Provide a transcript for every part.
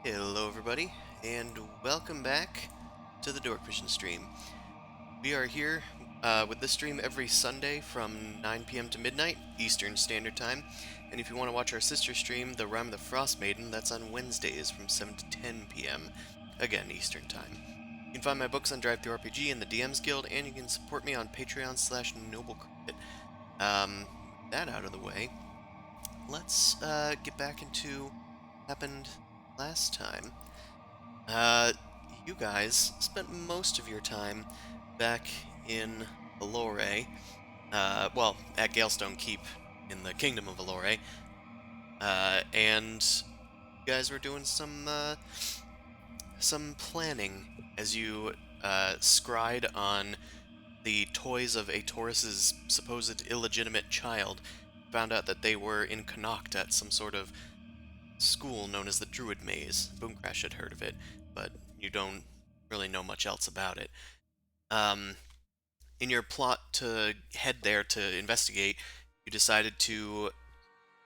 Hello everybody, and welcome back to the Dorkvision stream. We are here with this stream every Sunday from 9 p.m. to midnight, Eastern Standard Time. And if you want to watch our sister stream, The Rime of the Frost Maiden, that's on Wednesdays from 7 to 10 p.m., again, Eastern Time. You can find my books on DriveThruRPG and the DMs Guild, and you can support me on Patreon/NobleCredit. That out of the way, let's get back into what happened last time. You guys spent most of your time back in Valore, well, at Galestone Keep in the Kingdom of Valore, and you guys were doing some planning as you scryed on the toys of Atorus's supposed illegitimate child. Found out that they were in Connacht at some sort of school known as the Druid Maze. Boomcrash had heard of it, but you don't really know much else about it. In your plot to head there to investigate, you decided to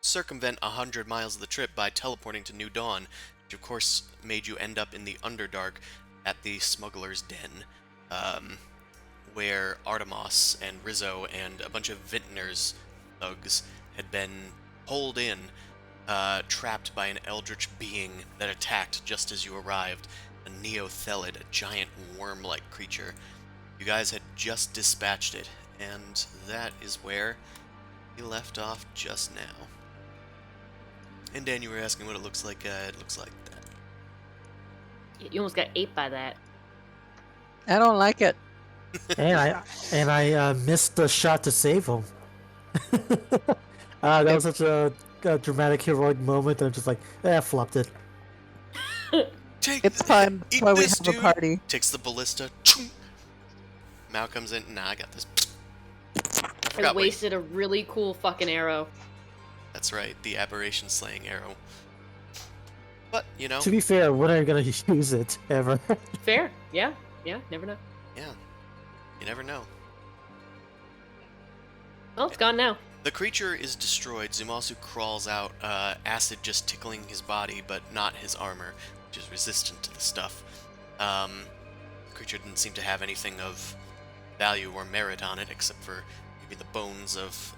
circumvent 100 miles of the trip by teleporting to New Dawn, which of course made you end up in the Underdark at the Smuggler's Den, where Artemis and Rizzo and a bunch of Vintner's thugs had been pulled in, trapped by an eldritch being that attacked just as you arrived, a Neothelid, a giant worm-like creature. You guys had just dispatched it, and that is where we left off just now. And Dan, you were asking what it looks like. It looks like that. You almost got ate by that. I don't like it. and I missed the shot to save him. That was such a dramatic, heroic moment. I'm just like, flopped it. It's fun. That's why we have a party. Takes the ballista. Mao comes in. Nah, I got this. I wasted a really cool fucking arrow. That's right, the aberration slaying arrow. But, you know. To be fair, when are you gonna use it ever? Fair. Yeah, never know. Yeah. You never know. Oh, it's gone now. The creature is destroyed. Zumasu crawls out, acid just tickling his body, but not his armor, which is resistant to the stuff. The creature didn't seem to have anything of value or merit on it, except for maybe the bones of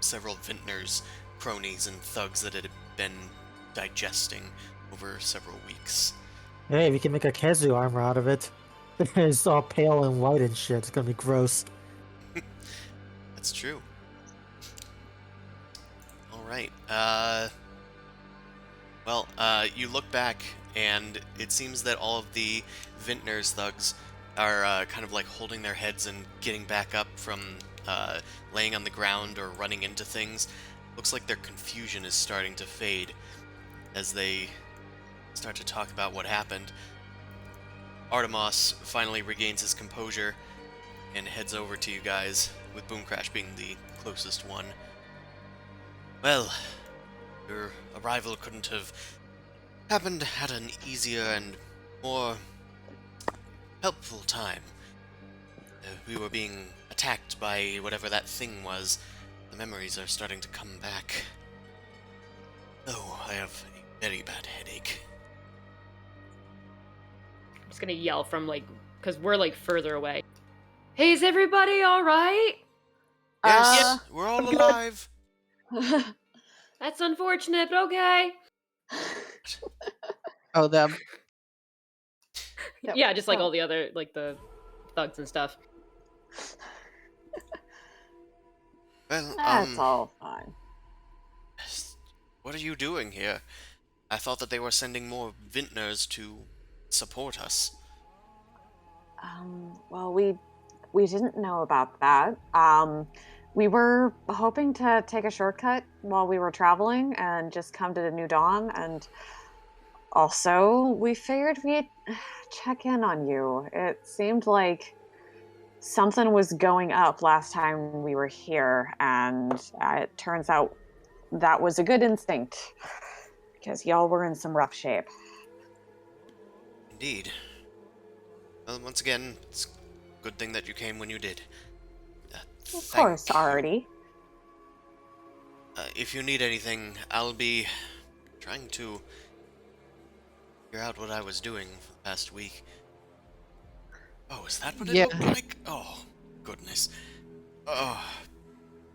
several vintners, cronies, and thugs that it had been digesting over several weeks. Hey, we can make a Kazu armor out of it. It's all pale and white and shit. It's gonna be gross. That's true. Alright, you look back, and it seems that all of the Vintner's thugs are kind of like holding their heads and getting back up from laying on the ground or running into things. Looks like their confusion is starting to fade as they start to talk about what happened. Artemis finally regains his composure and heads over to you guys, with Boomcrash being the closest one. Well, your arrival couldn't have happened at an easier and more helpful time. We were being attacked by whatever that thing was. The memories are starting to come back. Oh, I have a very bad headache. I'm just gonna yell from, like, because we're, like, further away. Hey, is everybody alright? Yes, we're all alive. That's unfortunate, but okay. Oh, them. Yep. Yeah, just like Oh. all the other, like, the thugs and stuff. Well, That's all fine. what are you doing here? I thought that they were sending more vintners to support us. Well, we didn't know about that. We were hoping to take a shortcut while we were traveling and just come to the New Dawn, and also we figured we'd check in on you. It seemed like something was going up last time we were here, and it turns out that was a good instinct because y'all were in some rough shape. Indeed. Well, once again, it's a good thing that you came when you did. Of course, Thank you. already. If you need anything, I'll be trying to figure out what I was doing for the past week. Oh, is that what it Yeah. looked like? Oh, goodness. Oh,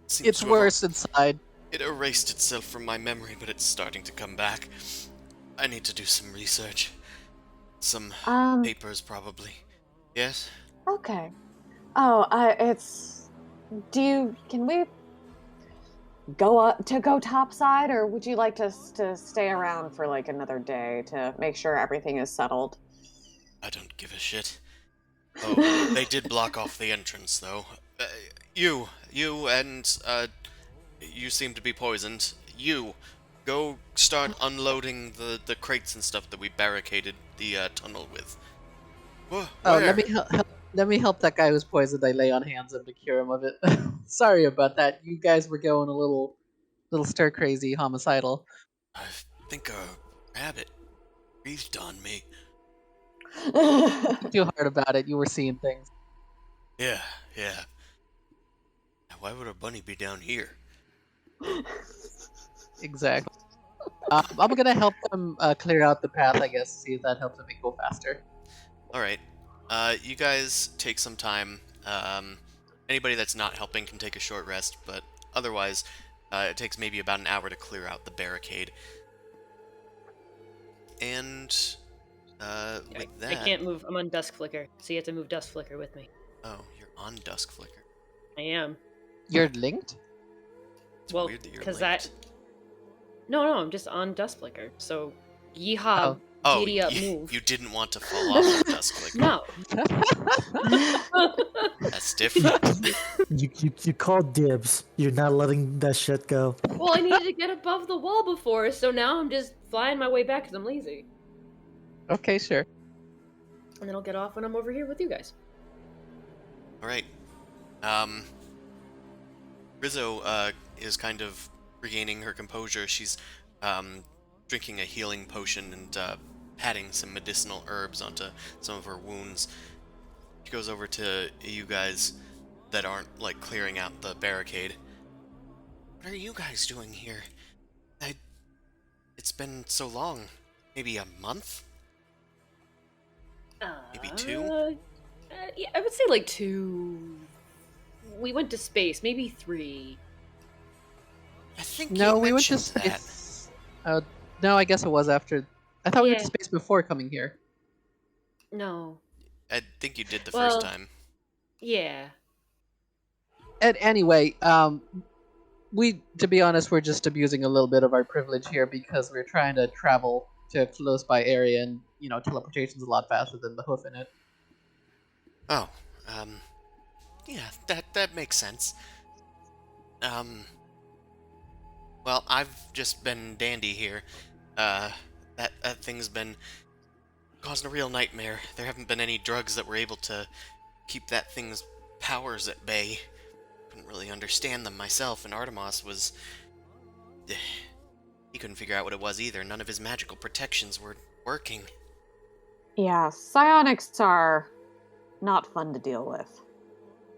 seems It's to have- worse inside. It erased itself from my memory, but it's starting to come back. I need to do some research. Some papers, probably. Yes? Okay. Oh, can we go topside, or would you like us to stay around for like another day to make sure everything is settled? I don't give a shit. Oh, they did block off the entrance, though. You seem to be poisoned. You, go start unloading the crates and stuff that we barricaded the tunnel with. Oh, Where? let me help that guy who's poisoned. I lay on hands him to cure him of it. Sorry about that. You guys were going a little stir crazy, homicidal. I think a rabbit breathed on me. Too hard about it. You were seeing things. Yeah. Why would a bunny be down here? Exactly. I'm gonna help them clear out the path, I guess. See if that helps them go faster. Alright. You guys take some time. Anybody that's not helping can take a short rest, but otherwise, it takes maybe about an hour to clear out the barricade. And, with that... I can't move. I'm on Dusk Flicker, so you have to move Dusk Flicker with me. Oh, you're on Dusk Flicker. I am. You're linked? It's Well, weird that you're because linked. No, I'm just on Dusk Flicker. So, yeehaw, Oh, giddy up, move. you didn't want to fall off the Dusk Flicker. No. That's different. You called dibs. You're not letting that shit go. Well, I needed to get above the wall before, so now I'm just flying my way back because I'm lazy. Okay, sure. And then I'll get off when I'm over here with you guys. Alright. Rizzo, is kind of regaining her composure. She's, drinking a healing potion and, patting some medicinal herbs onto some of her wounds. She goes over to you guys that aren't, like, clearing out the barricade. What are you guys doing here? It's been so long. Maybe a month? Maybe 2? Yeah, I would say like 2. We went to space, maybe 3. I think you No, we went to mentioned that. space. No, I guess it was after. I thought we went to Yeah. space before coming here. No. I think you did the first Well, time. yeah. And anyway, to be honest, we're just abusing a little bit of our privilege here because we're trying to travel to a close by area, and teleportation's a lot faster than the hoof in it. Oh, yeah, that makes sense. Um, well, I've just been dandy here. That thing's been causing a real nightmare. There haven't been any drugs that were able to keep that thing's powers at bay. Couldn't really understand them myself, and Artemis was... He couldn't figure out what it was either. None of his magical protections were working. Yeah, psionics are not fun to deal with.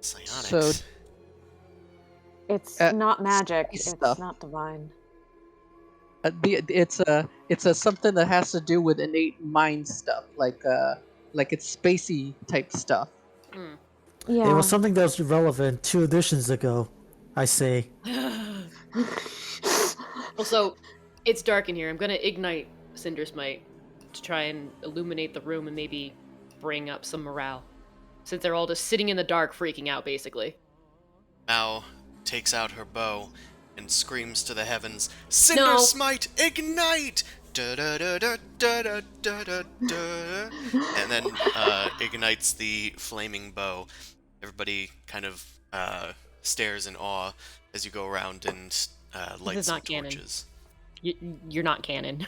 Psionics. So, It's Uh, not magic. space It's stuff. not divine. It's a something that has to do with innate mind stuff, like it's spacey type stuff. Mm. Yeah. It was something that was relevant 2 editions ago, I say. Also, it's dark in here. I'm gonna ignite Cinder Smite to try and illuminate the room and maybe bring up some morale. Since they're all just sitting in the dark freaking out, basically. Mao takes out her bow and screams to the heavens, Cinder No. Smite, ignite! Da da da da da da da da da. And then ignites the flaming bow. Everybody kind of stares in awe as you go around and light is some not canon. torches. You're not canon.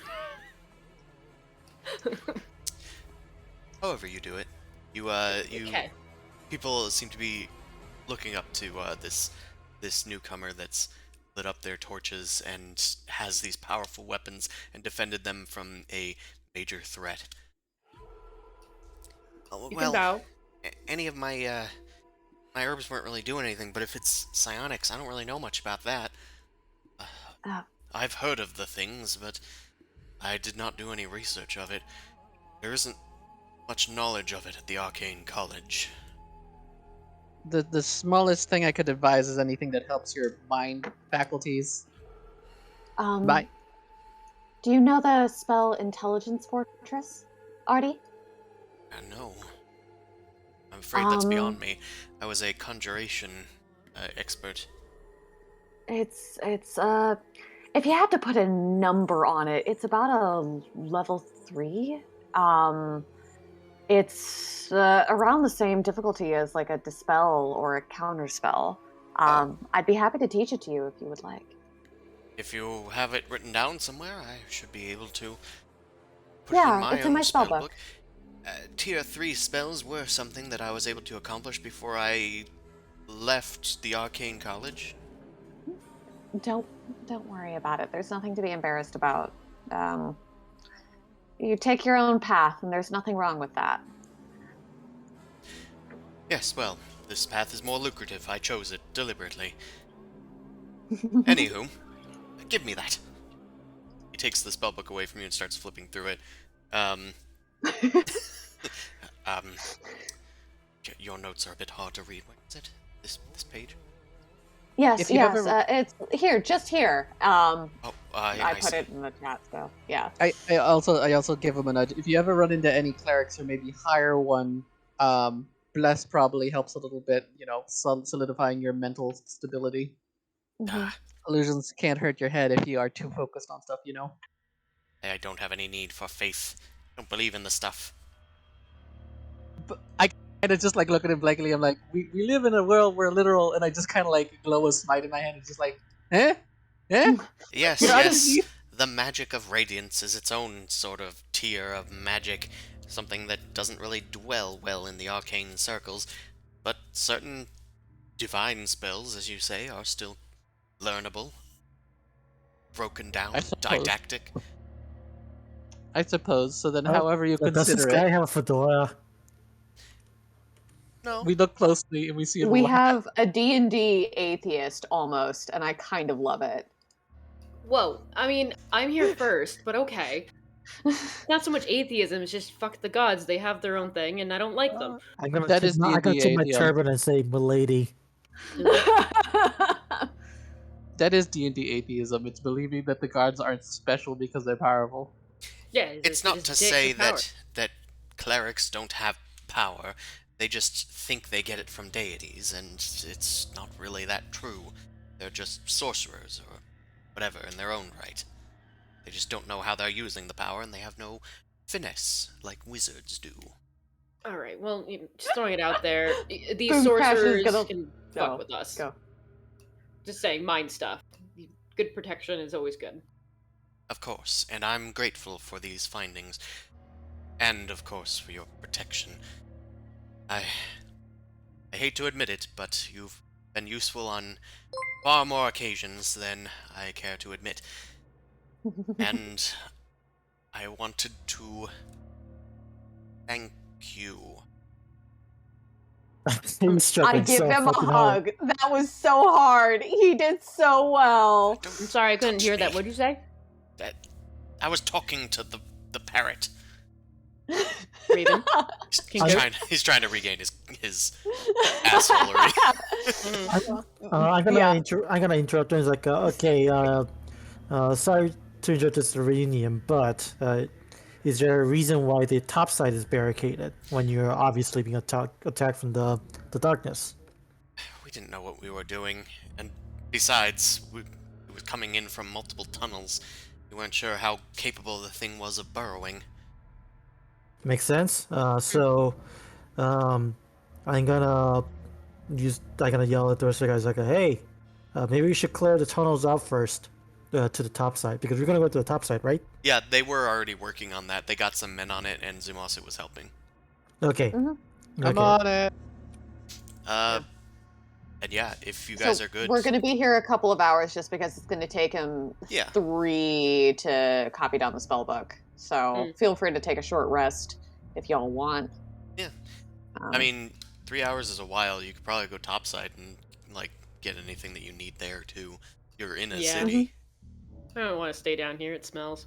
However you do it, you Okay. people seem to be looking up to this newcomer that's lit up their torches and has these powerful weapons and defended them from a major threat. Oh, You well, can bow. any of my my herbs weren't really doing anything, but if it's psionics, I don't really know much about that. Uh, I've heard of the things, but I did not do any research of it. There isn't much knowledge of it at the Arcane College. The smallest thing I could advise is anything that helps your mind faculties. Bye. Do you know the spell Intelligence Fortress, Artie? No. I'm afraid that's beyond me. I was a conjuration expert. It's if you had to put a number on it, it's about a level 3. It's around the same difficulty as like a dispel or a counter spell. I'd be happy to teach it to you if you would like. If you have it written down somewhere, I should be able to put Yeah, it in my it's own in my spell spellbook. book. Tier 3 spells were something that I was able to accomplish before I left the Arcane College. Don't worry about it. There's nothing to be embarrassed about. You take your own path, and there's nothing wrong with that. Yes, well, this path is more lucrative. I chose it deliberately. Anywho, give me that. He takes the spellbook away from you and starts flipping through it. Your notes are a bit hard to read. What is it? This page? Yes, If you yes. ever- It's here, just here. Oh, I put see. it in the chat, so yeah. I also give him a nudge. If you ever run into any clerics or maybe hire one, bless probably helps a little bit. Solidifying your mental stability. Ah, Illusions can't hurt your head if you are too focused on stuff. I don't have any need for faith. I don't believe in the stuff. But I kind of just like look at him blankly. I'm like, we live in a world where literal, and I just kind of like glow a smite in my hand. It's just like, eh? Yes, You're yes. underneath? The magic of radiance is its own sort of tier of magic, something that doesn't really dwell well in the arcane circles, but certain divine spells, as you say, are still learnable, broken down, I suppose. didactic. I suppose. So then, Oh, however you Does this consider guy it. have a fedora? No. We look closely and we see a We little hat. have a D&D atheist almost, and I kind of love it. Whoa, I mean, I'm here first, but okay. Not so much atheism, it's just fuck the gods. They have their own thing, and I don't like them. That is I'm gonna D&D take my atheism. turban and say, "Milady." Is it? That is D&D atheism. It's believing that the gods aren't special because they're powerful. Yeah, It's not to say that clerics don't have power. They just think they get it from deities, and it's not really that true. They're just sorcerers or whatever in their own right. They just don't know how they're using the power, and they have no finesse like wizards do. All right, well, just throwing it out there. These Boom Crash is sorcerers gonna- can Go, fuck with us. Go. Just saying, mind stuff. Good protection is always good. Of course, and I'm grateful for these findings, and of course for your protection. I hate to admit it, but you've been useful on far more occasions than I care to admit. And I wanted to thank you. He struck I give himself him a fucking hard. hug. That was so hard. He did so well. Don't I'm sorry, I couldn't touch hear that. me. What'd you say? That I was talking to the parrot. Raven? He's trying to regain his assholery. I'm gonna interrupt him. He's like, okay, sorry to interrupt this reunion, but is there a reason why the top side is barricaded when you're obviously being attacked from the darkness? We didn't know what we were doing, and besides, it was coming in from multiple tunnels. We weren't sure how capable the thing was of burrowing. Makes sense. So, I'm gonna yell at the rest of the guys like, hey, maybe we should clear the tunnels out first to the top side because we're gonna go to the top side, right? Yeah, they were already working on that. They got some men on it, and Zumasa was helping. Okay. Mhm. I'm Okay. on it. And yeah, if you guys So are good, we're going to be here a couple of hours just because it's going to take him Yeah. 3 to copy down the spell book. So Mm. feel free to take a short rest if y'all want. Yeah. Um, I mean, 3 hours is a while. You could probably go topside and like get anything that you need there too. You're in a Yeah. city. I don't want to stay down here. It smells.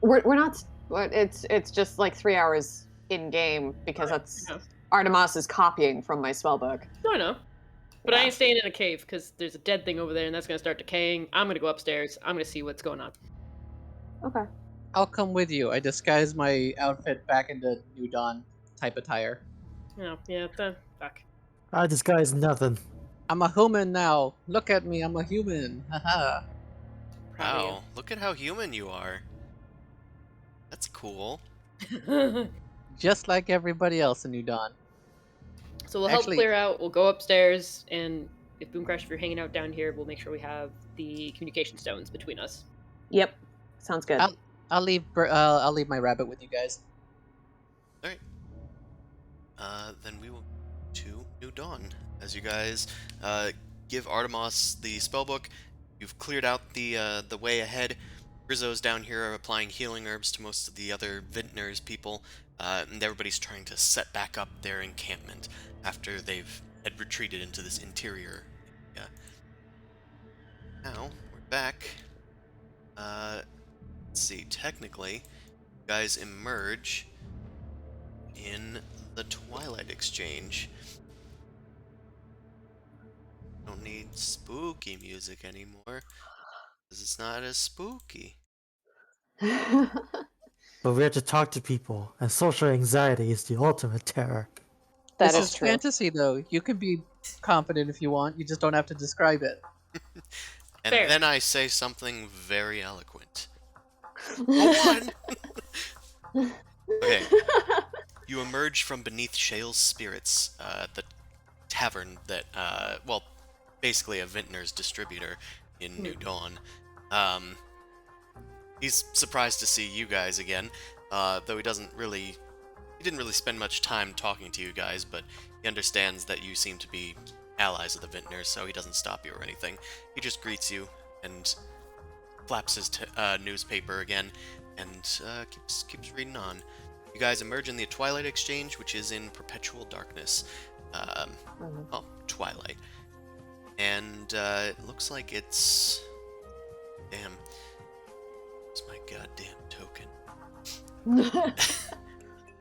we're not. It's just like 3 hours in game because that's Yeah. Artemis is copying from my spell book. No, I know. But I Yeah. ain't staying in a cave because there's a dead thing over there and that's going to start decaying. I'm going to go upstairs. I'm going to see what's going on. Okay. I'll come with you. I disguise my outfit back into New Dawn type attire. Oh, yeah, fuck. I disguise nothing. I'm a human now. Look at me, I'm a human. Haha. Proud of Wow, look at how human you are. That's cool. you. Just like everybody else in New Dawn. So we'll help Actually- clear out. We'll go upstairs, and if Boom Crash, if you're hanging out down here, we'll make sure we have the communication stones between us. Yep. Sounds good. I'll leave my rabbit with you guys. Then we will to New Dawn. As you guys give Artemis the spellbook, you've cleared out the way ahead. Rizzo's down here are applying healing herbs to most of the other Vintner's people, and everybody's trying to set back up their encampment after had retreated into this interior area. Now, we're back. Let's see, technically, you guys emerge in the Twilight Exchange. Don't need spooky music anymore, because it's not as spooky. But we have to talk to people, and social anxiety is the ultimate terror. That This is is true. fantasy, though. You can be confident if you want. You just don't have to describe it. And Fair. then I say something very eloquent. A one! Okay. You emerge from beneath Shale's spirits, the tavern that, basically a Vintner's distributor in New Dawn. He's surprised to see you guys again, though he didn't really spend much time talking to you guys, but he understands that you seem to be allies of the Vintners, so he doesn't stop you or anything. He just greets you and flaps his newspaper again and keeps reading on. You guys emerge in the Twilight Exchange, which is in perpetual darkness. Well, twilight. And it looks like it's... Damn. It's my goddamn token. I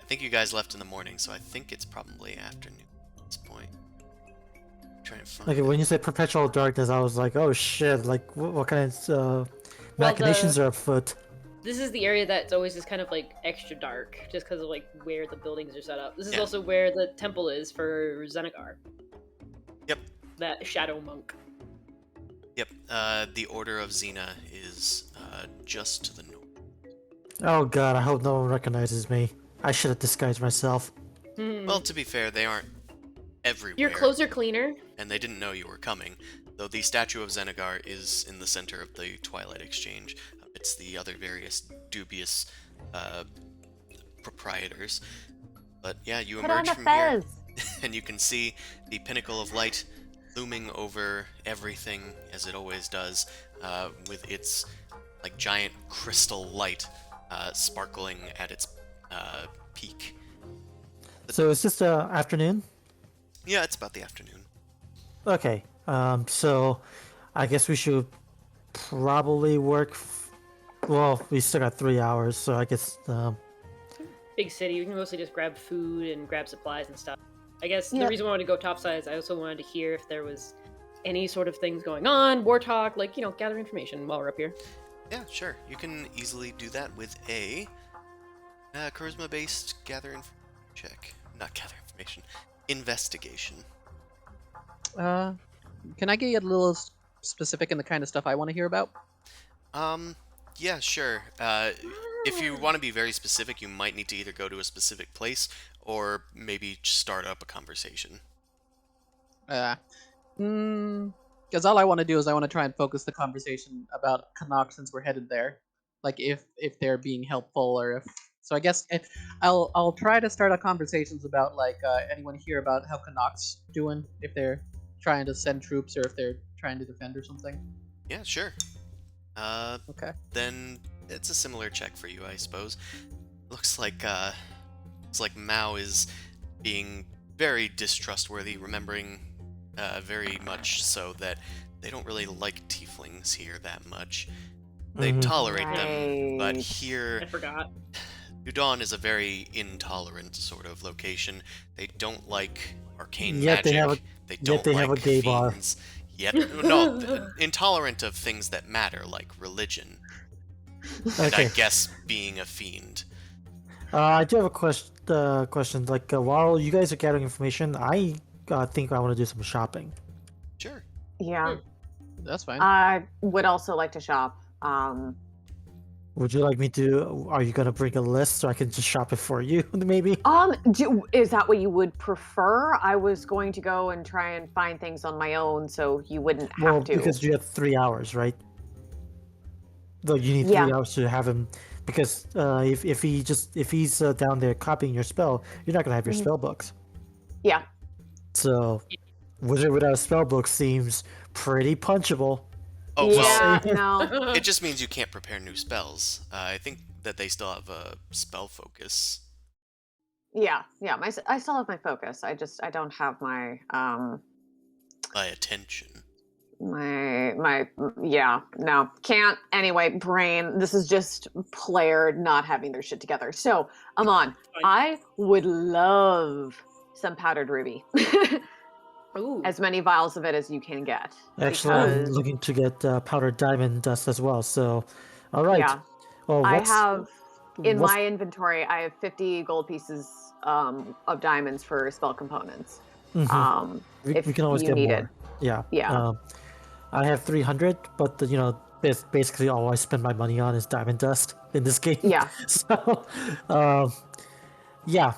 think you guys left in the morning, so I think it's probably afternoon at this point. Trying to find Okay, it. when you said perpetual darkness, I was like, oh shit, like what kind of machinations are afoot? This is the area that's always just kind of like extra dark, just because of like where the buildings are set up. This is Yeah. also where the temple is for Zenegar. Yep. That shadow monk. Yep. The Order of Xena is just to the north. Oh god, I hope no one recognizes me. I should have disguised myself. Well, to be fair, they aren't everywhere. Your clothes are cleaner. And they didn't know you were coming, though the statue of Zenegar is in the center of the Twilight Exchange. It's the other various dubious proprietors. But yeah, you Put on emerge a from here, fez. and you can see the pinnacle of light looming over everything, as it always does, with its like giant crystal light sparkling at its peak. So it's just afternoon? Yeah, it's about the afternoon. Okay, so I guess we should probably work. Well, we still got 3 hours, so I guess. Big city. You can mostly just grab food and grab supplies and stuff. I guess Yeah. the reason I wanted to go topside is I also wanted to hear if there was any sort of things going on, war talk, like, you know, gather information while we're up here. Yeah, sure. You can easily do that with a charisma-based check. Not gather information. Investigation. Can I get a little specific in the kind of stuff I want to hear about? Yeah, sure. If you want to be very specific, you might need to either go to a specific place or maybe start up a conversation. Because all I want to do is I want to try and focus the conversation about Canuck since we're headed there. Like if they're being helpful or if so. I guess I'll try to start up conversations about like anyone hear about how Canuck's doing, if they're trying to send troops or if they're trying to defend or something. Yeah, sure. Okay. Then it's a similar check for you, I suppose. Looks like Mao is being very distrustworthy, remembering very much so that they don't really like tieflings here that much. They tolerate them, but Right. here I forgot. Udon is a very intolerant sort of location. They don't like arcane Yet they magic. have They don't they like have a gay bar. fiends. Yet, no, intolerant of things that matter, like religion. And I Okay. guess being a fiend. I do have a question. Like, while you guys are gathering information, I think I want to do some shopping. Sure. Yeah. That's fine. I would also like to shop. Would you like me to? Are you gonna bring a list so I can just shop it for you, maybe? Is that what you would prefer? I was going to go and try and find things on my own, so you wouldn't have Well, to. because you have 3 hours, right? Though you need Yeah. 3 hours to have him, because if he's down there copying your spell, you're not gonna have your spell books. Yeah. So, wizard without a spell book seems pretty punchable. Oh, well, Yeah. No. it just means you can't prepare new spells. I think that they still have a spell focus. Yeah. Yeah. I still have my focus. I don't have my By attention. yeah, no, can't. Anyway, brain, this is just player not having their shit together. So, Amon, I would love some powdered ruby. Ooh. As many vials of it as you can get. Actually, I'm because- looking to get powdered diamond dust as well. So, all right. Yeah. Well, I have in what's- my inventory, I have 50 gold pieces of diamonds for spell components. Mhm. we if can always you get need more. it. Yeah. Yeah. I have 300, but basically all I spend my money on is diamond dust in this game. Yeah. So, yeah.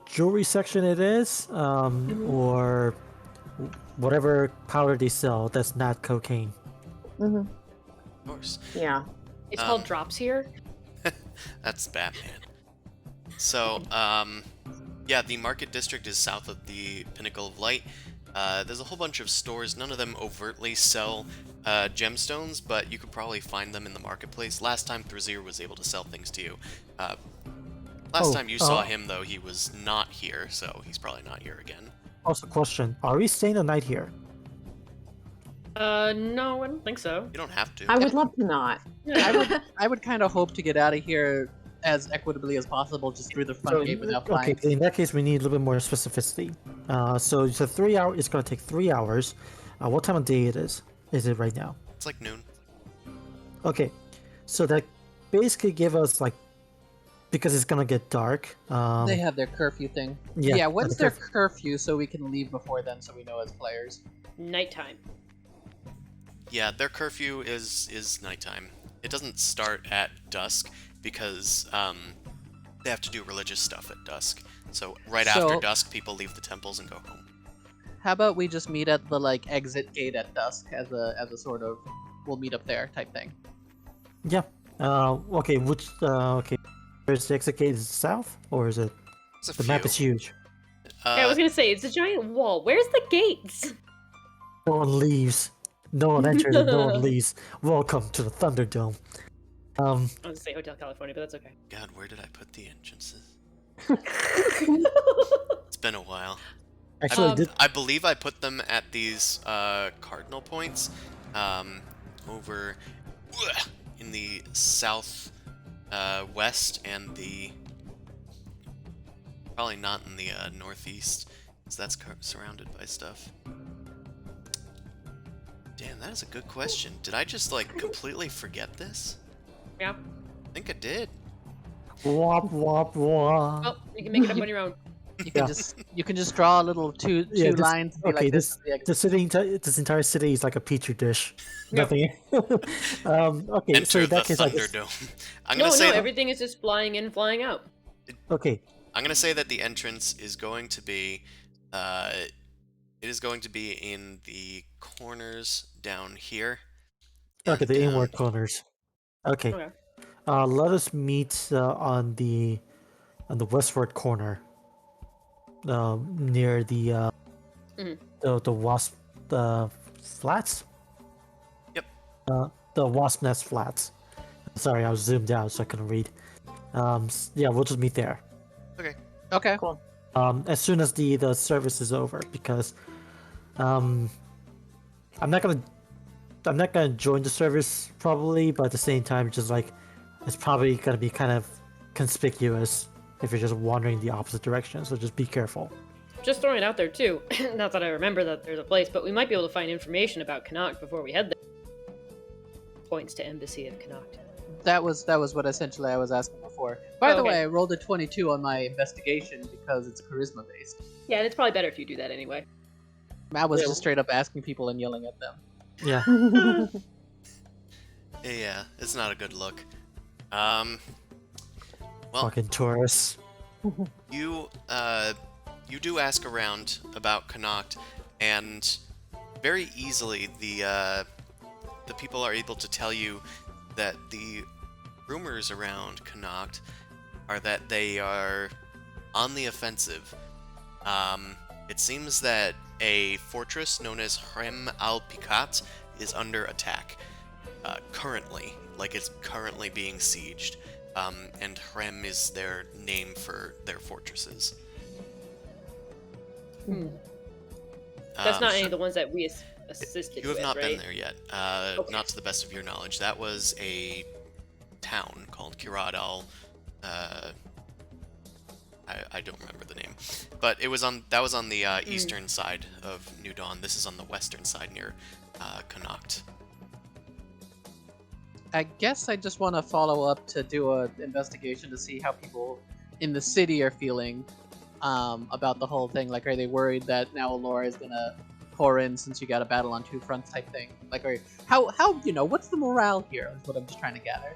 Jewelry section it is, or whatever powder they sell that's not cocaine. Hmm. Of course. Yeah. It's called Um, drops here. That's Batman. So, yeah, the market district is south of the Pinnacle of Light. There's a whole bunch of stores. None of them overtly sell gemstones, but you could probably find them in the marketplace. Last time Thrazir was able to sell things to you. Last Oh, time you saw him, though, he was not here, so he's probably not here again. Also, question: are we staying the night here? No, I don't think so. You don't have to. I would love to not. I would kind of hope to get out of here as equitably as possible, just through the front gate without Okay, flying. in that case, we need a little bit more specificity. So you said 3 hours. It's gonna take 3 hours. What time of day it is? Is it right now? It's like noon. Okay, so that basically give us like, because it's gonna get dark. They have their curfew thing. Yeah, Yeah, when's the their curfew so we can leave before then so we know as players? Nighttime. Yeah, their curfew is nighttime. It doesn't start at dusk because they have to do religious stuff at dusk. So right after So- dusk, people leave the temples and go home. How about we just meet at the like exit gate at dusk as a sort of we'll meet up there type thing. Yeah. Okay. Which? Okay. Where's the exit gate? Is it south or is it? There's a The few. map is huge. Yeah, I was gonna say it's a giant wall. Where's the gates? No one leaves. No one enters and no one leaves. Welcome to the Thunderdome. I was gonna say Hotel California, but that's okay. God, where did I put the entrances? It's been a while. Actually, I believe I put them at these cardinal points over in the south west and the probably not in the northeast, because that's surrounded by stuff. Damn, that is a good question. Did I just like completely forget this? Yeah. I think I did. wop wop wop. Well, you can make it up on your own. You can just draw a little two Yeah, this- lines. And be okay, like, this is the exit. this entire city is like a petri dish. Yep. Nothing. Okay, so Enter in that the case, I guess, Thunderdome. I'm No, gonna say everything is just flying in, flying out. okay, I'm gonna say that the entrance is going to be, it is going to be in the corners down here. okay, and the down- inward corners. Okay, Okay. let us meet on the westward corner, near the Mhm. the wasp flats. Yep. The wasp nest flats. Sorry, I was zoomed out so I couldn't read. Yeah, we'll just meet there. Okay. Okay. Cool. As soon as the service is over, because I'm not gonna join the service probably, but at the same time, just like it's probably gonna be kind of conspicuous if you're just wandering the opposite direction. So just be careful. Just throwing it out there too. Not that I remember that there's a place, but we might be able to find information about Connacht before we head there. Points to Embassy of Connacht. That was what essentially I was asking before. By the Okay. way, I rolled a 22 on my investigation because it's charisma based. Yeah, and it's probably better if you do that anyway. Matt was Yeah. just straight up asking people and yelling at them. Yeah. Yeah, it's not a good look. Well, Fucking tourists. you do ask around about Connacht, and very easily the people are able to tell you that the rumors around Connacht are that they are on the offensive. It seems that a fortress known as Hrem al-Pikat is under attack currently, like it's currently being sieged. And Hrem is their name for their fortresses. That's not any so of the ones that we assisted you have with, not right? been there yet. Okay. Not to the best of your knowledge. That was a town called Kirad al. I don't remember the name, but it was on. That was on the eastern side of New Dawn. This is on the western side near Connacht. I guess I just want to follow up to do an investigation to see how people in the city are feeling about the whole thing. Like, are they worried that now Laura is gonna pour in since you got a battle on two fronts type thing? Like, how what's the morale here? Is what I'm just trying to gather.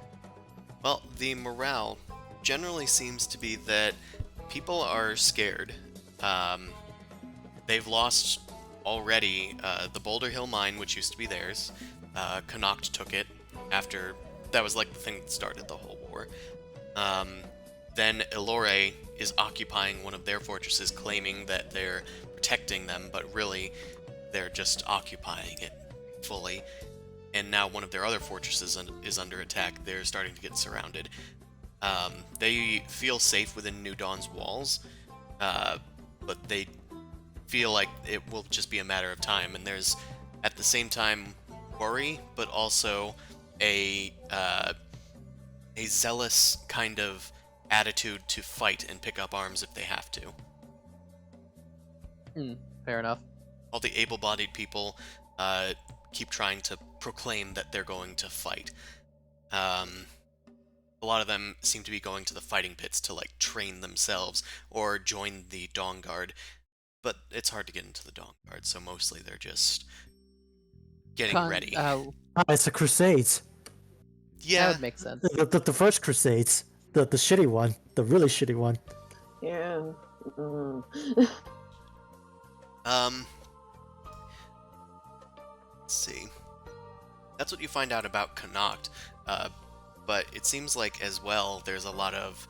Well, the morale generally seems to be that people are scared. They've lost already the Boulder Hill mine, which used to be theirs. Connacht took it after that was like the thing that started the whole war. Then Elore is occupying one of their fortresses, claiming that they're protecting them, but really they're just occupying it fully. And now one of their other fortresses is under attack. They're starting to get surrounded. They feel safe within New Dawn's walls, but they feel like it will just be a matter of time. And there's, at the same time, worry, but also a zealous kind of attitude to fight and pick up arms if they have to. Fair enough. All the able-bodied people keep trying to proclaim that they're going to fight. A lot of them seem to be going to the fighting pits to like train themselves or join the Dawn Guard, but it's hard to get into the Dawn Guard, so mostly they're just getting ready. It's the Crusades. Yeah, that would make sense. The first Crusades. The shitty one. The really shitty one. Yeah. Let's see. That's what you find out about Connacht, but it seems like as well there's a lot of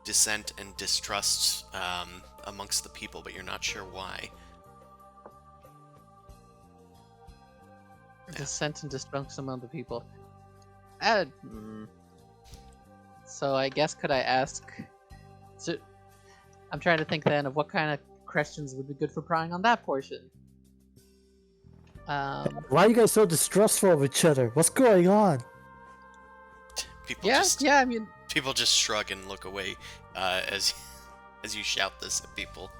dissent and distrust amongst the people, but you're not sure why. Dissent and distrust among the people. So I guess could I ask? So I'm trying to think then of what kind of questions would be good for prying on that portion. Why are you guys so distrustful of each other? What's going on? People I mean, people just shrug and look away as you shout this at people.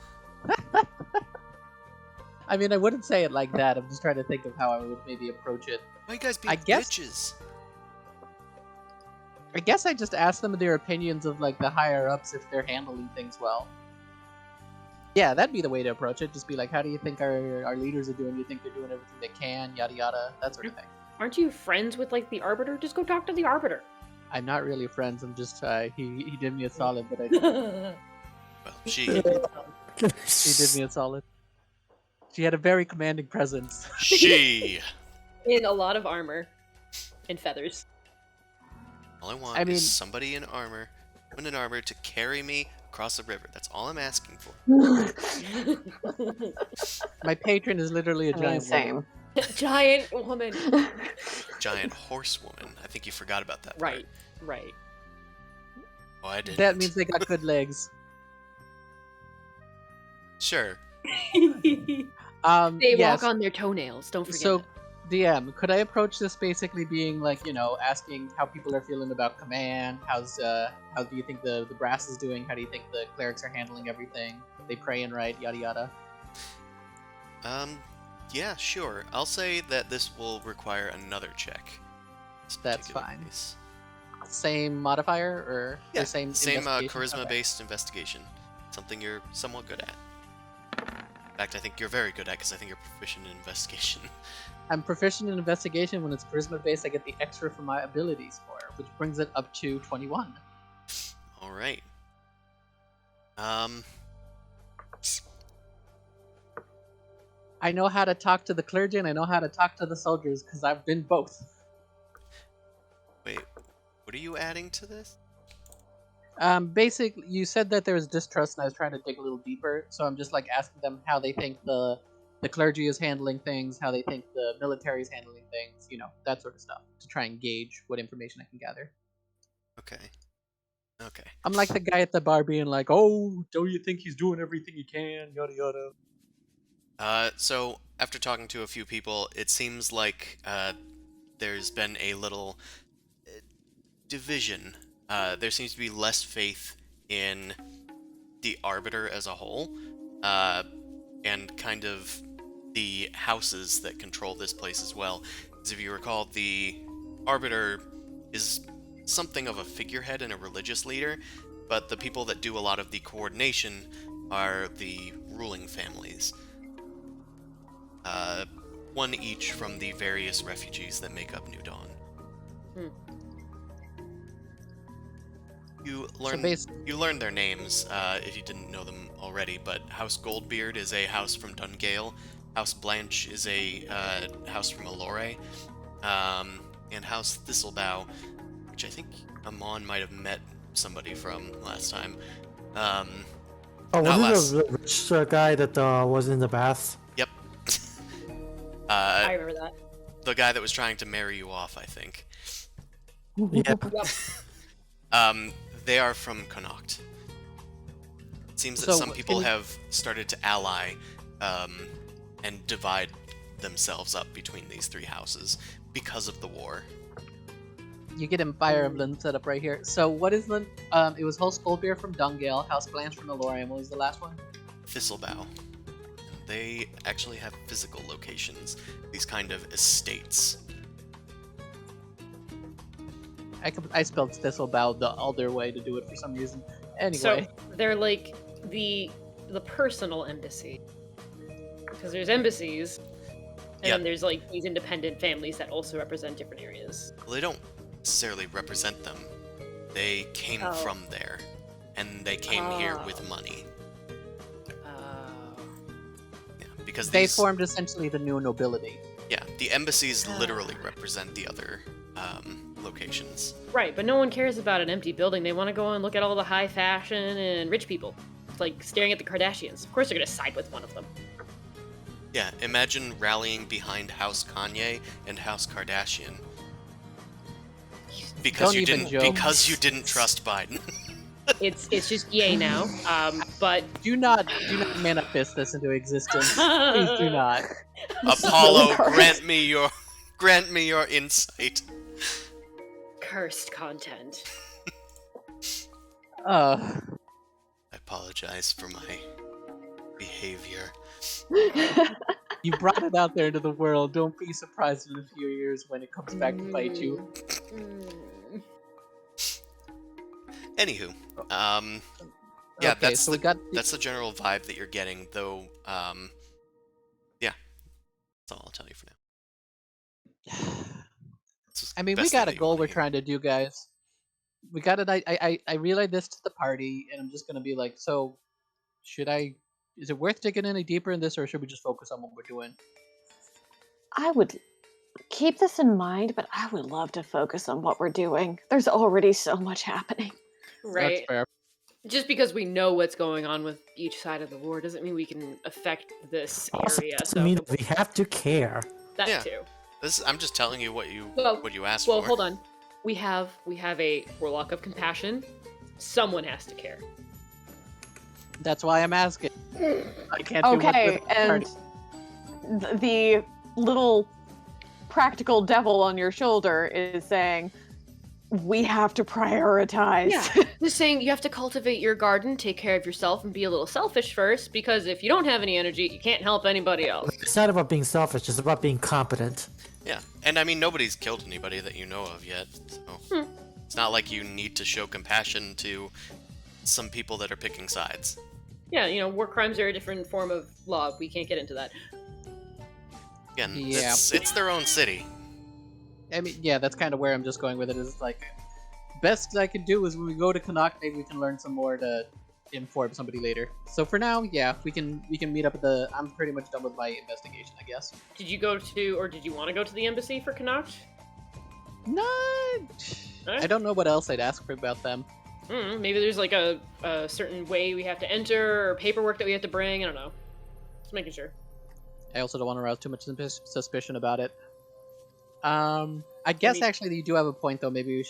I mean, I wouldn't say it like that. I'm just trying to think of how I would maybe approach it. Why you guys being bitches? I guess I just ask them their opinions of like the higher ups if they're handling things well. Yeah, that'd be the way to approach it. Just be like, how do you think our leaders are doing? Do you think they're doing everything they can? Yada yada, that sort of thing. Aren't you friends with like the Arbiter? Just go talk to the Arbiter. I'm not really friends. I'm just he did me a solid, but I Well, she did me a solid. She had a very commanding presence. she. In a lot of armor and feathers. All I want is somebody in armor to carry me across the river. That's all I'm asking for. My patron is literally a giant woman. Giant woman. Giant horsewoman. I think you forgot about that. Right. Oh, I didn't. That means they got good legs. Sure. They yes. walk on their toenails. Don't forget. So, that. DM, could I approach this basically being like, asking how people are feeling about command? How do you think the brass is doing? How do you think the clerics are handling everything? They praying right? Yada yada. Yeah, sure. I'll say that this will require another check. That's fine. Same modifier or same charisma-based investigation. Something you're somewhat good at. In fact, I think you're very good at because I think you're proficient in investigation. I'm proficient in investigation. When it's charisma based, I get the extra from my ability score, which brings it up to 21. All right. I know how to talk to the clergy and I know how to talk to the soldiers because I've been both. Wait, what are you adding to this? Basically, you said that there was distrust, and I was trying to dig a little deeper. So I'm just like asking them how they think the clergy is handling things, how they think the military is handling things, that sort of stuff, to try and gauge what information I can gather. Okay. I'm like the guy at the bar being like, "Oh, don't you think he's doing everything he can?" Yada yada. So after talking to a few people, it seems like there's been a little division. There seems to be less faith in the Arbiter as a whole, and kind of the houses that control this place as well. As if you recall, the Arbiter is something of a figurehead and a religious leader, but the people that do a lot of the coordination are the ruling families. One each from the various refugees that make up New Dawn. You learn their names if you didn't know them already, but House Goldbeard is a house from Dungale, House Blanche is a house from Allore, and House Thistlebough, which I think Amon might have met somebody from last time. Wasn't the rich guy that was in the bath? Yep. I remember that. The guy that was trying to marry you off, I think. Yeah. Yep. They are from Connacht. It seems that So, some can people you- have started to ally and divide themselves up between these three houses because of the war. You get him Fire Emblem set up right here. So what is the it was House Skullbeer from Dungale, House Blanche from Elorium. What was the last one? Thistlebough. They actually have physical locations, these kind of estates. I spelled Thistlebow the other way to do it for some reason. Anyway, So they're like the personal embassy. Because there's embassies, and Yeah. then there's like these independent families that also represent different areas. Well, they don't necessarily represent them. They came Oh. from there, and they came here with Oh. money. Yeah, because they these, formed essentially the new nobility. yeah, the embassies literally represent the other locations. Right, but no one cares about an empty building. They want to go and look at all the high fashion and rich people. It's like staring at the Kardashians. Of course they're going to side with one of them. Yeah, imagine rallying behind House Kanye and House Kardashian because Don't you even didn't joke. because you didn't trust Biden. It's just yay now. But Do not manifest this into existence. Please do not. Apollo, really grant me your insight. cursed content. Uh, I apologize for my behavior. you brought it out there into the world. Don't be surprised in a few years when it comes back to bite you. Mm. Anywho, yeah, Okay, that's so the we got that's the general vibe that you're getting, though. Yeah, that's all I'll tell you for now. It's I mean, the we best thing got a that you goal wanna we're hear. trying to do, guys. We got it. I relayed this to the party, and I'm just gonna be like, so should I? Is it worth digging any deeper in this, or should we just focus on what we're doing? I would keep this in mind, but I would love to focus on what we're doing. There's already so much happening. Right. That's fair. Just because we know what's going on with each side of the war doesn't mean we can affect this Also, area. doesn't So mean that we have to care. that Yeah. too. I'm just telling you what you asked Well, for. hold on. We have a warlock of compassion. Someone has to care. That's why I'm asking. I can't do much Okay, with the and party. the little practical devil on your shoulder is saying, we have to prioritize. Yeah. Just saying you have to cultivate your garden, take care of yourself, and be a little selfish first, because if you don't have any energy, you can't help anybody else. It's not about being selfish, it's about being competent. Yeah, and I mean nobody's killed anybody that you know of yet, so it's not like you need to show compassion to some people that are picking sides. Yeah, war crimes are a different form of law. We can't get into that. Again, Yeah. it's their own city. I mean, yeah, that's kind of where I'm just going with it. Is like, best I could do is when we go to Canuck, maybe we can learn some more to inform somebody later. So for now, yeah, we can meet up at the. I'm pretty much done with my investigation, I guess. Did you go to, or did you want to go to the embassy for Connacht? Not. I don't know what else I'd ask for about them. Maybe there's like a certain way we have to enter, or paperwork that we have to bring. I don't know. Just making sure. I also don't want to arouse too much suspicion about it. I guess actually you do have a point though. Maybe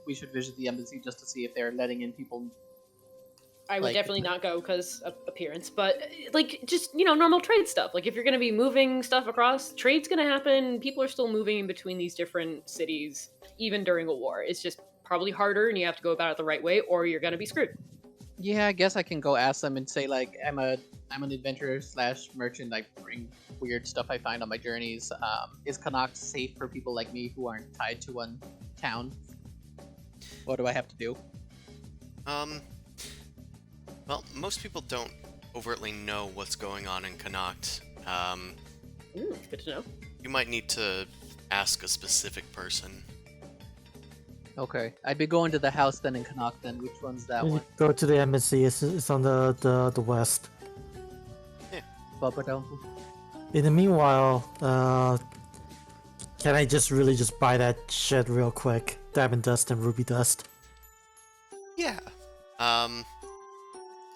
we should visit the embassy just to see if they're letting in people. I would Like- definitely not go because of appearance, but like just normal trade stuff. Like if you're gonna be moving stuff across, trade's gonna happen. People are still moving in between these different cities, even during a war. It's just probably harder, and you have to go about it the right way, or you're gonna be screwed. Yeah, I guess I can go ask them and say like I'm an adventurer / merchant. I bring weird stuff I find on my journeys. Is Canuck safe for people like me who aren't tied to one town? What do I have to do? Well, most people don't overtly know what's going on in Connacht. Good to know. You might need to ask a specific person. Okay, I'd be going to the house then in Canuck. Then which one's that You one? go to the embassy, it's on the west. Bubba down. Hmm. In the meanwhile, can I just buy that shit real quick? Diamond dust and ruby dust. Yeah.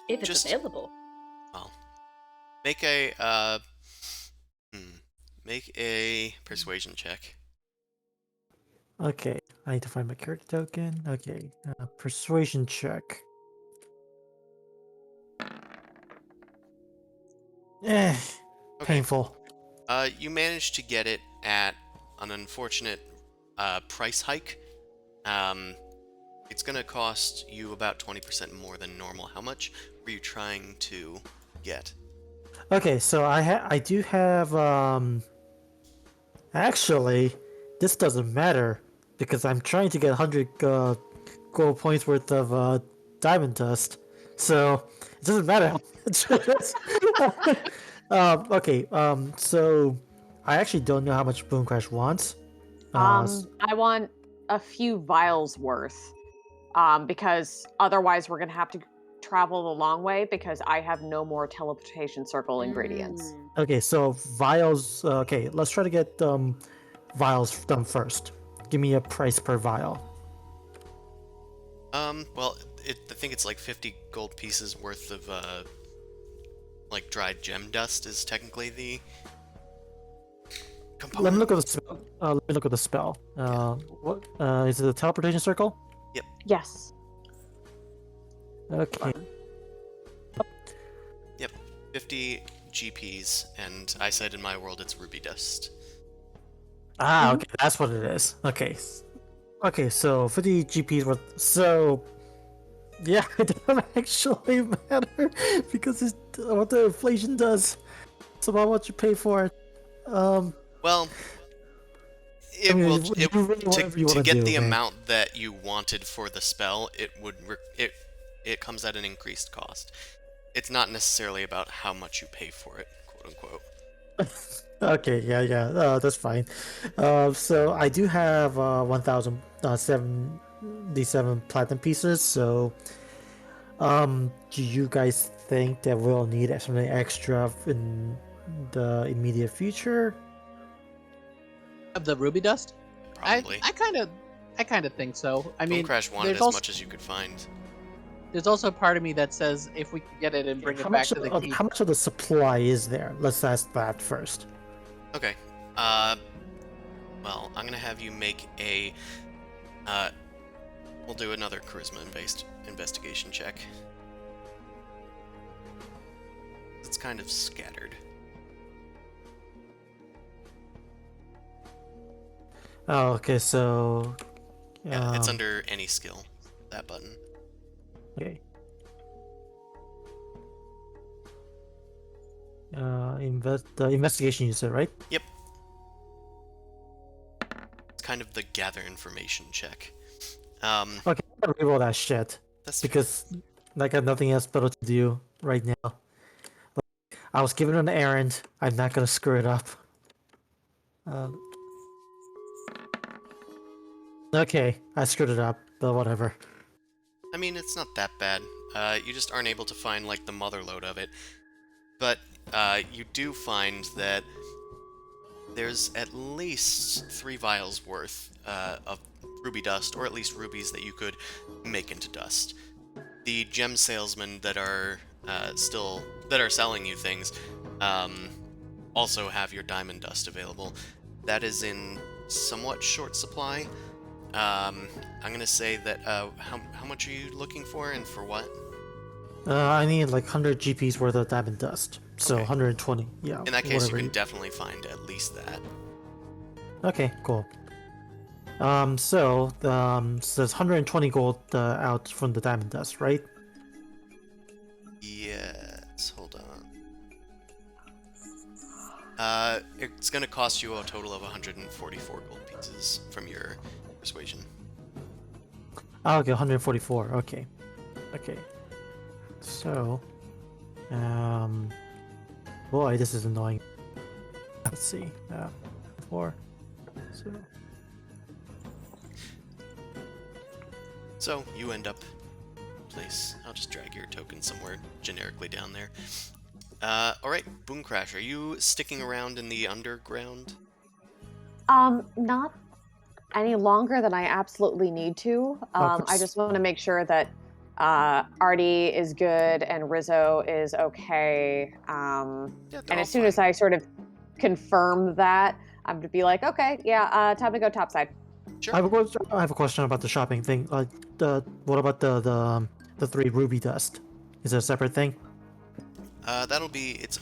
If it's Just- available. Well, make a make a persuasion check. Okay, I need to find my character token. Okay, persuasion check. Eh, Okay. painful. You managed to get it at an unfortunate price hike. It's gonna cost you about 20% more than normal. How much were you trying to get? Okay, so I do have actually this doesn't matter because I'm trying to get 100 gold points worth of diamond dust. So it doesn't matter how much it is. Okay, so I actually don't know how much Boom Crash wants. I want a few vials worth, because otherwise we're gonna have to travel the long way because I have no more teleportation circle ingredients. Mm. Okay, so vials. Okay, let's try to get vials done first. Give me a price per vial. Well, I think it's like 50 gold pieces worth of, like dried gem dust is technically the component. Let me look at the spell. Let me look at the spell. What is it? A teleportation circle? Yep. Yes. Okay. Yep. 50 GPs, and I said in my world it's ruby dust. Ah, okay, that's what it is. Okay. Okay, so 50 GPs worth. So, yeah, it doesn't actually matter because it's what the inflation does. It's about what you pay for it. Well, it I mean, will. you really whatever you To wanna get do, the man. amount that you wanted for the spell, it comes at an increased cost. It's not necessarily about how much you pay for it, quote unquote. Okay, yeah, that's fine. So I do have 1,077 platinum pieces. So, do you guys think that we'll need something extra in the immediate future? Of the ruby dust? Probably. I kind of think so. I Boom mean, Crash wanted there's as also much as you could find. there's also a part of me that says if we could get it and bring How it back much to the keep. how much of the supply is there? Let's ask that first. Okay. Well, I'm gonna have you make a. We'll do another charisma-based investigation check. It's kind of scattered. Oh, okay, so Yeah, it's under any skill. That button. okay. The investigation you said, right? Yep. It's kind of the gather information check. Okay, I'm gonna reroll that shit That's because I got nothing else better to do right now. I was given an errand. I'm not gonna screw it up. Okay, I screwed it up, but whatever. I mean, it's not that bad. You just aren't able to find, like, the motherlode of it. But, you do find that there's at least 3 vials worth, of ruby dust, or at least rubies that you could make into dust. The gem salesmen that are, selling you things, also have your diamond dust available. That is in somewhat short supply. I'm gonna say that, how much are you looking for, and for what? I need like 100 GPs worth of diamond dust, so Okay. 120. Yeah. In that case, you whatever can definitely find at least that. Okay, cool. So there's 120 gold out from the diamond dust, right? Yes, hold on. It's gonna cost you a total of 144 gold pieces from your persuasion. Oh, okay, 144. Okay. Okay. So, boy, this is annoying. Let's see. 4. So, So, you end up place. I'll just drag your token somewhere generically down there. Alright, Boom Crash, are you sticking around in the underground? Not any longer than I absolutely need to. I Chris. just want to make sure that Artie is good and Rizzo is okay. Yeah, they're And all as soon as fine. I sort of confirm that, I'm to be like, okay, yeah, time to go topside. Sure. I have a question about the shopping thing. What about the 3 ruby dust? Is it a separate thing? That'll be its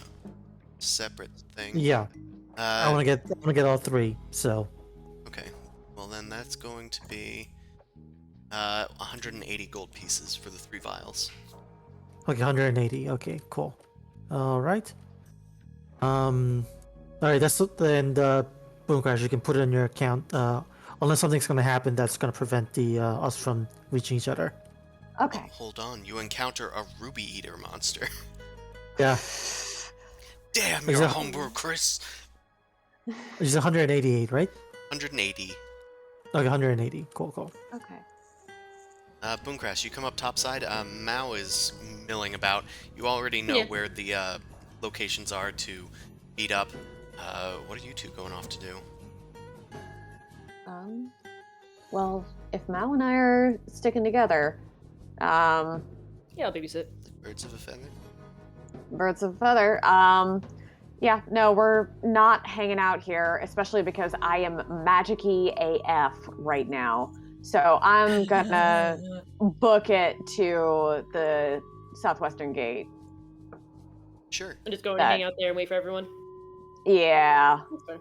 separate thing. Yeah, I Uh, want to get all 3. So okay. Well, then that's going to be 180 gold pieces for the 3 vials. okay, 180. Okay, cool. All right. All right. That's then the Boom Crash. You can put it in your account. Unless something's gonna happen that's gonna prevent the us from reaching each other. Okay. Oh, hold on. You encounter a ruby eater monster. Yeah. Damn, Is you're a that- homebrew, Chris. It's 188, right? 180. Okay, 180. Cool. Okay. Boomcrash, you come up topside. Mao is milling about. You already know Yeah. where the locations are to meet up. What are you two going off to do? Well, if Mao and I are sticking together, Yeah, I'll babysit. Birds of a feather? birds of a feather. Yeah, no, we're not hanging out here, especially because I am magic-y AF right now. So I'm gonna book it to the southwestern gate. Sure. I'm just going to hang out there and wait for everyone. Yeah. That's fair.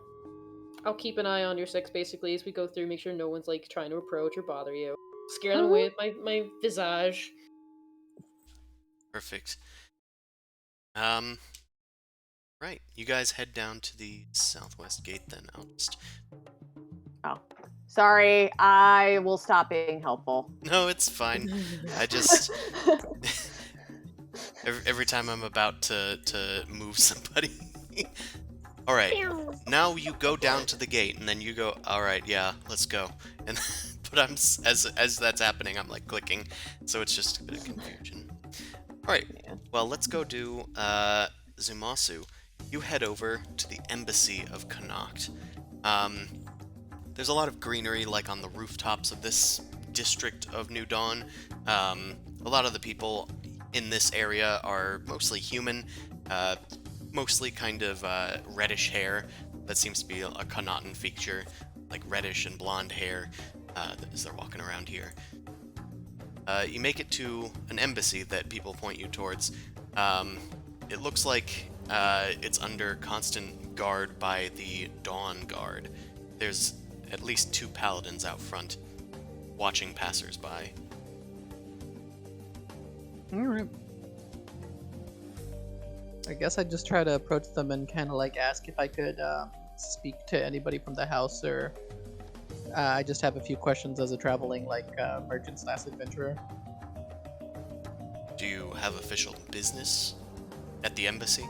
I'll keep an eye on your 6 basically as we go through, make sure no one's like trying to approach or bother you. Scare them away with my visage. Perfect. Right. You guys head down to the southwest gate then. I'll just... Oh. Sorry, I will stop being helpful. No, it's fine. I just... every time I'm about to move somebody. Alright. Now you go down to the gate, and then you go, alright, yeah, let's go. And but as that's happening, I'm like clicking, so it's just a bit of confusion. Alright, well, let's go do Zumasu. You head over to the embassy of Connacht. There's a lot of greenery, like on the rooftops of this district of New Dawn. A lot of the people in this area are mostly human, mostly kind of reddish hair. That seems to be a Connaughton feature, like reddish and blonde hair as they're walking around here. You make it to an embassy that people point you towards. It looks like it's under constant guard by the Dawn Guard. There's at least 2 paladins out front, watching passers-by. Alright. I guess I'd just try to approach them and kind of like ask if I could speak to anybody from the house, or I just have a few questions as a traveling merchant / adventurer. Do you have official business at the embassy?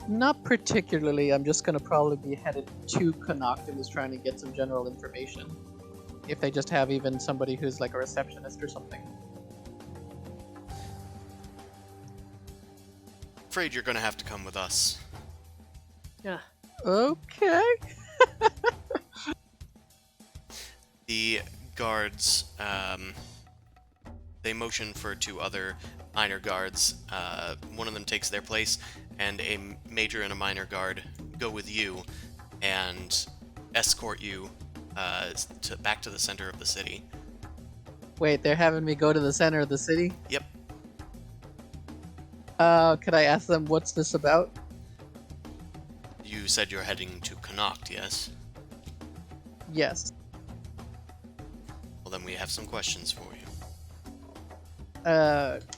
Not particularly. I'm just gonna probably be headed to Connacht and was trying to get some general information. If they just have even somebody who's like a receptionist or something. Afraid you're gonna have to come with us. Yeah. Okay. The guards, they motion for 2 other minor guards. One of them takes their place, and a major and a minor guard go with you and escort you back to the center of the city. Wait, they're having me go to the center of the city? Yep. Could I ask them what's this about? You said you're heading to Connacht, yes? Yes. Well, then we have some questions for you.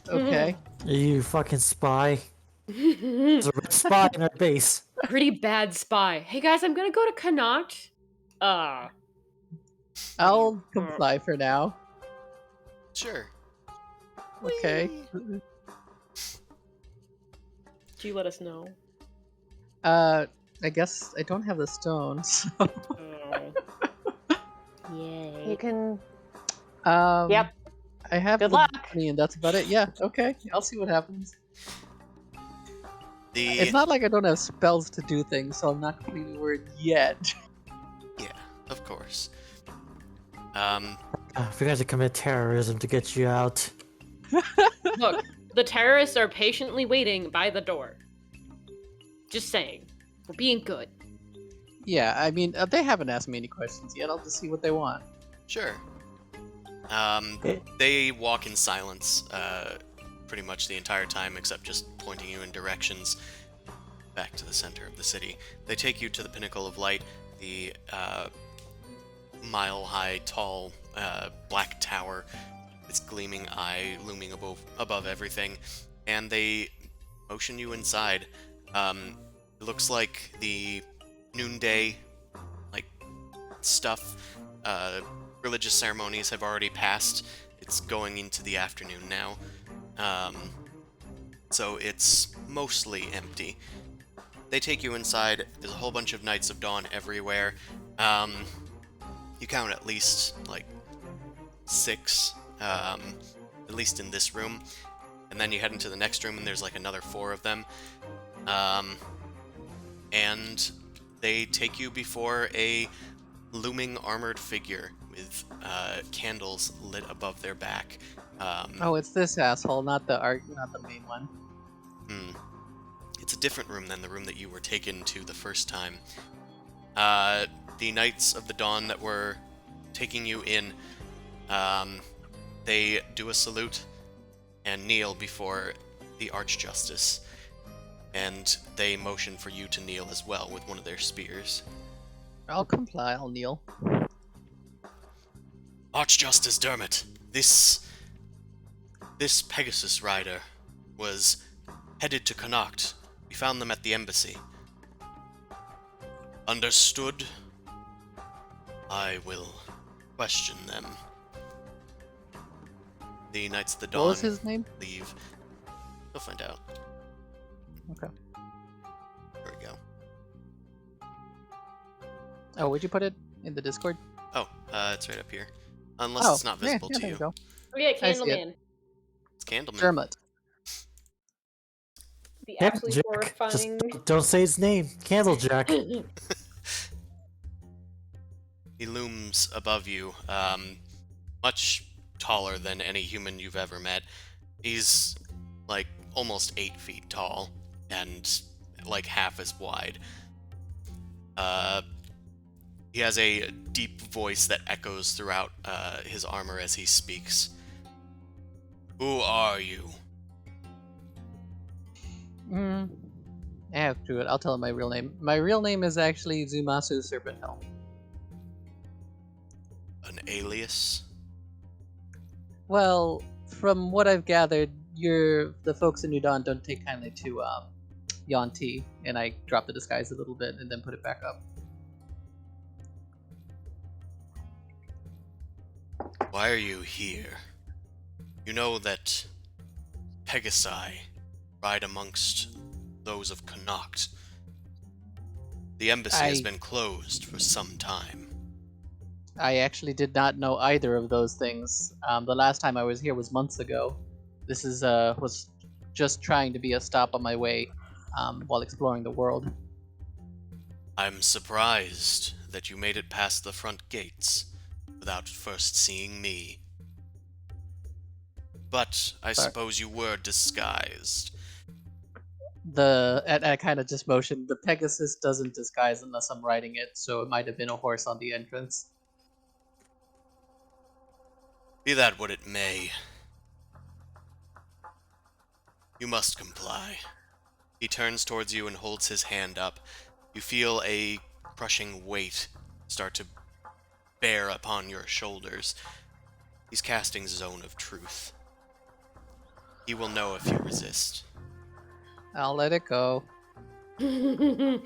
Okay. You fucking spy. There's a red spy in our base. Pretty bad spy. Hey guys, I'm gonna go to Connacht. I'll comply for now. Sure. Okay. Do you let us know? I guess I don't have the stone, so... Yay. You can. Yep. I have Good the luck. money and that's about it. Yeah, okay. I'll see what happens. The It's not like I don't have spells to do things, so I'm not completely worried yet. yeah, of course. If you guys to commit terrorism to get you out. Look, the terrorists are patiently waiting by the door. Just saying. We're being good. Yeah, I mean, they haven't asked me any questions yet. I'll just see what they want. Sure. Eh, They walk in silence pretty much the entire time, except just pointing you in directions back to the center of the city. They take you to the Pinnacle of Light, the mile-high, tall, black tower, its gleaming eye looming above everything, and they motion you inside. It looks like the noonday, like, stuff, religious ceremonies have already passed. It's going into the afternoon now. So it's mostly empty. They take you inside. There's a whole bunch of Knights of Dawn everywhere. You count at least, like, 6, at least in this room. And then you head into the next room, and there's, like, another 4 of them. And they take you before a looming armored figure with candles lit above their back. Oh, it's this asshole, not the main one. It's a different room than the room that you were taken to the first time. The Knights of the Dawn that were taking you in, they do a salute and kneel before the Archjustice, and they motion for you to kneel as well with one of their spears. I'll comply. I'll kneel. Archjustice Dermot, this Pegasus rider was headed to Connacht. We found them at the embassy. Understood? I will question them. The Knights of the Dawn What was his name? leave. We'll find out. Okay. There we go. Oh, would you put it in the Discord? Oh, it's right up here. Unless it's not visible yeah, to there you. you go. Oh yeah, I see it. Candleman. It's Candleman. Dermot. The Yep, absolutely Jack. Just horrifying. don't say his name. Candlejack. He looms above you, much taller than any human you've ever met. He's, like, almost 8 feet tall, and, like, half as wide. He has a deep voice that echoes throughout his armor as he speaks. Who are you? Yeah, screw it. I'll tell him my real name. My real name is actually Zumasu Serpent Helm. An alias? Well, from what I've gathered, the folks in New Dawn don't take kindly to Yanti, and I dropped the disguise a little bit and then put it back up. Why are you here? You know that Pegasi ride amongst those of Connacht. The embassy has been closed for some time. I actually did not know either of those things. The last time I was here was months ago. This was just trying to be a stop on my way while exploring the world. I'm surprised that you made it past the front gates without first seeing me. But I suppose you were disguised. I kind of just motioned. The Pegasus doesn't disguise unless I'm riding it, so it might have been a horse on the entrance. Be that what it may, you must comply. He turns towards you and holds his hand up. You feel a crushing weight start to bear upon your shoulders. He's casting Zone of Truth. He will know if you resist. I'll let it go. Okay.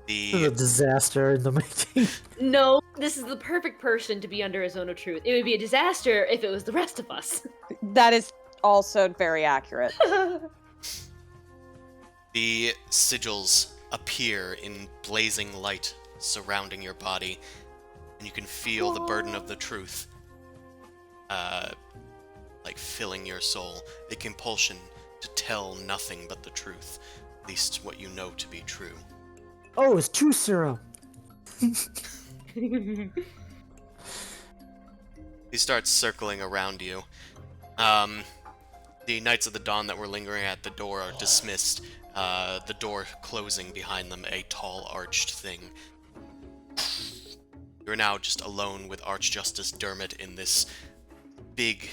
This is a disaster in the making. No, this is the perfect person to be under a zone of truth. It would be a disaster if it was the rest of us. That is also very accurate. The sigils appear in blazing light surrounding your body, and you can feel the burden of the truth, like filling your soul. A compulsion to tell nothing but the truth, at least what you know to be true. Oh, it's truth serum. He starts circling around you. The Knights of the Dawn that were lingering at the door are dismissed, the door closing behind them, a tall arched thing. You're now just alone with Archjustice Dermot in this big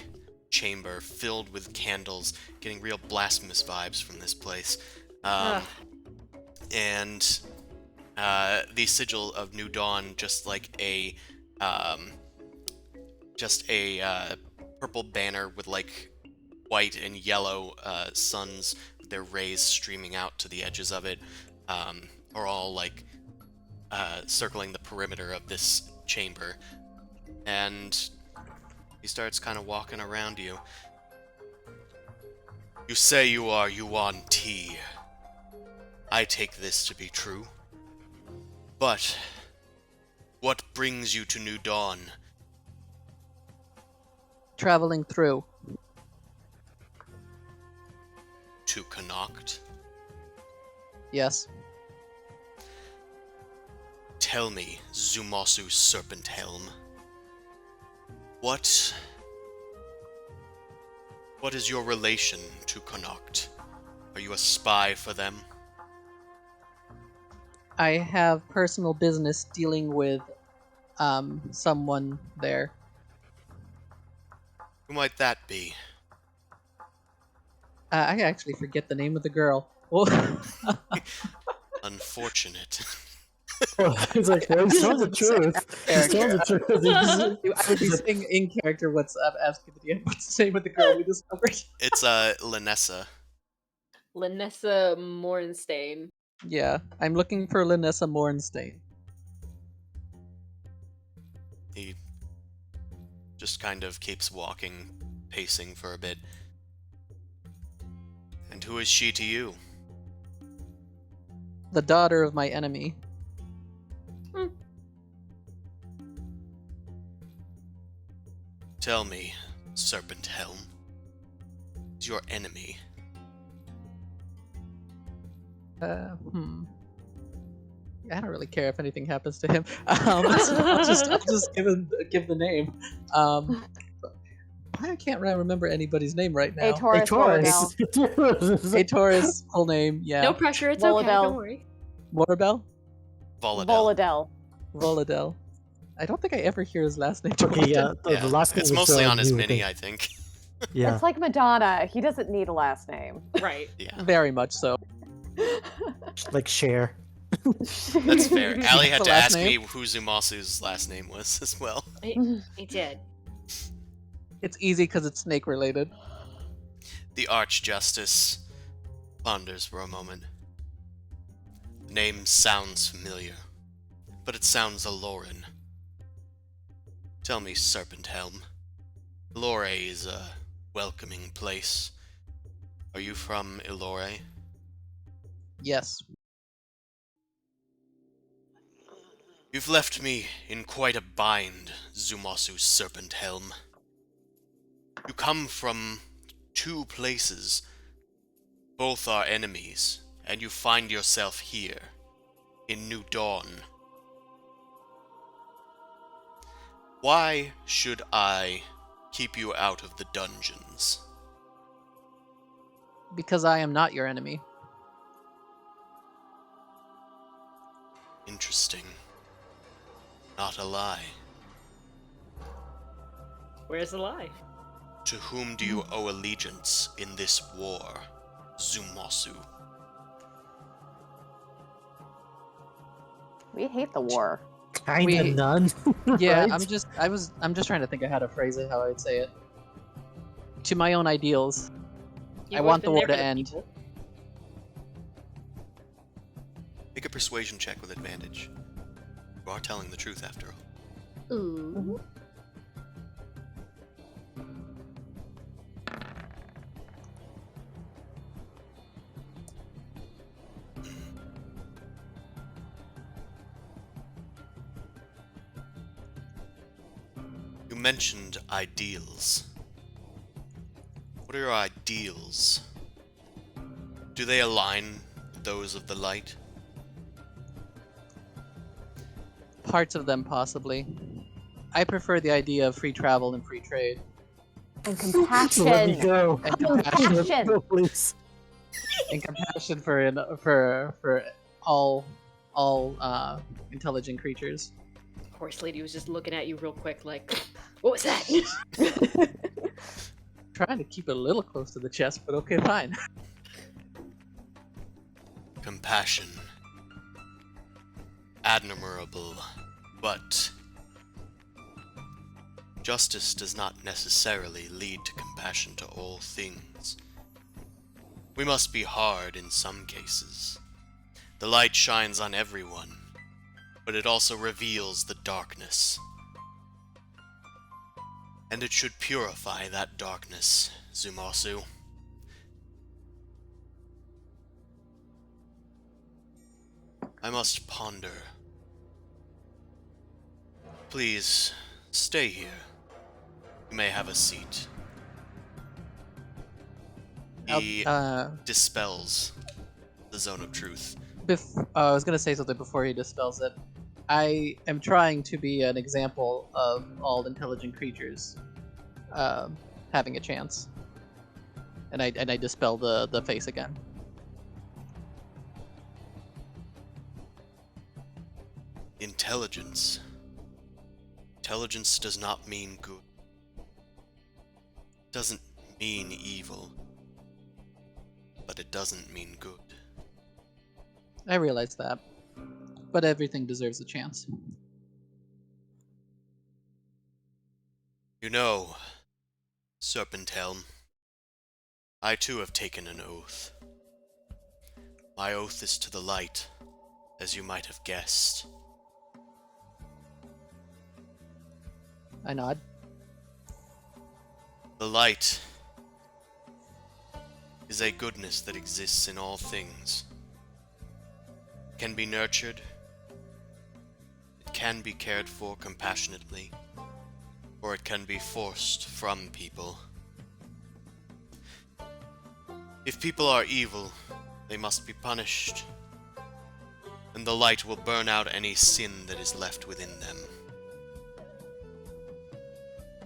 chamber filled with candles, getting real blasphemous vibes from this place. Ugh. And the sigil of New Dawn, just like a purple banner with like white and yellow suns with their rays streaming out to the edges of it, are all like circling the perimeter of this chamber. And he starts kind of walking around you. You say you are Yuan Ti. I take this to be true. But what brings you to New Dawn? Traveling through. To Connacht? Yes. Tell me, Zumasu Serpent Helm. What is your relation to Connacht? Are you a spy for them? I have personal business dealing with someone there. Who might that be? I actually forget the name of the girl. Well, Unfortunate. He's like, well, he tells the truth. He tells the truth. I would be saying in character what's asking the DM what's the name of the girl we discovered. It's Linessa. Linessa Mornstein. Yeah, I'm looking for Linessa Mornstein. He just kind of keeps walking, pacing for a bit. And who is she to you? The daughter of my enemy. Tell me, Serpent Helm, is your enemy? I don't really care if anything happens to him. So I'll just give the name. I can't really remember anybody's name right now. Taurus. Taurus, full name, yeah. No pressure, it's okay, don't worry. Morabel? Voladel. Voladel. I don't think I ever hear his last name. Okay, yeah, the last name It's is, mostly on his new, mini, I think. Yeah. It's like Madonna. He doesn't need a last name. Right. Yeah, Very much so. Like Cher. that's fair. Ali had The to last ask name? me who Zumasu's last name was as well. He did. It's easy because it's snake related. The Archjustice ponders for a moment. The name sounds familiar, but it sounds Aloran. Tell me, Serpent Helm. Ilore is a welcoming place. Are you from Ilore? Yes. You've left me in quite a bind, Zumasu Serpent Helm. You come from two places. Both are enemies, and you find yourself here, in New Dawn. Why should I keep you out of the dungeons? Because I am not your enemy. Interesting. Not a lie. Where's the lie? To whom do you owe allegiance in this war, Zumasu? We hate the war. Kinda none. Yeah, right? I'm just trying to think of how to phrase it, how I'd say it. To my own ideals. You've I always want the been war there to for the end. people. Make a persuasion check with advantage. You are telling the truth after all. Ooh. You mentioned ideals. What are your ideals? Do they align with those of the light? Parts of them, possibly. I prefer the idea of free travel and free trade. And Let me compassion. go. And compassion, Let me Compassion. go, please. and compassion for all intelligent creatures. Horse lady was just looking at you real quick, like, what was that? Trying to keep it a little close to the chest, but okay, fine. Compassion. Admirable, but justice does not necessarily lead to compassion to all things. We must be hard in some cases. The light shines on everyone, but it also reveals the darkness. And it should purify that darkness, Zumasu. I must ponder. Please, stay here. You may have a seat. He dispels the zone of truth. I was gonna say something before he dispels it. I am trying to be an example of all intelligent creatures having a chance, and I dispel the face again. Intelligence. Intelligence does not mean good. It doesn't mean evil. But it doesn't mean good. I realize that, but everything deserves a chance. You know, Serpenthelm, I too have taken an oath. My oath is to the light, as you might have guessed. I nod. The light is a goodness that exists in all things. It can be nurtured. It can be cared for compassionately. Or it can be forced from people. If people are evil, they must be punished. And the light will burn out any sin that is left within them.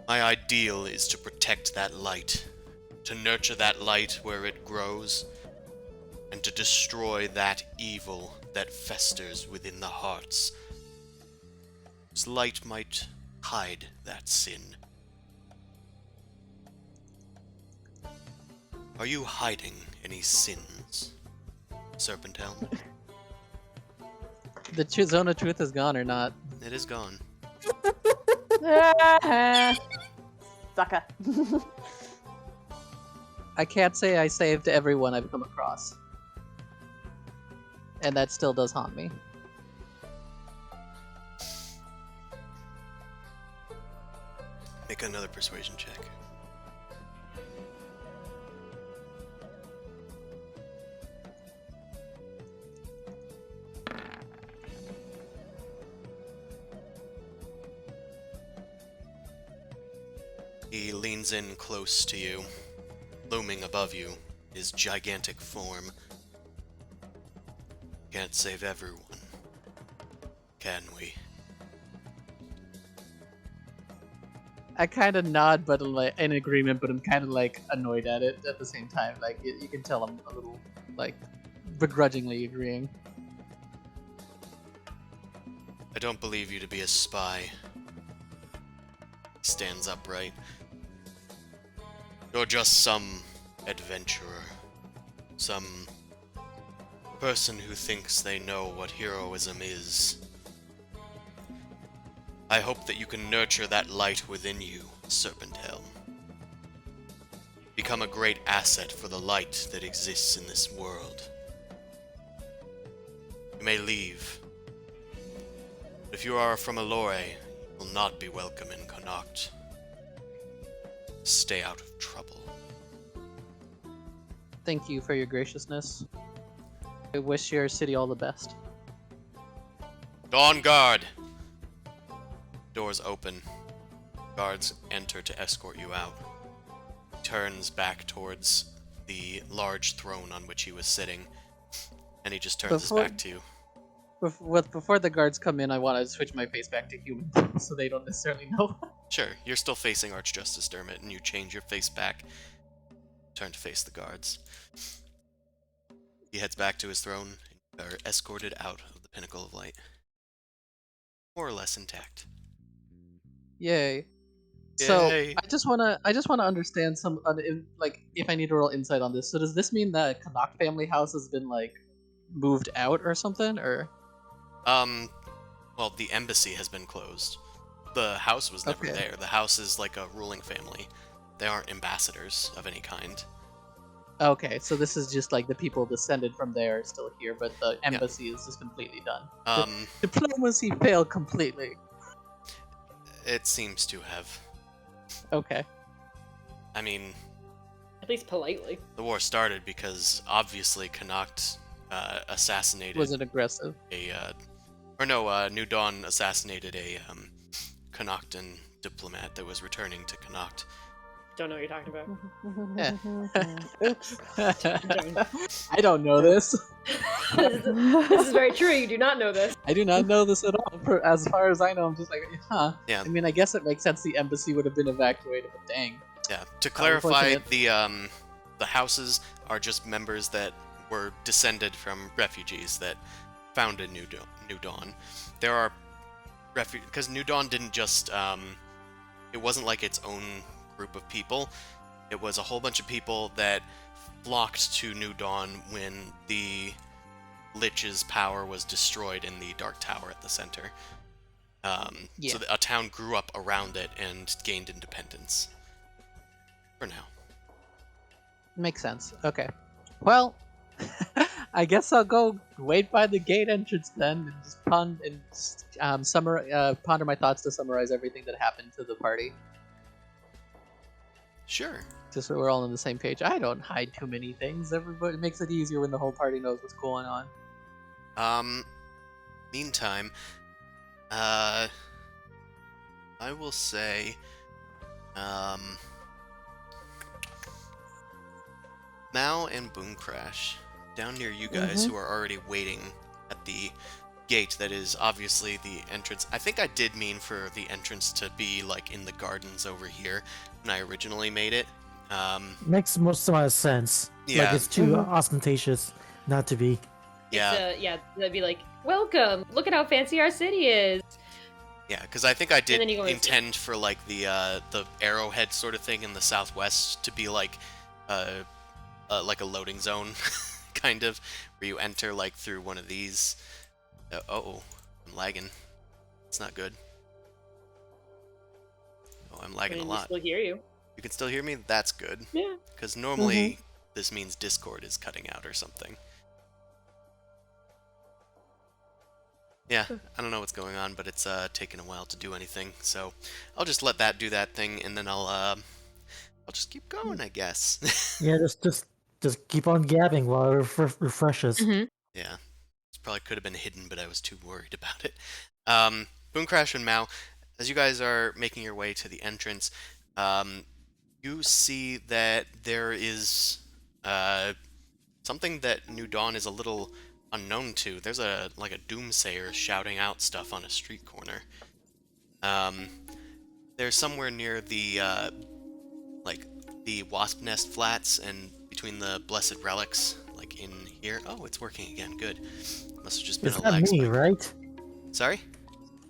My ideal is to protect that light, to nurture that light where it grows, and to destroy that evil that festers within the hearts. This light might hide that sin. Are you hiding any sins, Serpenthelm? The zone of truth is gone or not? It is gone. Sucker. I can't say I saved everyone I've come across, and that still does haunt me. Make another persuasion check. He leans in close to you. Looming above you, his gigantic form. Can't save everyone, can we? I kind of nod, but like in agreement, but I'm kind of like annoyed at it at the same time. Like you can tell I'm a little like begrudgingly agreeing. I don't believe you to be a spy. He stands upright. You're just some adventurer. Some person who thinks they know what heroism is. I hope that you can nurture that light within you, Serpenthelm. Become a great asset for the light that exists in this world. You may leave. But if you are from Allure, you will not be welcome in Connacht. Stay out of trouble. Thank you for your graciousness. I wish your city all the best. Dawn Guard! Doors open. Guards enter to escort you out. He turns back towards the large throne on which he was sitting, and he just turns his back to you. Before the guards come in, I want to switch my face back to human so they don't necessarily know. Sure, you're still facing Archjustice Dermot, and you change your face back. Turn to face the guards. He heads back to his throne, and are escorted out of the Pinnacle of Light. More or less intact. Yay. So Yay. I just wanna understand some like if I need to roll insight on this. So does this mean that Connacht family house has been like moved out or something, or? Well, the embassy has been closed. The house was never Okay. there. The house is like a ruling family. They aren't ambassadors of any kind. Okay, so this is just like the people descended from there are still here, but the embassy is just completely done. Diplomacy failed completely. It seems to have. Okay. I mean, At least politely. the war started because obviously Connacht assassinated Was it aggressive? New Dawn assassinated a Connachtan diplomat that was returning to Connacht. Don't know what you're talking about. Oops. I don't know this. This is very true. You do not know this. I do not know this at all. As far as I know, I'm just like, huh. Yeah. I mean, I guess it makes sense the embassy would have been evacuated, but dang. Yeah. To clarify, Unfortunate. the houses are just members that were descended from refugees that founded New Dawn. There are because New Dawn didn't just it wasn't like its own group of people. It was a whole bunch of people that flocked to New Dawn when the Lich's power was destroyed in the Dark Tower at the center. Yeah. So a town grew up around it and gained independence. For now. Makes sense. Okay. Well, I guess I'll go wait by the gate entrance then, and just ponder my thoughts to summarize everything that happened to the party, Sure. just so we're all on the same page. I don't hide too many things. Everybody it makes it easier when the whole party knows what's going on. Meantime, I will say, Mao and Boom Crash, down near you guys who are already waiting at the gate that is obviously the entrance. I think I did mean for the entrance to be like in the gardens over here when I originally made it. Makes most amount of sense. Yeah. Like it's too ostentatious not to be. Yeah. They'd be like, welcome, look at how fancy our city is. Yeah, because I think I did then you go and see. intend for like the arrowhead sort of thing in the southwest to be like a loading zone, kind of, where you enter like through one of these. I'm lagging. It's not good. Oh, I'm lagging a We lot. still hear you. You can still hear me? That's good. Yeah. Because normally this means Discord is cutting out or something. Yeah, I don't know what's going on, but it's taking a while to do anything. So I'll just let that do that thing, and then I'll just keep going, I guess. Yeah, just keep on gabbing while it refreshes. Yeah, this probably could have been hidden, but I was too worried about it. Boom Crash and Mao, as you guys are making your way to the entrance, you see that there is something that New Dawn is a little unknown to. There's a doomsayer shouting out stuff on a street corner. They're somewhere near the the Wasp Nest Flats and between the Blessed Relics, like in here. Oh, it's working again. Good. Must have just been It's a not lag me, spike. right? Sorry?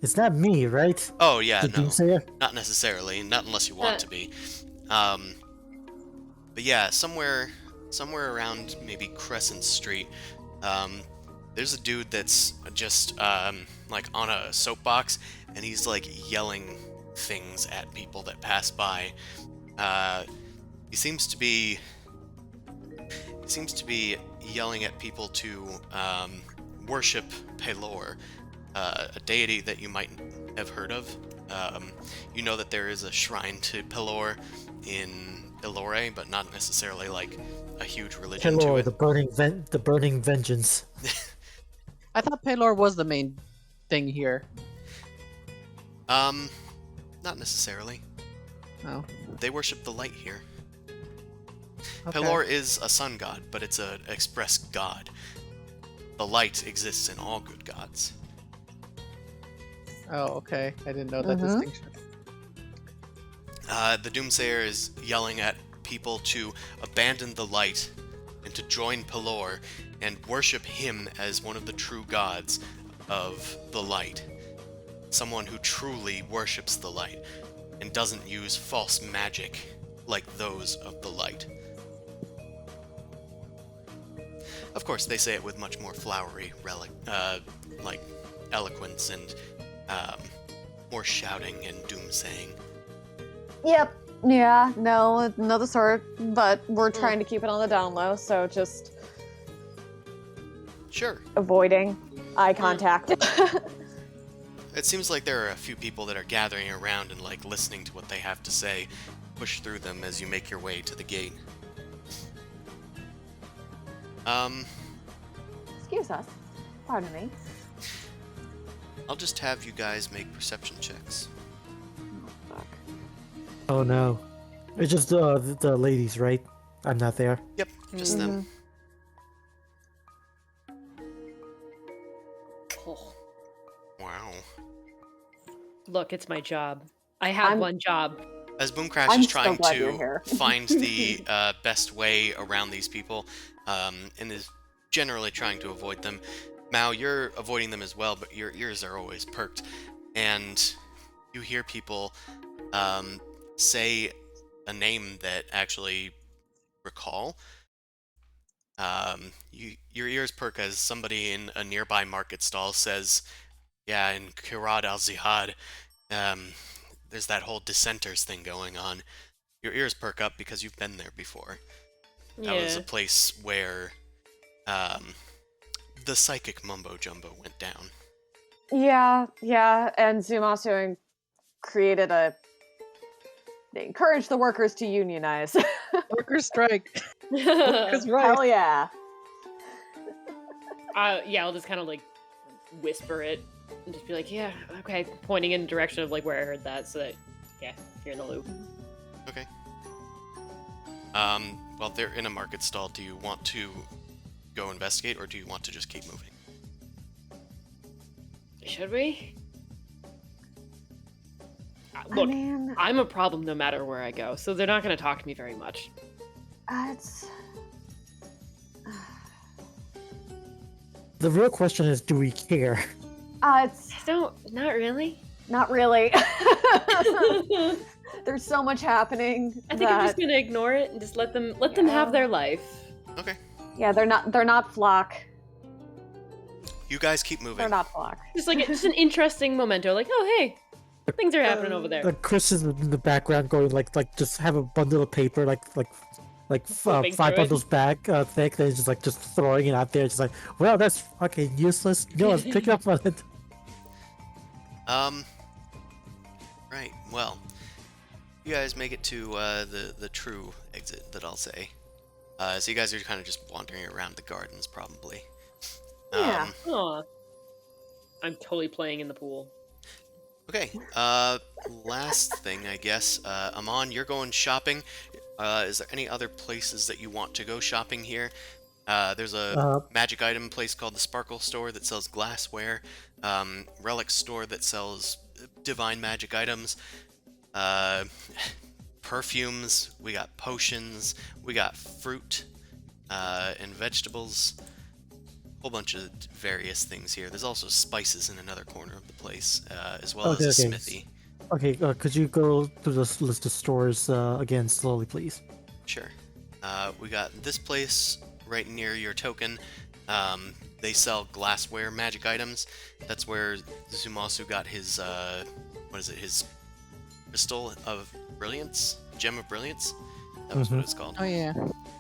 It's not me, right? Oh yeah, The no. doomsayer? Not necessarily. Not unless you want to be. But yeah, somewhere around maybe Crescent Street, there's a dude that's just like on a soapbox, and he's like yelling things at people that pass by. He seems to be yelling at people to worship Pelor, a deity that you might have heard of. You know that there is a shrine to Pelor in Elore, but not necessarily like a huge religion to Pelor, it. the burning vengeance. I thought Pelor was the main thing here. Not necessarily. Oh. They worship the light here. Okay. Pelor is a sun god, but it's an express god. The light exists in all good gods. Oh, okay. I didn't know that distinction. The Doomsayer is yelling at people to abandon the light and to join Pelor and worship him as one of the true gods of the light. Someone who truly worships the light and doesn't use false magic like those of the light. Of course, they say it with much more flowery like eloquence and more shouting and doomsaying. Yep. Yeah, no, another sort, but we're trying to keep it on the down low, so just Sure. avoiding eye contact. It seems like there are a few people that are gathering around and like listening to what they have to say. Push through them as you make your way to the gate. Excuse us. Pardon me. I'll just have you guys make perception checks. Oh, fuck. Oh no. It's just the ladies, right? I'm not there. Yep, just them. Oh, Wow. look, it's my job. I have I'm- one job. As Boomcrash I'm is so trying glad you're to here. find the best way around these people, and is generally trying to avoid them, Mao, you're avoiding them as well, but your ears are always perked, and you hear people say a name that actually recall. Your ears perk as somebody in a nearby market stall says, "Yeah, in Kirad al-Zihad, there's that whole dissenters thing going on." Your ears perk up because you've been there before. That was a place where the psychic mumbo-jumbo went down. Yeah, and Zumasu created they encouraged the workers to unionize. Workers strike. Yeah, Workers right. Hell yeah. I'll just kind of like whisper it and just be like, yeah, okay, pointing in the direction of like where I heard that, so that you're in the loop. Okay. Well, they're in a market stall. Do you want to go investigate, or do you want to just keep moving? Should we? I Look, mean, I'm a problem no matter where I go, so they're not going to talk to me very much. it's The real question is, do we care? it's I don't, not really. not really. I There's so much happening. think I'm that, just going to ignore it and just let them have their life. Okay. yeah, they're not flock. You guys keep moving. They're not flock. Just like just an interesting memento, like, oh hey, things are happening over there. Chris is in the background going like just have a bundle of paper Flipping 5 through it. bundles back thick, then just throwing it out there, just like, well, that's fucking useless. No one's picking up on it. Right. Well, you guys make it to the true exit that I'll say. So you guys are kind of just wandering around the gardens, probably. Yeah. Aw. I'm totally playing in the pool. Okay. Last thing, I guess. Amon, you're going shopping. Is there any other places that you want to go shopping here? There's a magic item place called the Sparkle Store that sells glassware. Relic Store that sells divine magic items. Perfumes. We got potions. We got fruit and vegetables. Whole bunch of various things here. There's also spices in another corner of the place, as well as a smithy. Okay, could you go through this list of stores again slowly, please? Sure. We got this place right near your token. They sell glassware magic items. That's where Zumasu got his, his crystal of brilliance? Gem of brilliance? That was what it's called. Oh yeah.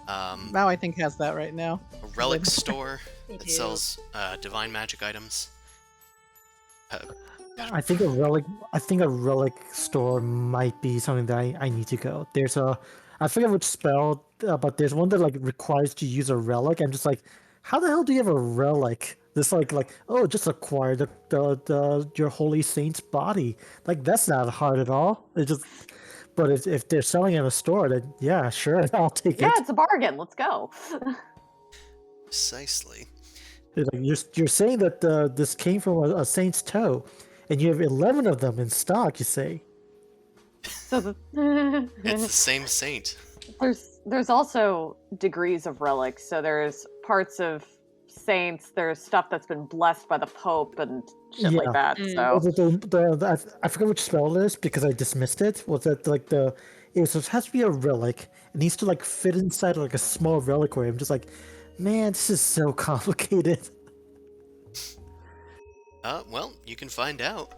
Um, Mao I think has that right now. a relic store Me that too. sells divine magic items. I think a relic store might be something that I need to go. There's I forget which spell, but there's one that like requires to use a relic. I'm just like, how the hell do you have a relic? This like oh, just acquire the your holy saint's body. Like that's not hard at all. It just, but if they're selling in a store, then yeah, sure, I'll take Yeah, it. it's a bargain. Let's go. Precisely. Like you're saying that this came from a saint's toe, and you have 11 of them in stock. You say. So It's the same saint. there's also degrees of relics. So there's parts of saints. There's stuff that's been blessed by the Pope and shit like Yeah. that. Mm. So Was it I forget which spell it is because I dismissed it. Was that like it has to be a relic. It needs to like fit inside like a small reliquary. I'm just like, man, this is so complicated. Well, you can find out.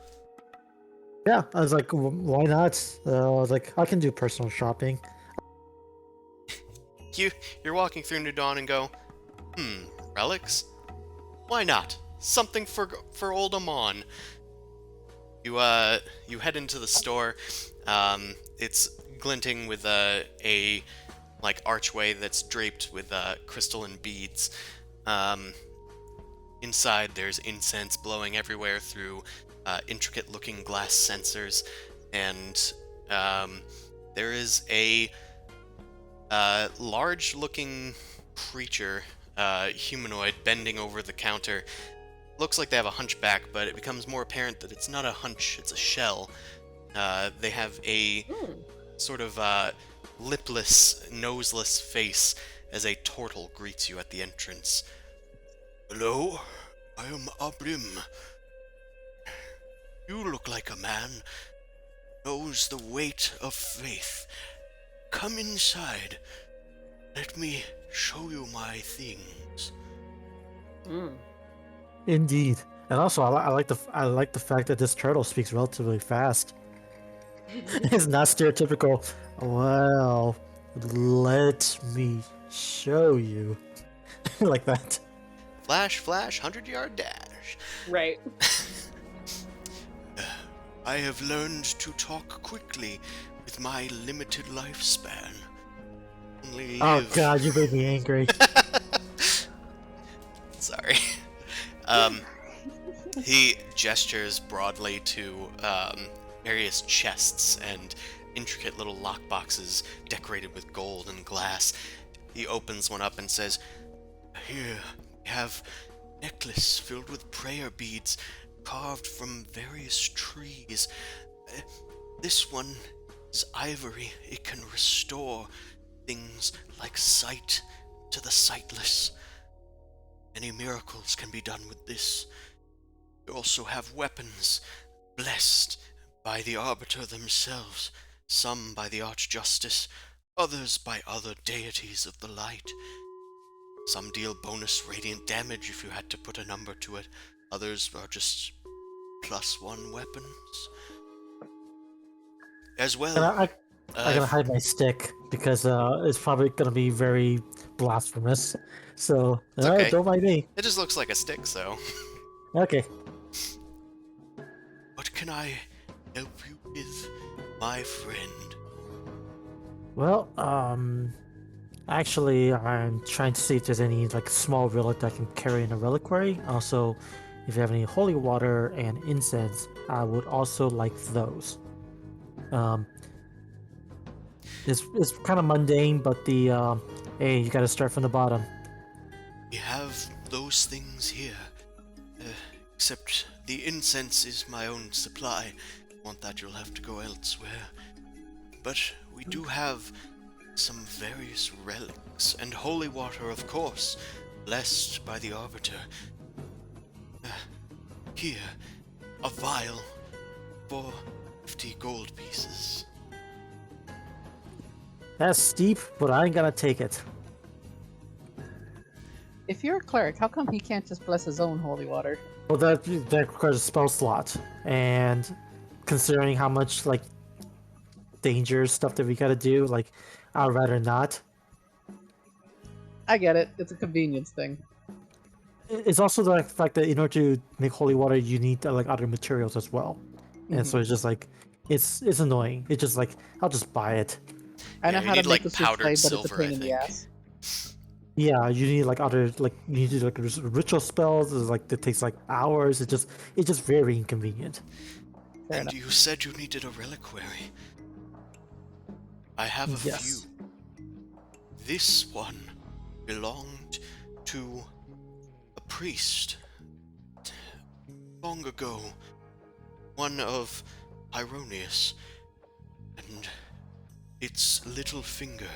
Yeah, I was like, why not? I was like, I can do personal shopping. You're walking through New Dawn and go, relics? Why not? Something for old Amon. You head into the store. It's glinting with a like archway that's draped with crystal and beads. Inside, there's incense blowing everywhere through intricate-looking glass sensors, and there is a large-looking creature, humanoid, bending over the counter. Looks like they have a hunchback, but it becomes more apparent that it's not a hunch, it's a shell. They have a sort of lipless, noseless face as a turtle greets you at the entrance. Hello, I am Abrim. You look like a man knows the weight of faith. Come inside. Let me show you my things. Mm. Indeed, and also I like the fact that this turtle speaks relatively fast. It's not stereotypical. Well, let me show you like that. Flash, flash, 100-yard dash. Right. I have learned to talk quickly with my limited lifespan. Only Oh live. god, you made me angry. Sorry. He gestures broadly to various chests and intricate little lockboxes decorated with gold and glass. He opens one up and says, "Here we have a necklace filled with prayer beads carved from various trees. This one is ivory. It can restore things like sight to the sightless. Many miracles can be done with this. We also have weapons, blessed by the Arbiter themselves, some by the Archjustice, others by other deities of the light. Some deal bonus radiant damage if you had to put a number to it, others are just +1 weapons. As And well, I gotta hide my stick because it's probably gonna be very blasphemous. So It's okay. don't mind me. It just looks like a stick, so. Okay. What can I help you with, my friend? Well, actually, I'm trying to see if there's any like small relic that I can carry in a reliquary. Also, if you have any holy water and incense, I would also like those. It's kind of mundane, but the hey, you got to start from the bottom. We have those things here. Except the incense is my own supply. Want that, you'll have to go elsewhere. But we do have some various relics, and holy water, of course, blessed by the Arbiter. Here, a vial for 50 gold pieces. That's steep, but I ain't gonna take it. If you're a cleric, how come he can't just bless his own holy water? Well, that requires a spell slot, and considering how much like danger stuff that we gotta do, like I'd rather not. I get it. It's a convenience thing. It's also the fact that in order to make holy water, you need like other materials as well, and so it's just like it's annoying. It's just like I'll just buy it. I know you how to need, make like, a switchblade, powdered but it's a silver, pain I in the think. ass. Yeah, you need like other like you need to do like ritual spells. It's like that takes like hours. It's just very inconvenient. Fair And enough. you said you needed a reliquary. I have a Yes. few. This one belonged to a priest long ago, one of Hyronius. and its little finger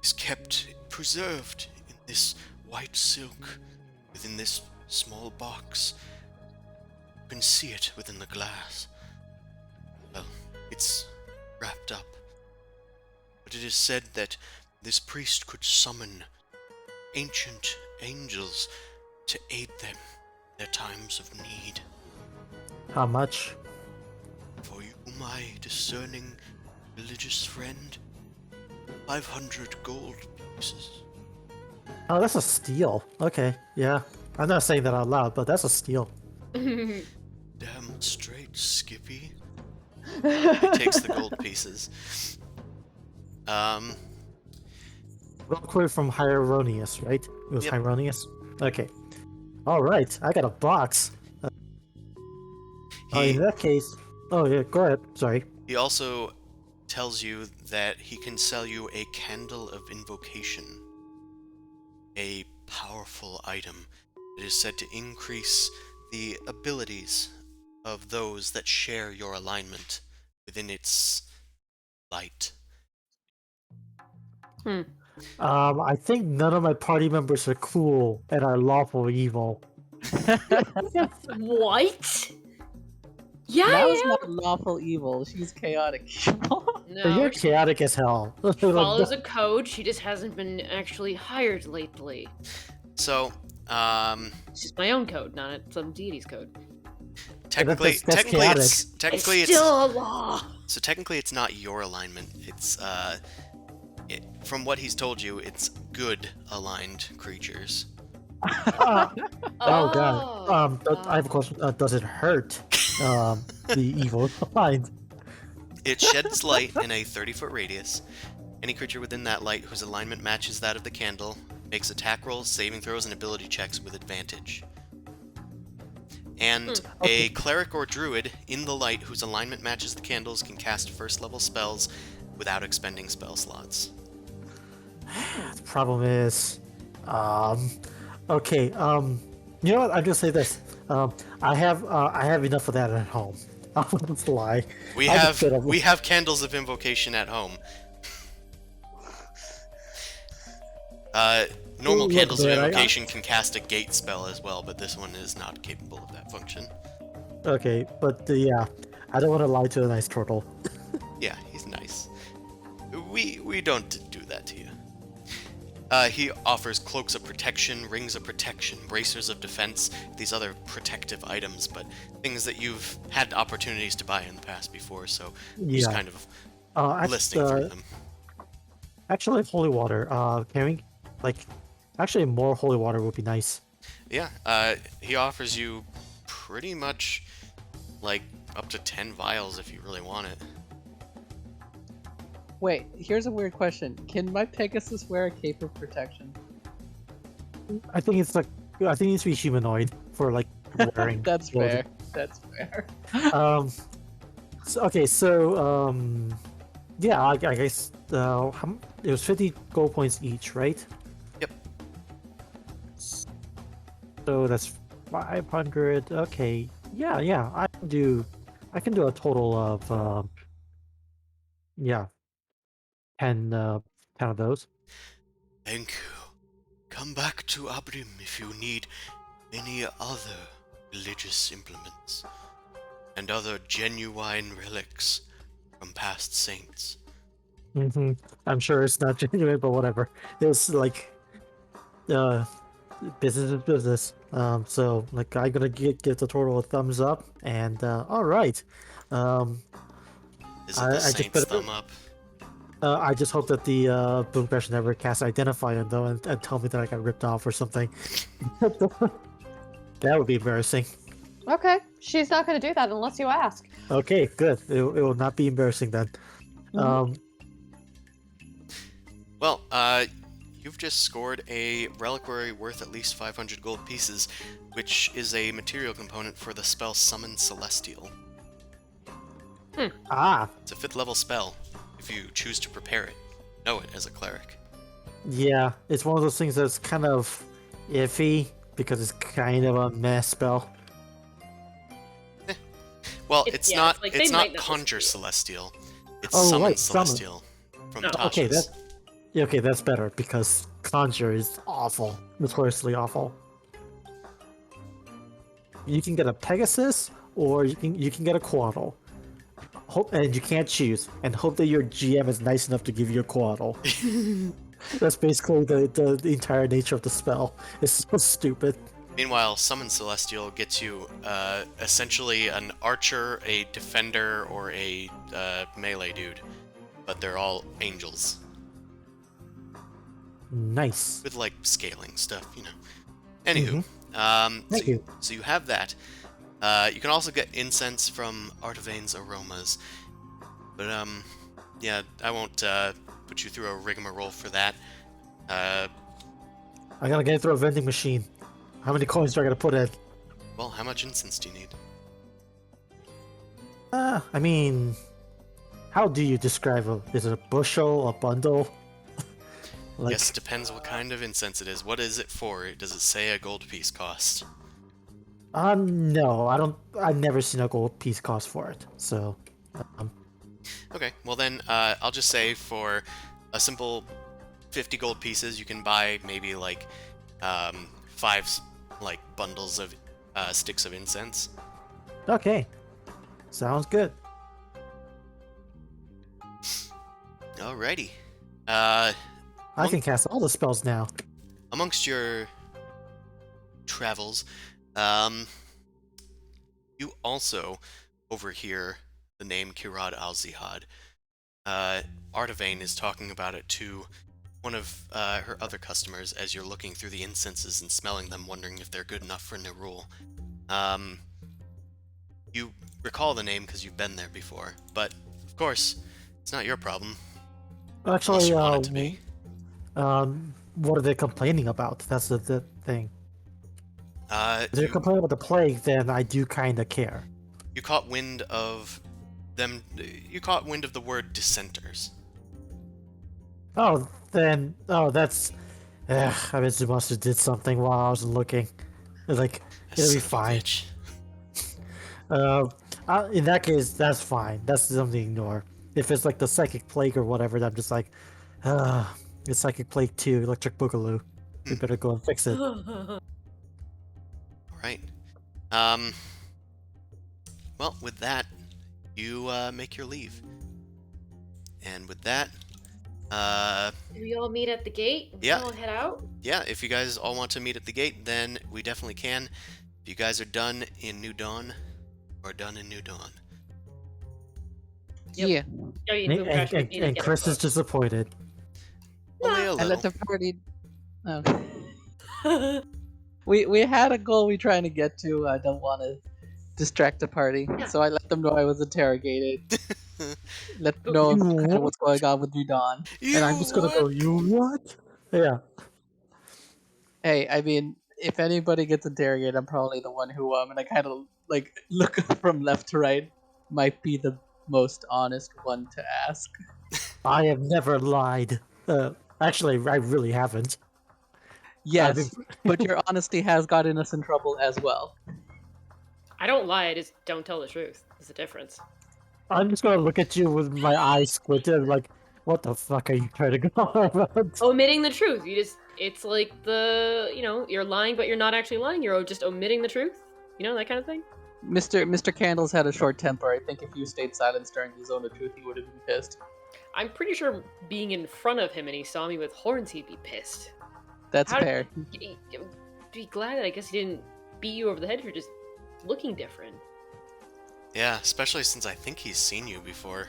is kept preserved in this white silk within this small box. You can see it within the glass. Well, it's wrapped up. But it is said that this priest could summon ancient angels to aid them in their times of need. How much? For you, my discerning religious friend, 500 gold pieces. Oh, that's a steal. Okay, yeah. I'm not saying that out loud, but that's a steal. Damn straight, Skippy. He takes the gold pieces. Real quick from Hieronius, right? It was Yep. Hieronius? Okay. Alright, I got a box. In that case... Oh, yeah, go ahead. Sorry. He also tells you that he can sell you a candle of invocation, a powerful item that is said to increase the abilities of those that share your alignment within its light. I think none of my party members are cool and are lawful evil. What? Yeah, Now is yeah. not lawful evil. She's chaotic evil. No, You're chaotic as hell. she follows a code. She just hasn't been actually hired lately. So, It's just my own code, not some deity's code. technically, that's technically chaotic. it's technically It's still a law. so technically it's not your alignment. It's from what he's told you, it's good aligned creatures. Oh god. I have a question. Does it hurt the evil mind? It sheds light in a 30-foot radius. Any creature within that light whose alignment matches that of the candle makes attack rolls, saving throws, and ability checks with advantage. And a cleric or druid in the light whose alignment matches the candles can cast first-level spells without expending spell slots. The problem is, okay, you know what? I'm just say this. I have enough of that at home. I'm not gonna lie. We have candles of invocation at home. Normal Look, candles of man, invocation can cast a gate spell as well, but this one is not capable of that function. Okay, but yeah, I don't want to lie to a nice turtle. Yeah, he's nice. We don't do that to you. He offers cloaks of protection, rings of protection, bracers of defense, these other protective items, but things that you've had opportunities to buy in the past before, so just Yeah. kind of Actually, listing through them. actually, holy water. Can we, actually, more holy water would be nice. Yeah, he offers you pretty much, up to 10 vials if you really want it. Wait, here's a weird question. Can my Pegasus wear a cape of protection? I think it needs to be humanoid for wearing. That's clothing. fair. That's fair. Yeah, I guess it was 50 gold points each, right? Yep. So that's 500. Okay, yeah, I can do a total of 10 of those. Thank you. Come back to Abrim if you need any other religious implements and other genuine relics from past saints. I'm sure it's not genuine, but whatever. It's business is business. So I'm gonna give the total a thumbs up, and all right. Is it the I just saint's better- thumb up? I just hope that the Boom Crash never cast Identify them though, and tell me that I got ripped off or something. That would be embarrassing. Okay, she's not going to do that unless you ask. Okay, good. It will not be embarrassing then. Well, you've just scored a reliquary worth at least 500 gold pieces, which is a material component for the spell Summon Celestial. It's a 5th level spell, if you choose to prepare it. Know it as a cleric. Yeah, it's one of those things that's kind of iffy because it's kind of a mess spell. Well, it's yeah, not it's like they it's might not not Conjure listen Celestial. It's Oh, Summon right, Summon. Celestial from Oh, Okay, Tasha's. okay, that's better because Conjure is awful, notoriously awful. You can get a Pegasus, or you can get a Quaddle. Hope, and you can't choose, and hope that your GM is nice enough to give you a Quaddle. That's basically the entire nature of the spell. It's so stupid. Meanwhile, Summon Celestial gets you essentially an archer, a defender, or a melee dude. But they're all angels. Nice. With, like, scaling stuff, you know. Anywho, Thank you. so you have that. You can also get incense from Artavane's aromas. But, yeah, I won't put you through a rigmarole for that. I gotta get it through a vending machine. How many coins do I gotta put in? Well, how much incense do you need? I mean, how do you describe it? Is it a bushel, a bundle? Like, Yes, depends what kind of incense it is. What is it for? Does it say a gold piece cost? no, I don't. I've never seen a gold piece cost for it. So, Okay, well then, I'll just say for a simple 50 gold pieces, you can buy maybe like 5 like bundles of sticks of incense. okay, sounds good. Alrighty. I can cast all the spells now. Amongst your travels, you also overhear the name Kirad Al-Zihad. Artavane is talking about it to one of her other customers as you're looking through the incenses and smelling them, wondering if they're good enough for Nerul. You recall the name because you've been there before, but of course, it's not your problem. Unless Actually, you want it to be. what are they complaining about? That's the thing. If they're You, complaining about the plague, then I do kind of care. you caught wind of them. You caught wind of the word dissenters. Oh, then, that's. I bet you must have did something while I was looking. Like, it'll be Son of a fine. bitch. In that case, that's fine. That's something to ignore. If it's like the psychic plague or whatever, then I'm just like, it's psychic plague 2, electric boogaloo. We better go and fix it. Right. Well, with that, you make your leave. And with that, Do we all meet at the gate? Yeah. We all head out? yeah, if you guys all want to meet at the gate, then we definitely can. If you guys are done in New Dawn, we're done in New Dawn. Yep. Yeah. Oh, you can crash with me to And get Chris a is disappointed. Only a I little. let the party. Oh. book. We had a goal we trying to get to. I don't want to distract the party, Yeah. so I let them know I was interrogated. Let them Oh, know you kind of what? what's going on with Udon. And I'm just gonna go, you what? Yeah. Hey, I mean, if anybody gets interrogated, I'm probably the one who and I kind of like look from left to right. Might be the most honest one to ask. I have never lied. Actually, I really haven't. Yes, but your honesty has gotten us in trouble as well. I don't lie, I just don't tell the truth. There's a difference. I'm just gonna look at you with my eyes squinted, like, what the fuck are you trying to go on about? Omitting the truth. It's like you're lying, but you're not actually lying. You're just omitting the truth. You know, that kind of thing. Mr. Candles had a short temper. I think if you stayed silent during the zone of truth, he would have been pissed. I'm pretty sure being in front of him and he saw me with horns, he'd be pissed. That's How- fair. Be glad that I guess he didn't beat you over the head for just looking different. Yeah, especially since I think he's seen you before.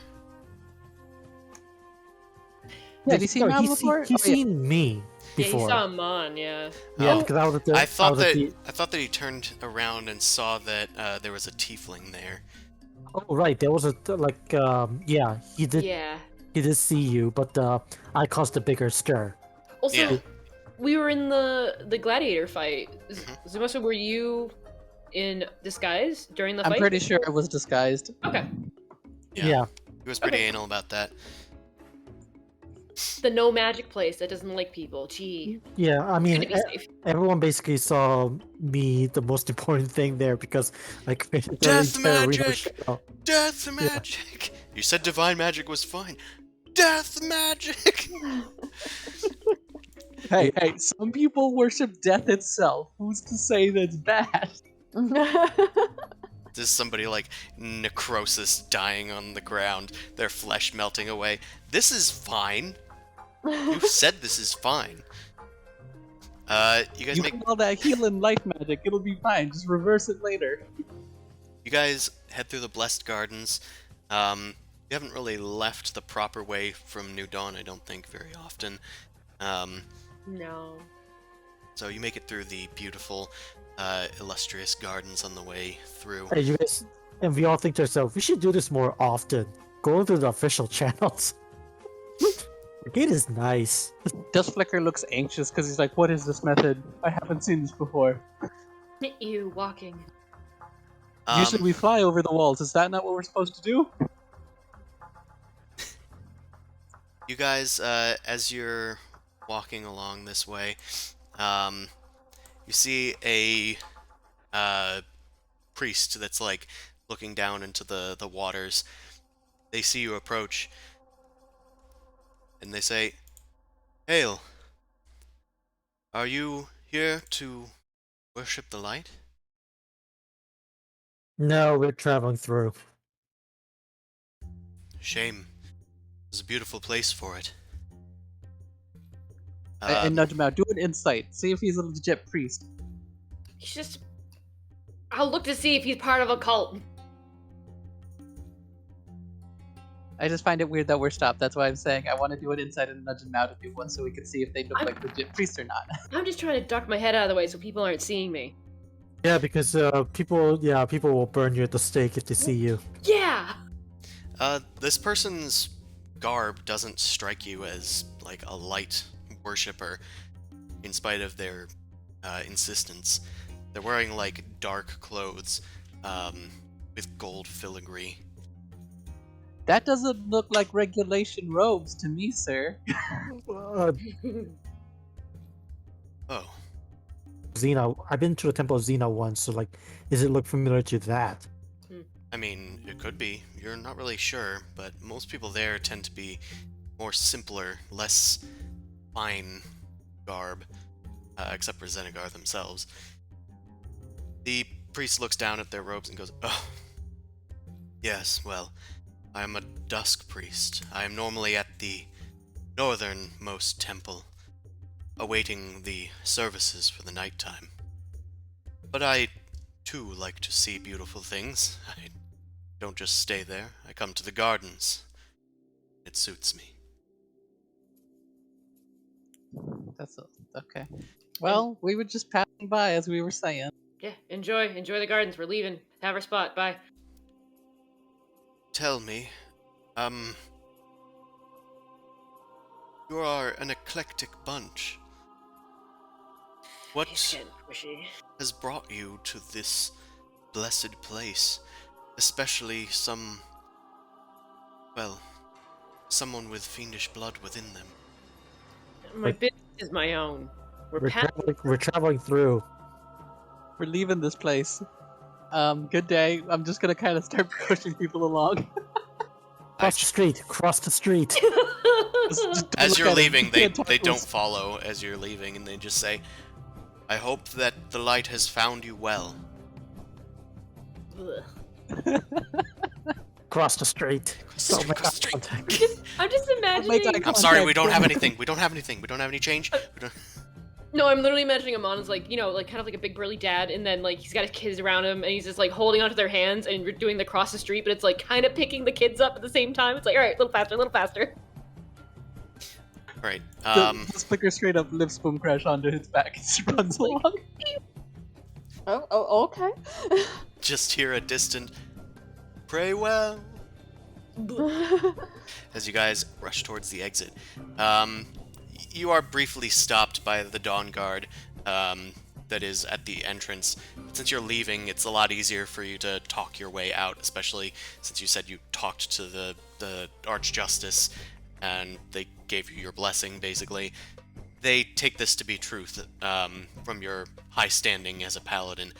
Yeah, did he see Mal before? He's Oh, yeah. seen me Yeah, he before. saw him on, yeah. Yeah, Oh, because I was at the. I thought was at that the- I thought that he turned around and saw that there was a tiefling there. Oh right, there was a yeah, he did. Yeah. He did see you, but I caused a bigger stir. Also, Yeah. we were in the gladiator fight. Mhm. Zumasa, were you in disguise during the fight? I'm pretty sure it was disguised. Okay. Yeah. Yeah. He was pretty Okay. anal about that. The no magic place that doesn't like people. Gee. Yeah, I Good mean, to be safe. everyone basically saw me, the most important thing there, because I created the Death entire Reno magic! show. Death Yeah. magic! You said divine magic was fine. Death magic! Hey, some people worship death itself. Who's to say that's bad? There's somebody like necrosis dying on the ground, their flesh melting away. This is fine. You said this is fine. You guys You make can call that healing life magic. It'll be fine. Just reverse it later. you guys head through the blessed gardens. You haven't really left the proper way from New Dawn, I don't think, very often. No. So you make it through the beautiful, illustrious gardens on the way through. Hey, you guys, and we all think to ourselves, we should do this more often. Go through the official channels. The gate is nice. Dust Flicker looks anxious because he's like, "What is this method? I haven't seen this before." You walking. Usually we fly over the walls. Is that not what we're supposed to do? You guys, as you're walking along this way, you see a priest that's like looking down into the waters. They see you approach, and they say, "Hail! Are you here to worship the light?" No, we're traveling through. Shame. It's a beautiful place for it. And nudge him out. Do an insight. See if he's a legit priest. He's just. I'll look to see if he's part of a cult. I just find it weird that we're stopped. That's why I'm saying I want to do an insight and nudge him out if you want, so we can see if they look like legit priests or not. I'm just trying to duck my head out of the way so people aren't seeing me. Yeah, because people will burn you at the stake if they see you. Yeah! This person's garb doesn't strike you as like a light worshipper, in spite of their insistence. They're wearing like dark clothes with gold filigree. That doesn't look like regulation robes to me, sir. Oh, Xena, I've been to the Temple of Xena once, so like, does it look familiar to that? I mean, it could be. You're not really sure, but most people there tend to be more simpler, less fine garb, except for Zenegar themselves. The priest looks down at their robes and goes, "Oh, yes, well, I am a dusk priest. I am normally at the northernmost temple, awaiting the services for the nighttime. But I, too, like to see beautiful things. I don't just stay there. I come to the gardens. It suits me." That's okay. Well, we were just passing by as we were saying. Yeah, enjoy the gardens. We're leaving. Have our spot. Bye. Tell me, you are an eclectic bunch. He's What getting pushy. has brought you to this blessed place? Especially someone with fiendish blood within them. My business is my own. We're We're traveling through. We're leaving this place. Good day. I'm just gonna kind of start pushing people along. Cross the street. Cross the street. Just don't As look you're at him. leaving, You they can't talk to don't us. follow as you're leaving, and they just say, "I hope that the light has found you well." Ugh. Cross the street. Don't make eye contact. I'm just imagining. make eye I'm sorry, we contact. don't have anything. We don't have anything. We don't have any change. We don't... No, I'm literally imagining Amon as like, like kind of like a big burly dad, and then like he's got his kids around him, and he's just like holding onto their hands, and we're doing the cross the street, but it's like kind of picking the kids up at the same time. It's like, all right, a little faster, a little faster. All right. Just flicker straight up, lip spoon crash onto his back. He just runs along. Oh, okay. Just hear a distant "Pray well" as you guys rush towards the exit. You are briefly stopped by the Dawn Guard that is at the entrance. Since you're leaving, it's a lot easier for you to talk your way out, especially since you said you talked to the Archjustice and they gave you your blessing, basically. They take this to be truth from your high standing as a paladin,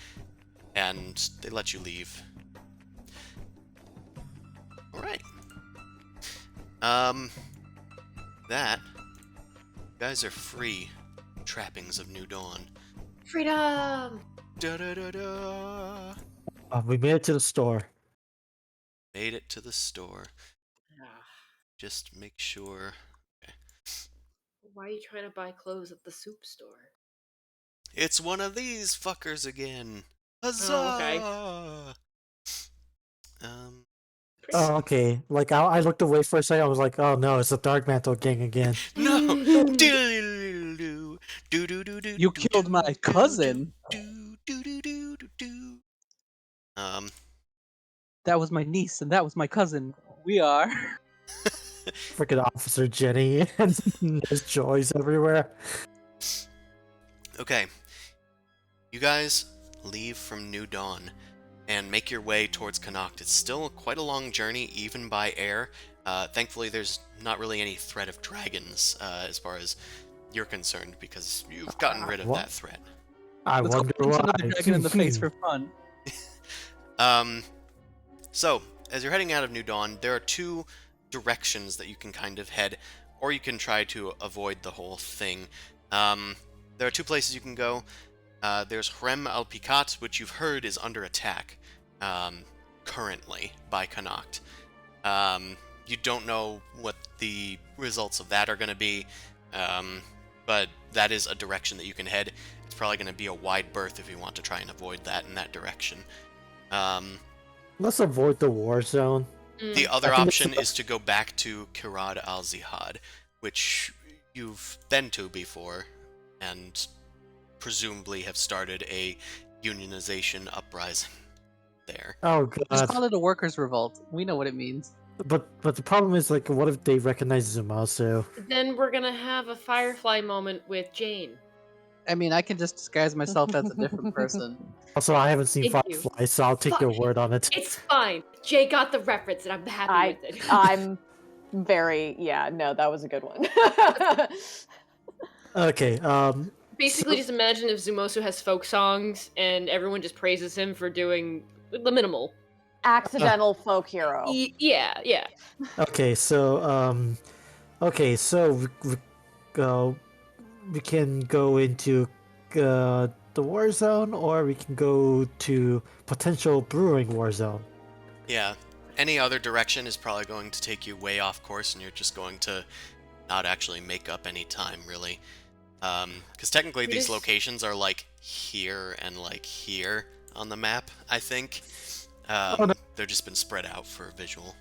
and they let you leave. Alright. That, you guys are free. Trappings of New Dawn. Freedom! Da da da da. We made it to the store. Made it to the store. Ah, Just make sure. Okay. why are you trying to buy clothes at the soup store? It's one of these fuckers again. Huzzah! Oh, okay. Um. Oh, okay. Like I looked away for a second. I was like, oh no, it's the Dark Mantle Gang again. No. You killed my cousin. Um. That was my niece, and that was my cousin. We are. Freaking Officer Jenny and there's joys everywhere. Okay. You guys leave from New Dawn and make your way towards Connacht. It's still quite a long journey, even by air. Thankfully, there's not really any threat of dragons as far as you're concerned, because you've gotten rid of What? that threat. I Let's wonder go punch why. another dragon in the face for fun. So, as you're heading out of New Dawn, there are two directions that you can kind of head, or you can try to avoid the whole thing. There are two places you can go. There's Hrem al-Pikat, which you've heard is under attack currently by Connacht. You don't know what the results of that are going to be, but that is a direction that you can head. It's probably going to be a wide berth if you want to try and avoid that in that direction. Let's avoid the war zone. The other I think option it's- is to go back to Kirad al-Zihad, which you've been to before, and presumably have started a unionization uprising there. Oh Just god. call it a workers' revolt. We know what it means. But the problem is, like, what if they recognize Zumasu? Then we're gonna have a Firefly moment with Jane. I mean, I can just disguise myself as a different person. Also, I haven't seen Thank you. Firefly, so I'll take your word on it. It's fine. Jay got the reference, and I'm happy with it. I'm very no, that was a good one. Okay, Basically, just imagine if Zumosu has folk songs, and everyone just praises him for doing the minimal. Accidental folk hero. Yeah. okay, so, we can go into the war zone, or we can go to potential brewing war zone. Yeah. Any other direction is probably going to take you way off course, and you're just going to not actually make up any time, really. Because technically these locations are like here and like here on the map, I think. Oh, no. They've just been spread out for visual.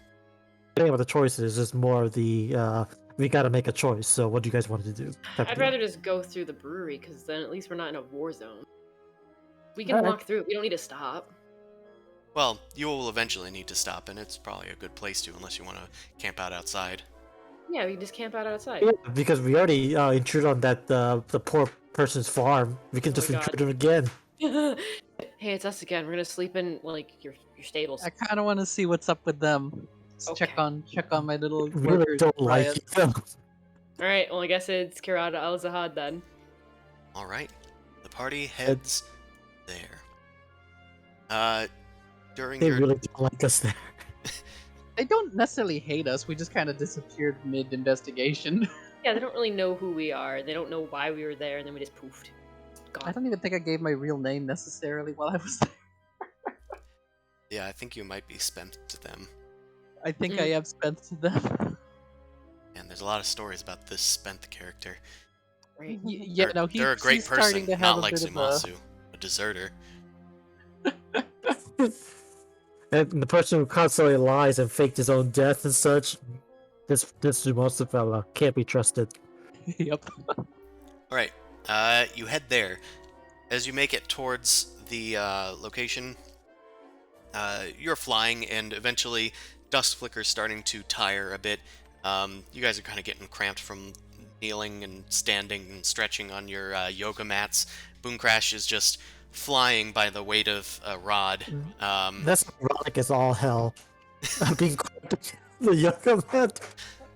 The thing about the choices is more of the, we gotta make a choice, so what do you guys want to do? I'd rather just go through the brewery, because then at least we're not in a war zone. We can Alright. walk through. We don't need to stop. Well, you will eventually need to stop, and it's probably a good place to, unless you want to camp out outside. Yeah, we can just camp out outside. Yeah, because we already intruded on that the poor person's farm. We can Oh just my God. intrude him again. Hey, it's us again. We're gonna sleep in like your stables. I kind of want to see what's up with them. Just check Okay. on my little We really workers. don't like riot. it. though. All right. Well, I guess it's Kirada Al Zahad then. All right, the party heads there. During They your really don't like us there. They don't necessarily hate us. We just kind of disappeared mid-investigation. Yeah, they don't really know who we are. They don't know why we were there, and then we just poofed. I Gone. don't even think I gave my real name necessarily while I was there. yeah, I think you might be spent to them, I think I am spent to them. and there's a lot of stories about this spent character. Right. Yeah, They're, no, they're a great he's starting person, to have not a like bit of a... Zumasu, a deserter. And the person who constantly lies and faked his own death and such, this Zumosa fella can't be trusted. Yep. All right, you head there. As you make it towards the location, you're flying, and eventually dust flickers starting to tire a bit. You guys are kind of getting cramped from kneeling and standing and stretching on your yoga mats. Boom Crash is just flying by the weight of a rod. That's ironic as all hell. I'm being cramped in the yoga mat.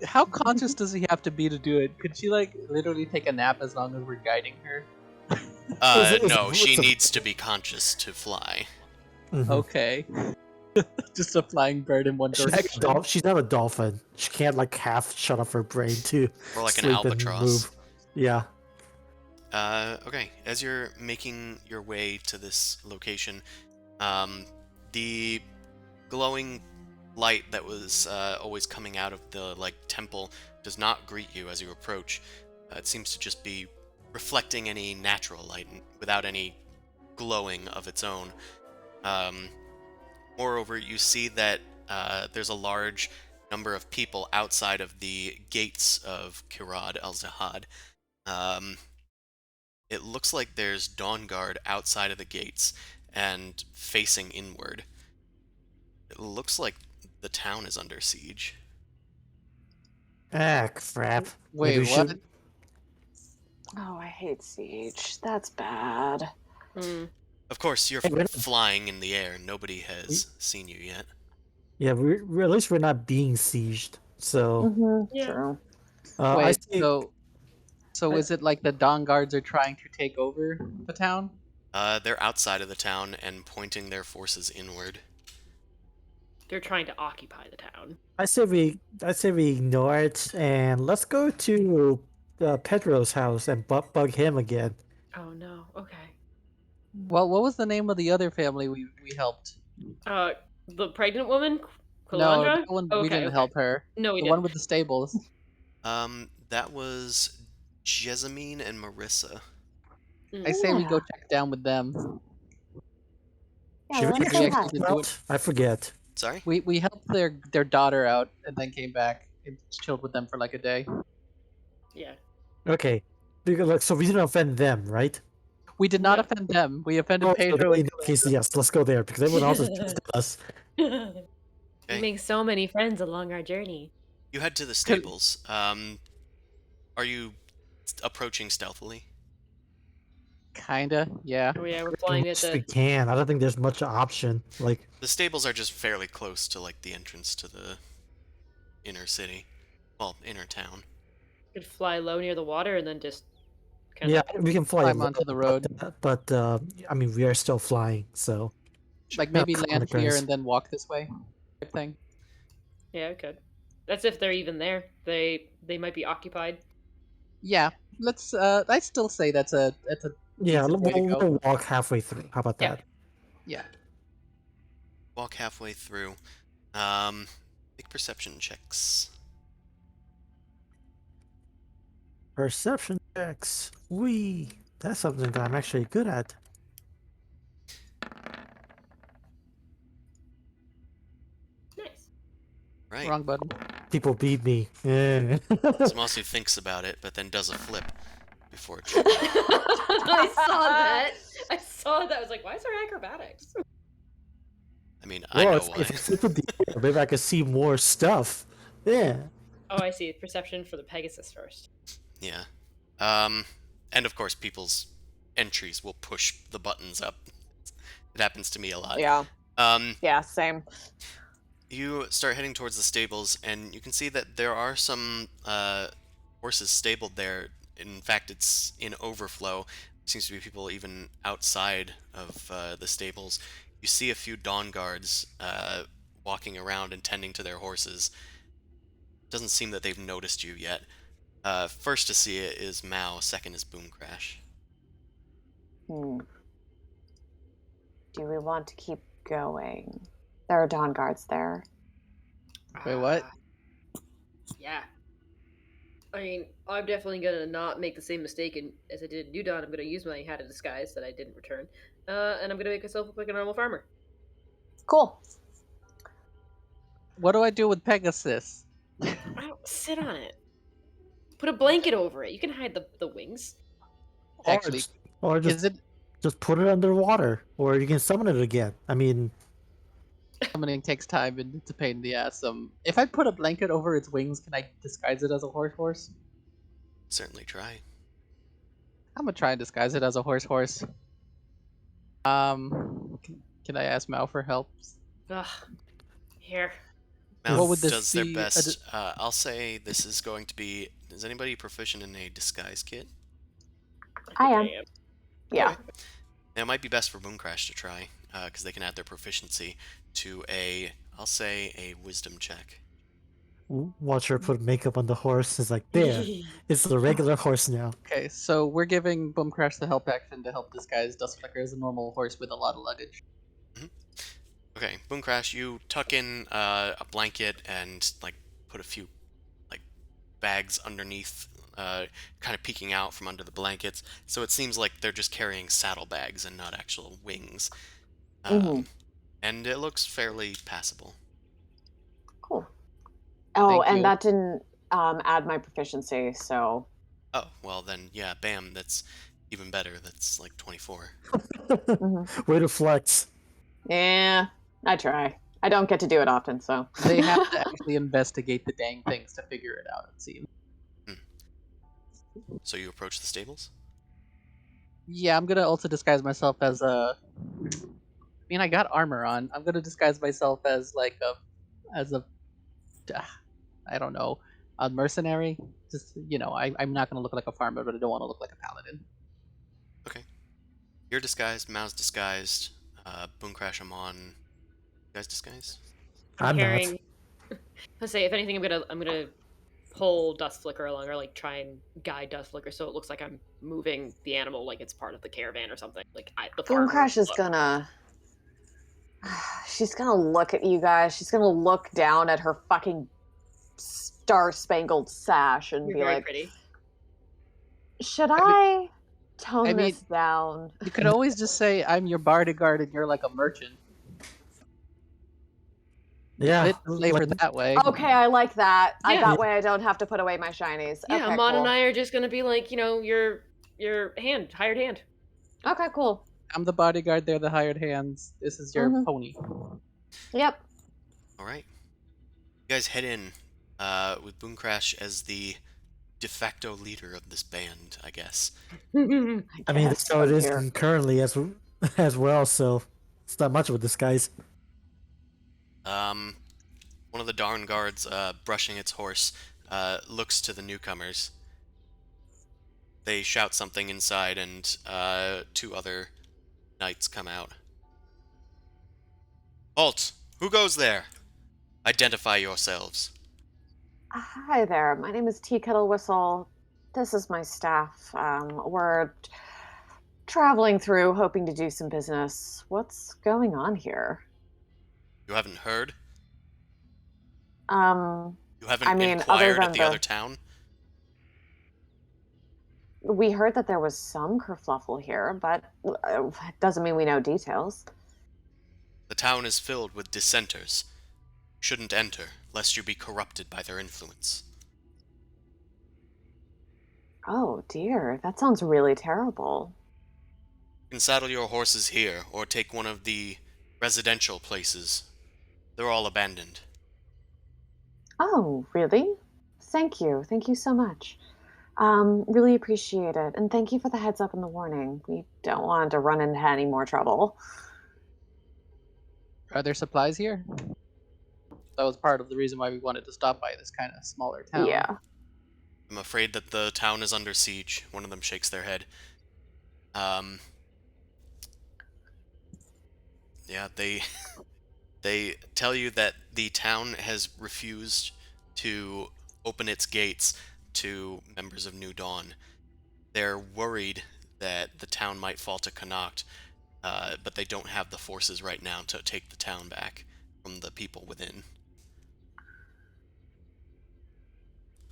How conscious does he have to be to do it? Could she like literally take a nap as long as we're guiding her? No, she needs to be conscious to fly. Mhm. Okay. Just a flying bird in one She's, direction. she's not a dolphin. She can't like half shut off her brain to Or like an sleep and albatross. move. Yeah. Okay, as you're making your way to this location, the glowing light that was always coming out of the temple does not greet you as you approach. It seems to just be reflecting any natural light without any glowing of its own. Moreover, you see that there's a large number of people outside of the gates of Kirad el-Zahad. It looks like there's Dawn Guard outside of the gates and facing inward. It looks like the town is under siege. Ah, crap. Wait, Maybe we what? should. Oh, I hate siege. That's bad. Hmm. Of course, you're Hey, we're not- flying in the air. Nobody has seen you yet. Yeah, at least we're not being sieged. So, Mm-hmm. Yeah. True. I Wait, see. so is it like the Dawn Guards are trying to take over the town? They're outside of the town and pointing their forces inward. They're trying to occupy the town. I say we ignore it and let's go to Pedro's house and bug him again. Oh no. Okay. Well, what was the name of the other family we helped? The pregnant woman, No, Kalandra? that one we Okay, didn't okay. help her. No, we The didn't. one with the stables. That was Jessamine and Marissa. I say we go Yeah. check down with them. Yeah, Should we let's we say actually hi. did do it. I forget. Sorry? We helped their daughter out and then came back and chilled with them for like a day. Yeah. Okay. So we didn't offend them, right? We did not No. offend them. We offended Oh, so Pedro in and that case, yes, let's go there because everyone else is pissed at us. We Okay. make so many friends along our journey. You head to the stables. Are you approaching stealthily? Kinda, yeah. Oh yeah, we're flying at Yes, we the. can. I don't think there's much option. Like, The stables are just fairly close to the entrance to the inner city. Well, inner town. Could fly low near the water and then just. Kind yeah, we can fly Climb low, onto the road. but I mean, we are still flying, so Like Yeah, maybe land here kilometers. and then walk this way type thing. Yeah, we could. That's if they're even there. They might be occupied. Yeah. Let's I still say that's a yeah, decent way to go. we'll walk halfway through. How about Yeah. that? Yeah. Walk halfway through. Make perception checks. Perception checks. That's something that I'm actually good at. Nice. Right. Wrong button. People beat me. Yeah. Smossy thinks about it, but then does a flip before it. I saw that. I saw that. I was like, why is there acrobatics? I mean, I know why. If I flip with the air, maybe I can see more stuff. Yeah. Oh, I see. Perception for the Pegasus first. Yeah. And of course, people's entries will push the buttons up. It happens to me a lot. Yeah. Um, Yeah. Same. you start heading towards the stables, and you can see that there are some horses stabled there. In fact, it's in overflow. Seems to be people even outside of the stables. You see a few Dawn Guards walking around and tending to their horses. Doesn't seem that they've noticed you yet. First to see it is Mao, second is Boom Crash. Hmm. Do we want to keep going? There are Dawn Guards there. Wait, what? Yeah. I mean, I'm definitely gonna not make the same mistake as I did in New Dawn. I'm gonna use my hat of disguise that I didn't return, and I'm gonna make myself look like a normal farmer. Cool. What do I do with Pegasus? I don't sit on it. Put a blanket over it. You can hide the wings. Actually, or is it just put it underwater, or you can summon it again. I mean, summoning takes time and it's a pain in the ass. If I put a blanket over its wings, can I disguise it as a horse? Certainly try. I'm gonna try and disguise it as a horse. Can I ask Mao for help? Ugh. Here. Mouse What would this does their be? best. I'll say this is going to be. Is anybody proficient in a disguise kit? I am. am. Yeah. Okay. Now, it might be best for Boomcrash to try, because they can add their proficiency to a, I'll say, a wisdom check. Watch her put makeup on the horse. It's like, there. It's a regular horse now. Okay, so we're giving Boomcrash the help action to help disguise Dustflicker as a normal horse with a lot of luggage. Okay, Boomcrash, you tuck in a blanket and, like, put a few, like, bags underneath, kind of peeking out from under the blankets, so it seems like they're just carrying saddlebags and not actual wings. Mhm. And it looks fairly passable. Cool. Oh, Thank and you. that didn't add my proficiency, so Oh, well then, yeah, bam, that's even better. That's like 24. mhm. Way to flex. Yeah, I try. I don't get to do it often, so They have to actually investigate the dang things to figure it out, it seems. So you approach the stables? Yeah, I'm gonna also disguise myself as a. I mean, I got armor on. I'm gonna disguise myself as like as a, I don't know, a mercenary. Just I'm not gonna look like a farmer, but I don't want to look like a paladin. Okay. You're disguised, Mao's disguised, Boomcrash, I'm on. You guys disguised? I'm carrying. Let's say, if anything, I'm gonna pull Dust Flicker along, or like try and guide Dust Flicker so it looks like I'm moving the animal, like it's part of the caravan or something. Like the farmer. Boomcrash is gonna. She's gonna look at you guys. She's gonna look down at her fucking star-spangled sash and You're be very like, pretty. "Should I I tone I mean- this down?" You could always just say I'm your bodyguard and you're like a merchant. Yeah. Flavor that way. Okay, I like that. Yeah. That way I don't have to put away my shinies. Yeah, Okay, Amon cool. and I are just gonna be like, your hired hand. Okay, cool. I'm the bodyguard. They're the hired hands. This is your Mhm. pony. Yep. All right. You guys head in with Boomcrash as the de facto leader of this band, I guess. I mean, that's how it is currently as well, so it's not much of a disguise. One of the Darn guards, brushing its horse, looks to the newcomers. They shout something inside, and two other knights come out. Halt! Who goes there? Identify yourselves. Hi there. My name is Tea Kettle Whistle. This is my staff. We're traveling through, hoping to do some business. What's going on here? You haven't heard? Um, You haven't I mean, inquired other at than the other town? we heard that there was some kerfluffle here, but it doesn't mean we know details. The town is filled with dissenters. Shouldn't enter, lest you be corrupted by their influence. Oh dear, that sounds really terrible. You can saddle your horses here, or take one of the residential places. They're all abandoned. Oh, really? Thank you. Thank you so much. Really appreciate it. And thank you for the heads up and the warning. We don't want to run into any more trouble. Are there supplies here? That was part of the reason why we wanted to stop by this kind of smaller town. Yeah. I'm afraid that the town is under siege. One of them shakes their head. Yeah, they tell you that the town has refused to open its gates to members of New Dawn. They're worried that the town might fall to Connacht, but they don't have the forces right now to take the town back from the people within.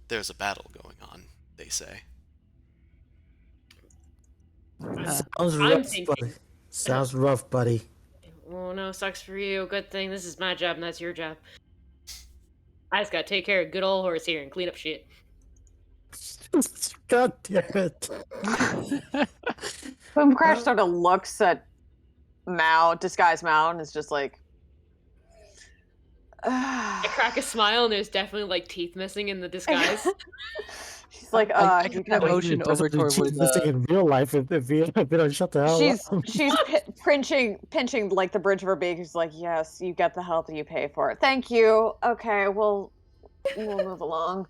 There's a battle going on, they say. Sounds rough, buddy. Sounds rough, buddy. Oh no, sucks for you. Good thing this is my job and that's your job. I just gotta take care of good old horse here and clean up shit. God damn it. Boomcrash sort of looks at Mao, disguised Mao, and is just like, I crack a smile and there's definitely like teeth missing in the disguise. She's like, I you kind of know, motion over toward where She's missing the. in real life if you don't shut the hell up. she's pinching like the bridge of her beak. She's like, yes, you get the help that you pay for. Thank you. Okay, we'll move along.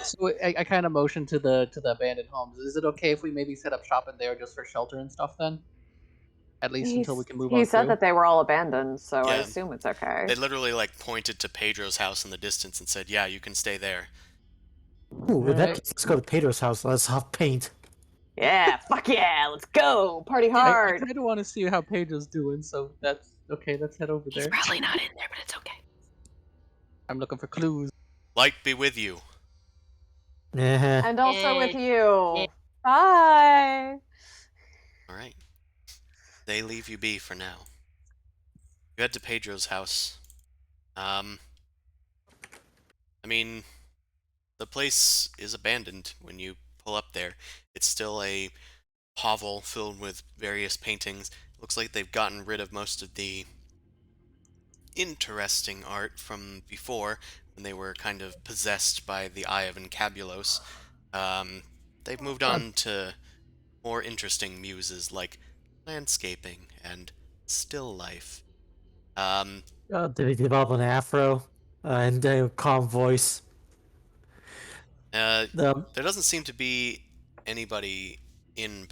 So I kind of motion to the abandoned homes. Is it okay if we maybe set up shop in there just for shelter and stuff then? At least until we can move He on said through. that they were all abandoned, so I Yeah. assume it's okay. They literally like pointed to Pedro's house in the distance and said, "Yeah, you can stay there." Ooh, in that Alright. case, let's go to Pedro's house. Let's have paint. Yeah, fuck yeah, let's go. Party I hard. kind of want to see how Pedro's doing, so that's okay. Let's head over He's there. probably not in there, but it's okay. I'm looking for clues. Light be with you. Yeah. And also with Eh. you. Bye. All right. They leave you be for now. You head to Pedro's house. I mean, the place is abandoned when you pull up there. It's still a hovel filled with various paintings. Looks like they've gotten rid of most of the interesting art from before, when they were kind of possessed by the Eye of Encabulos. They've moved on to more interesting muses like landscaping and still life. Did he develop an afro and a calm voice? There The doesn't seem to be anybody in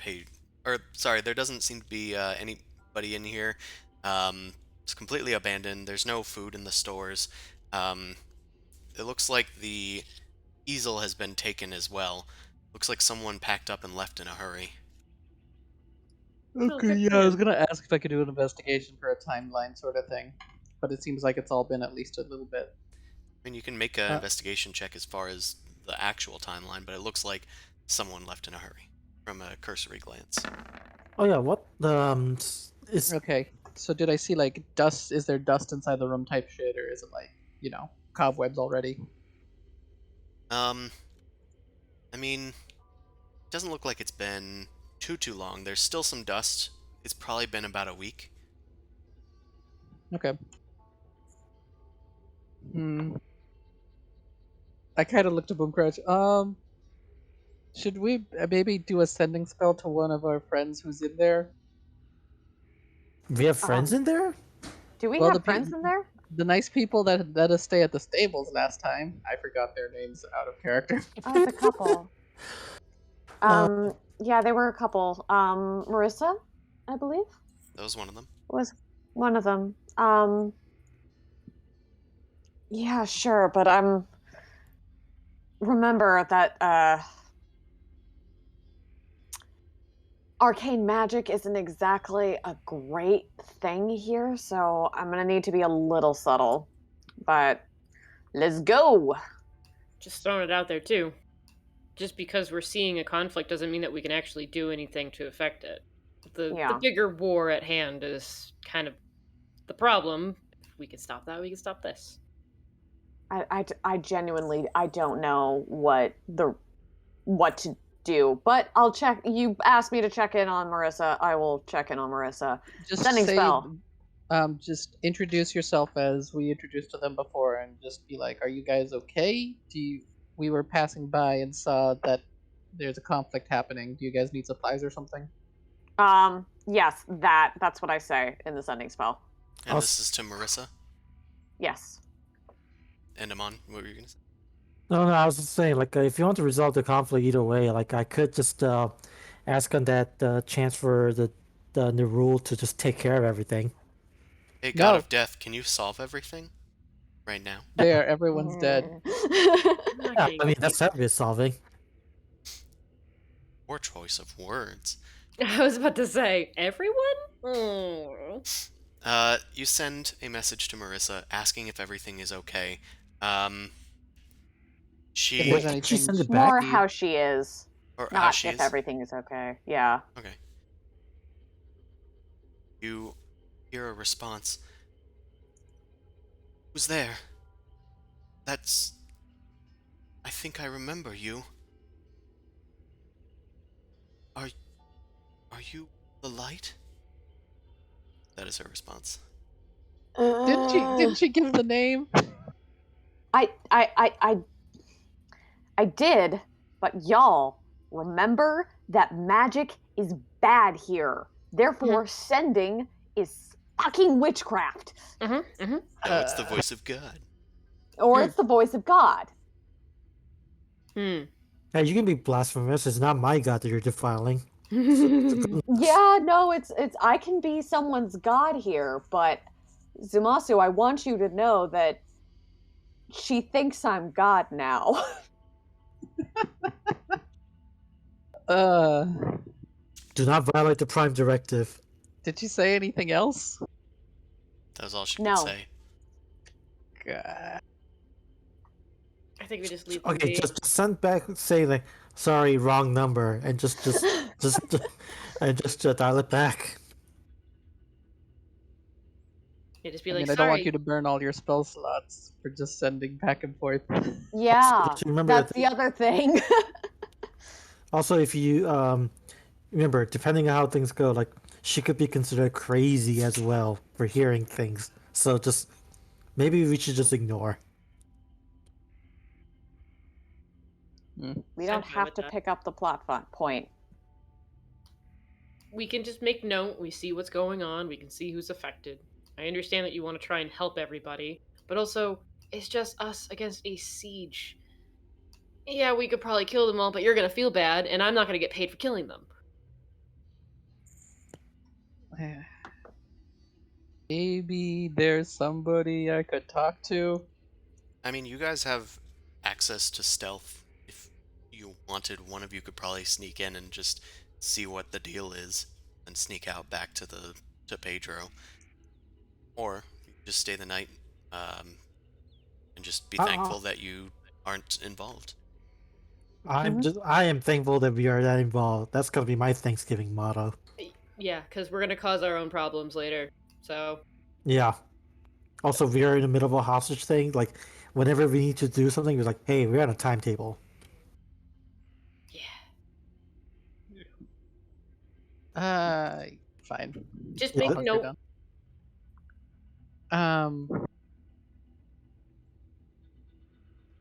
there doesn't seem to be anybody in here. It's completely abandoned. There's no food in the stores. It looks like the easel has been taken as well. Looks like someone packed up and left in a hurry. Okay, good yeah, for I was him. gonna ask if I could do an investigation for a timeline sort of thing, but it seems like it's all been at least a little bit. I mean, you can make an investigation check as far as the actual timeline, but it looks like someone left in a hurry from a cursory glance. oh yeah, what is Okay, so did I see like dust? Is there dust inside the room type shit, or is it like cobwebs already? I mean, it doesn't look like it's been too long. There's still some dust. It's probably been about a week. Okay. I kind of looked at Boomcrouch. Should we maybe do a sending spell to one of our friends who's in there? we have friends Um, in there? Do we Well, have friends in there? the nice people that let us stay at the stables last time. I forgot their names out of character. Oh, the couple. Yeah, they were a couple. Marissa, I believe, That was one of them. was one of them. Yeah, sure, but remember that arcane magic isn't exactly a great thing here, so I'm gonna need to be a little subtle. But let's go. Just throwing it out there too. Just because we're seeing a conflict doesn't mean that we can actually do anything to affect it. The Yeah. bigger war at hand is kind of the problem. If we can stop that, we can stop this. I genuinely I don't know what to do, but I'll check. You asked me to check in on Marissa. I will check in on Marissa. Just Sending say, spell. just introduce yourself as we introduced to them before, and just be like, "Are you guys okay? We were passing by and saw that there's a conflict happening. Do you guys need supplies or something?" Yes, that's what I say in the sending spell. And this is to Marissa Yes. and Amon. What were you gonna say? No, I was just saying, like, if you want to resolve the conflict either way, like, I could just ask on that chance for the new rule to just take care of everything. Hey, God No. of Death, can you solve everything right now? There, everyone's dead. I'm not Yeah, getting I mean deep. that's obvious solving. Poor choice of words. I was about to say, everyone? You send a message to Marissa asking if everything is okay. If She there's Wait, did she anything send it More back? how she is, or how not she if is. everything is okay. Yeah. Okay. You hear a response. Who's there? That's. I think I remember you. Are you the light? That is her response. Didn't she give the name? I did, But y'all, remember that magic is bad here. Therefore, sending is fucking witchcraft. No, it's the voice of God. Or it's the voice of God. Hmm. Hey, you can be blasphemous. It's not my god that you're defiling. Yeah, no, it's I can be someone's god here, but Zumasu, I want you to know that she thinks I'm God now. Do not violate the Prime Directive. Did you say anything else? That was all she could No. say. God. I think we just leave them Okay, be. just send back, say like, sorry, wrong number, and just dial it back. Yeah, just be I like, mean, I sorry. don't want you to burn all your spell slots for just sending back and forth. Yeah, just remember that's that the other thing. Also, if you remember, depending on how things go, like she could be considered crazy as well for hearing things. So just maybe we should just ignore. We I'm don't fine have with to that. pick up the plot point. We can just make note. We see what's going on. We can see who's affected. I understand that you want to try and help everybody, but also it's just us against a siege. Yeah, we could probably kill them all, but you're gonna feel bad, and I'm not gonna get paid for killing them. Maybe there's somebody I could talk to. I mean, you guys have access to stealth. If you wanted, one of you could probably sneak in and just see what the deal is, and sneak out back to Pedro. Or you could just stay the night, um, and just be Uh, thankful that you aren't involved. I am thankful that we are that involved. That's gonna be my Thanksgiving motto. Yeah, because we're gonna cause our own problems later. So Yeah. Also, we are in the middle of a hostage thing. Like, whenever we need to do something, we're like, hey, we're on a timetable. yeah, Fine. just Yeah, make Hunker note. down.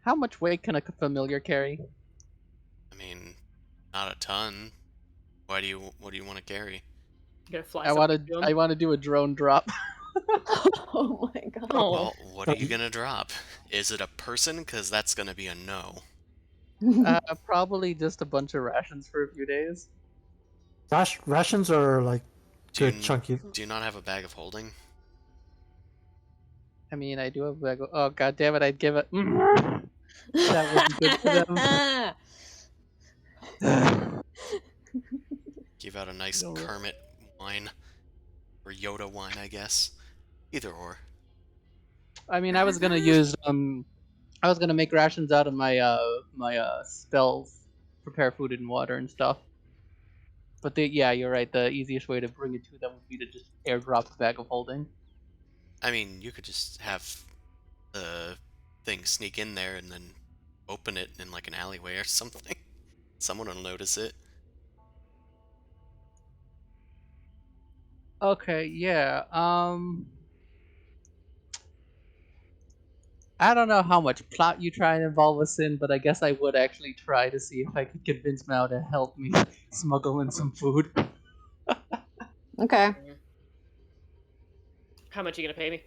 How much weight can a familiar carry? I mean, not a ton. What do you want to carry? You're gonna fly I want something to. to I him. want to do a drone drop. Oh my god. Oh, Well, what are you gonna drop? Is it a person? Because that's gonna be a no. Probably just a bunch of rations for a few days. Rations are like Do good you chunky. do you not have a bag of holding? I mean, I do have a bag. Oh god damn it! I'd give it. That wouldn't be good for them. Give out a nice No. Kermit wine. Or Yoda wine, I guess. Either or. I mean, I was gonna use I was gonna make rations out of my spells, prepare food and water and stuff. But yeah, you're right. The easiest way to bring it to them would be to just airdrop a bag of holding. I mean, you could just have the thing sneak in there and then open it in like an alleyway or something. Someone will notice it. Okay, yeah. I don't know how much plot you try and involve us in, but I guess I would actually try to see if I could convince Mao to help me smuggle in some food. Okay. how much are you gonna pay me?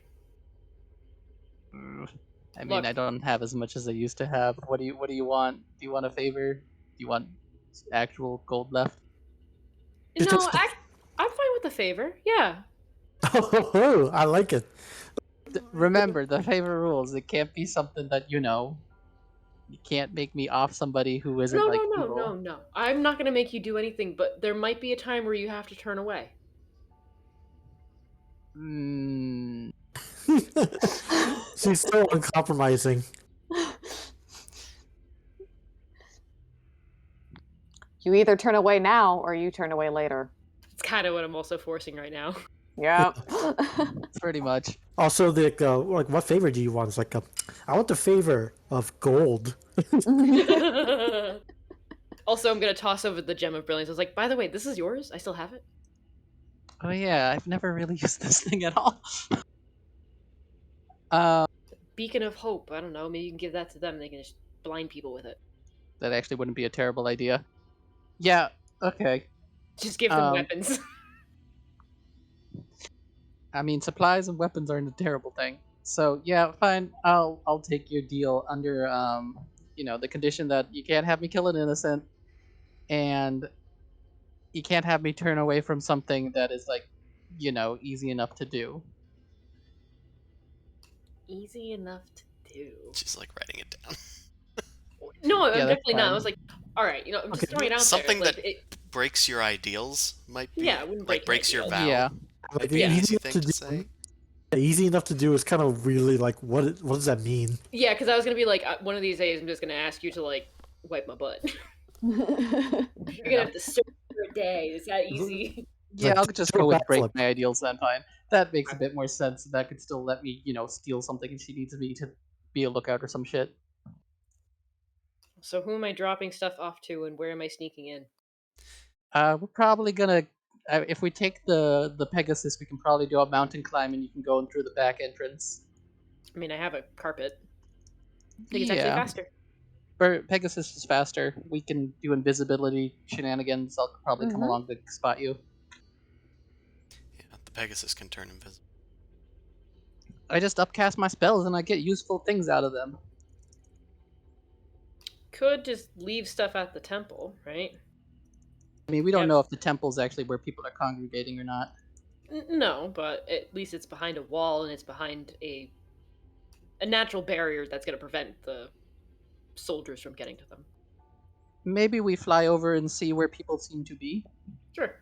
I mean, Look, I don't have as much as I used to have. What do you want? Do you want a favor? Do you want actual gold left? no, Just I'm fine with the favor. Yeah, oh, I like it. Remember the favor rules. It can't be something that you can't make me off somebody who isn't no, like no, no, no, evil. no. I'm not gonna make you do anything, but there might be a time where you have to turn away. Mm, She's so uncompromising. You either turn away now or you turn away later. It's kind of what I'm also forcing right now. Yep. pretty much. Also, like, what favor do you want? It's like, I want the favor of gold. Also, I'm gonna toss over the gem of brilliance. I was like, by the way, this is yours. I still have it. Oh yeah, I've never really used this thing at all. Uh, Beacon of hope. I don't know. Maybe you can give that to them. They can just blind people with it. That actually wouldn't be a terrible idea. Yeah. Okay. Just give them Um, weapons. I mean, supplies and weapons aren't a terrible thing. So yeah, fine. I'll take your deal under the condition that you can't have me kill an innocent, and you can't have me turn away from something that is like, easy enough to do. Easy enough to do. She's like writing it down. No, I'm Yeah, that's definitely not. I fine. was like, all right, I'm just Okay. throwing it out Something there. Like, that breaks your ideals might be yeah, it wouldn't break breaks my your ideals. vow. Yeah. Might Like be an yeah. easy enough thing to to do. say. Easy enough to do is kind of really like what does that mean? Yeah, because I was gonna be like, one of these days, I'm just gonna ask you to like wipe my butt. You're gonna have to search for a day. It's that easy. Yeah, Like, I'll just do a go with break backflip. my ideals then. Fine. That makes a bit more sense. That could still let me, steal something if she needs me to be a lookout or some shit. So who am I dropping stuff off to, and where am I sneaking in? We're probably gonna. If we take the Pegasus, we can probably do a mountain climb, and you can go in through the back entrance. I mean, I have a carpet. I think it's actually Yeah, faster. Pegasus is faster. We can do invisibility shenanigans. I'll probably come along to spot you. Yeah, the Pegasus can turn invisible. I just upcast my spells, and I get useful things out of them. Could just leave stuff at the temple, right? I mean, we don't Yep. know if the temple's actually where people are congregating or not. No, but at least it's behind a wall and it's behind a natural barrier that's going to prevent the soldiers from getting to them. Maybe we fly over and see where people seem to be. Sure.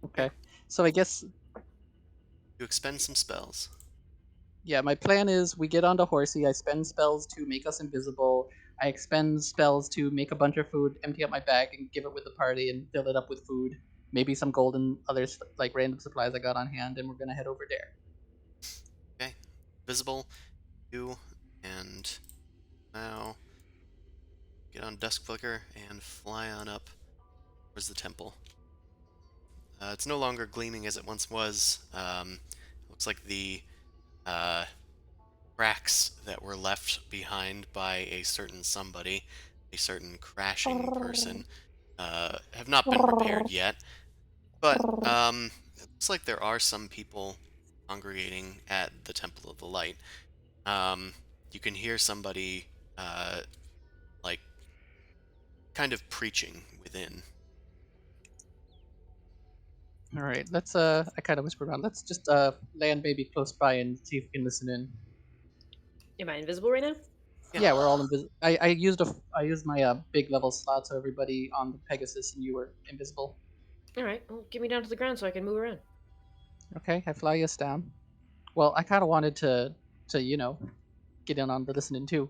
Okay. So I guess, You expend some spells. yeah, my plan is we get onto Horsey, I spend spells to make us invisible, I expend spells to make a bunch of food, empty out my bag, and give it with the party and fill it up with food. Maybe some gold and other, like, random supplies I got on hand, and we're gonna head over there. Okay. Visible, you, and now get on Dusk Flicker and fly on up towards the temple. It's no longer gleaming as it once was. Looks like the uh, cracks that were left behind by a certain somebody, a certain crashing person, have not been repaired yet. But it looks like there are some people congregating at the Temple of the Light. You can hear somebody like kind of preaching within. All right, let's I kind of whispered around. Let's just land maybe close by and see if we can listen in. Am I invisible right now? Yeah, we're all invisible. I used my big level slot, so everybody on the Pegasus and you were invisible. All right. Well, get me down to the ground so I can move around. Okay, I fly us down. Well, I kind of wanted to get in on the listening too.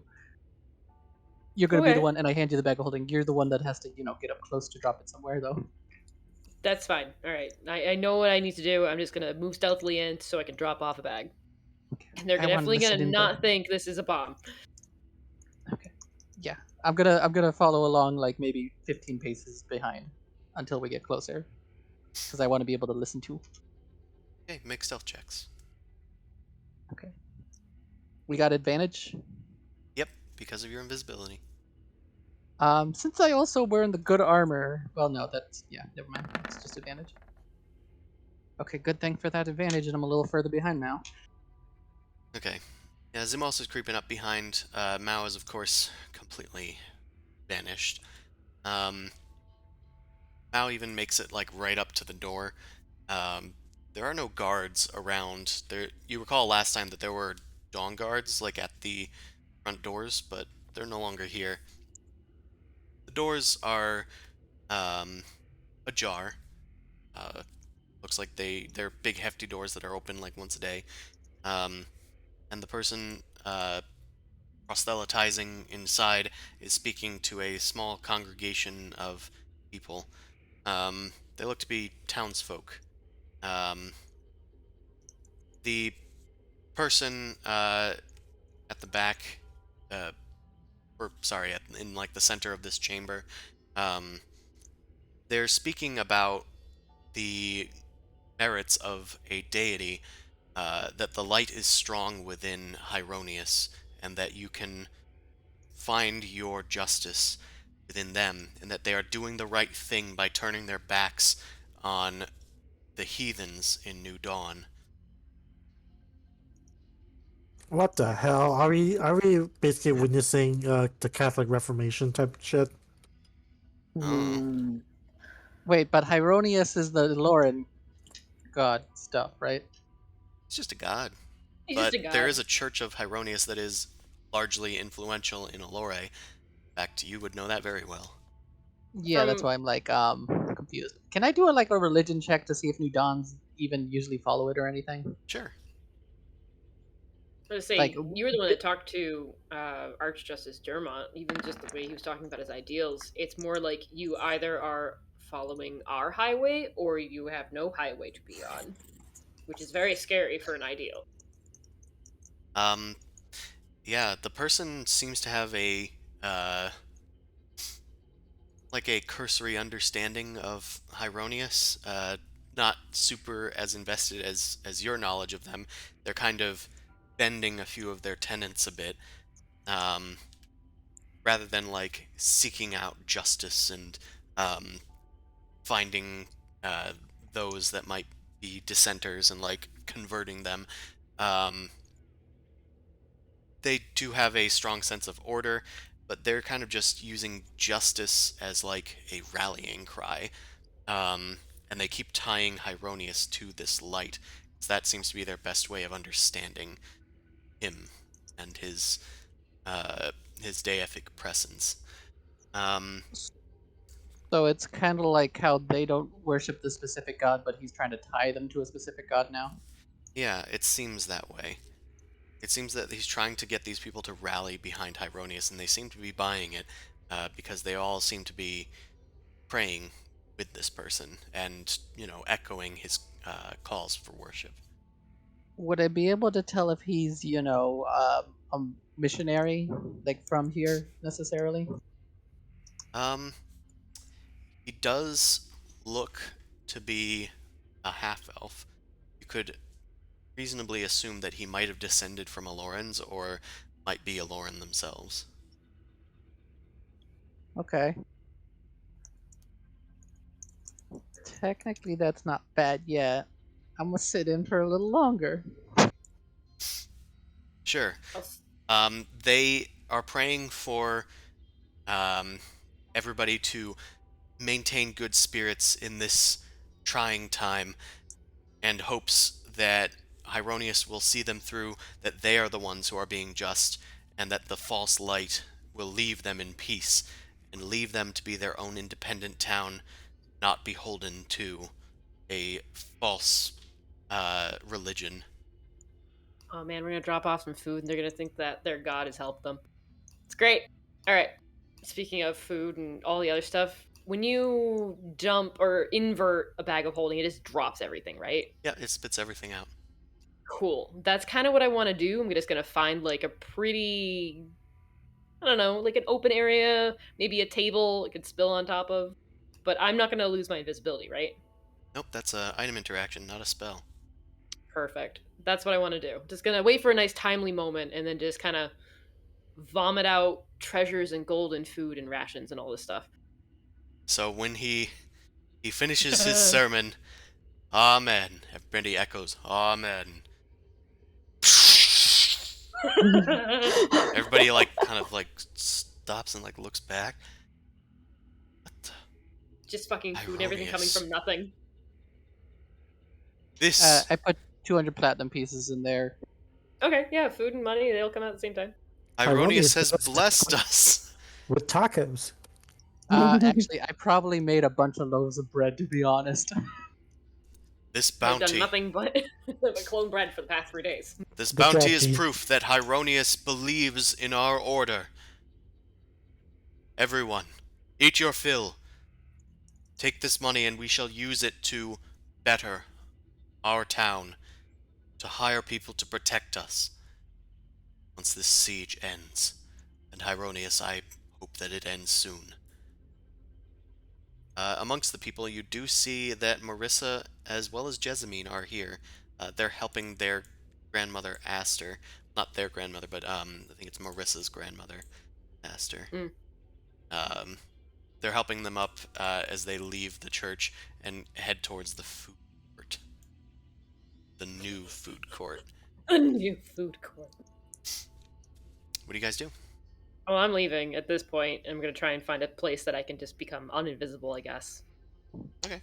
You're gonna be the Okay. one, and I hand you the bag of holding. You're the one that has to get up close to drop it somewhere, though. That's fine. All right. I know what I need to do. I'm just gonna move stealthily in so I can drop off a bag. Okay. And they're I wanna definitely listen gonna in not think this is a bomb. Okay. Yeah, I'm gonna follow along like maybe 15 paces behind until we get closer, because I want to be able to listen to. Okay, make stealth checks. Okay. We got advantage. Yep, because of your invisibility. Since I also wearing the good armor. Well, no, never mind. It's just advantage. Okay, good thing for that advantage, and I'm a little further behind now. Okay. Yeah, Zimos is creeping up behind. Mao is, of course, completely vanished. Mao even makes it, like, right up to the door. There are no guards around. You recall last time that there were dawn guards, like, at the front doors, but they're no longer here. The doors are, ajar. Looks like they're big, hefty doors that are open, like, once a day. And the person, proselytizing inside is speaking to a small congregation of people. They look to be townsfolk. The person at the back, or sorry, in like the center of this chamber, um, they're speaking about the merits of a deity, that the light is strong within Hyronius, and that you can find your justice within them, and that they are doing the right thing by turning their backs on the heathens in New Dawn. What the hell? Are we basically witnessing the Catholic Reformation type shit? Oh, Hmm. Wait, but Hyronius is the Lauren god stuff, right? it's just a god. He's just But a there god. is a church of Hyronius that is largely influential in Allure. In fact, you would know that very well. Yeah, that's From why I'm like confused. Can I do like a religion check to see if New Dawns even usually follow it or anything? Sure. I was Like, say, you were the one that talked to Archjustice Dermont. Even just the way he was talking about his ideals, it's more like you either are following our highway or you have no highway to be on, which is very scary for an ideal. Um, yeah, the person seems to have uh, a cursory understanding of Hyronius. Not super as invested as your knowledge of them. They're kind of bending a few of their tenets a bit, um, rather than like seeking out justice and um, finding uh, those that might be dissenters and like converting them. Um, they do have a strong sense of order, but they're kind of just using justice as like a rallying cry. And they keep tying Hyronius to this light, 'cause that seems to be their best way of understanding him and uh, his deific presence. Um, so it's kind of like how they don't worship the specific god, but he's trying to tie them to a specific god now. yeah, it seems that way. It seems that he's trying to get these people to rally behind Hyronius, and they seem to be buying it because they all seem to be praying with this person and, echoing his calls for worship. Would I be able to tell if he's, a missionary, like from here necessarily? Um, he does look to be a half elf. You could reasonably assume that he might have descended from Alorans or might be Aloran themselves. Okay. Technically, that's not bad yet. I'm gonna sit in for a little longer. Sure. I'll s- They are praying for um, everybody to maintain good spirits in this trying time and hopes that Hyronius will see them through, that they are the ones who are being just, and that the false light will leave them in peace and leave them to be their own independent town, not beholden to a false religion. Oh man, we're gonna drop off some food and they're gonna think that their god has helped them. It's great. All right. Speaking of food and all the other stuff, when you dump or invert a bag of holding, it just drops everything, right? Yeah, it spits everything out. Cool. That's kind of what I want to do. I'm just gonna find like a pretty, I don't know, like an open area, maybe a table it could spill on top of. But I'm not gonna lose my invisibility, right? Nope, that's a item interaction, not a spell. Perfect. That's what I want to do. Just gonna wait for a nice timely moment and then just kind of vomit out treasures and gold and food and rations and all this stuff. So when he finishes his sermon, Amen. Everybody echoes, Amen. Everybody like kind of like stops and like looks back. What the? Just fucking food, everything coming Hyronius. from nothing. This I put 200 platinum pieces in there. Okay, yeah, food and money, they all come out at the same time. Hyronius Ironious has give us blessed us. with tacos. Actually, I probably made a bunch of loaves of bread, to be honest. This I've done bounty. nothing but clone bread for the past 3 days. This Good job, bounty is G. proof that Hyronius believes in our order. Everyone, eat your fill. Take this money and we shall use it to better our town, to hire people to protect us once this siege ends. And Hyronius, I hope that it ends soon. Amongst the people, you do see that Marissa as well as Jessamine are here. They're helping their grandmother, Aster. Not their grandmother, but I think it's Marissa's grandmother, Aster. Mm. Um, they're helping them up as they leave the church and head towards the food court. The new food court. A new food court. What do you guys do? Oh, I'm leaving at this point. I'm gonna try and find a place that I can just become uninvisible, I guess.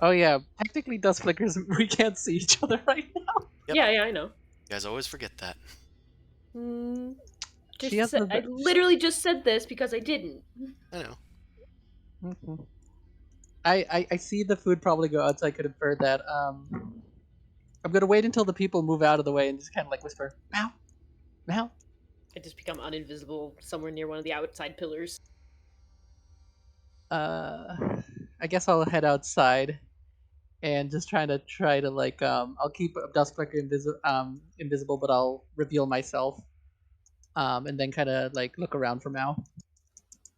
Oh yeah, technically dust flickers. We can't see each other right now. Yep. Yeah, I know. You guys always forget that. She has the. I literally just said this because I didn't. I know. Mhm. I see the food probably go out, so I could infer that. I'm gonna wait until the people move out of the way and just kind of like whisper, "Meow, meow." I just become uninvisible somewhere near one of the outside pillars. I guess I'll head outside and just try to like I'll keep dust flicker invisible, but I'll reveal myself. And then kind of like look around for Mao,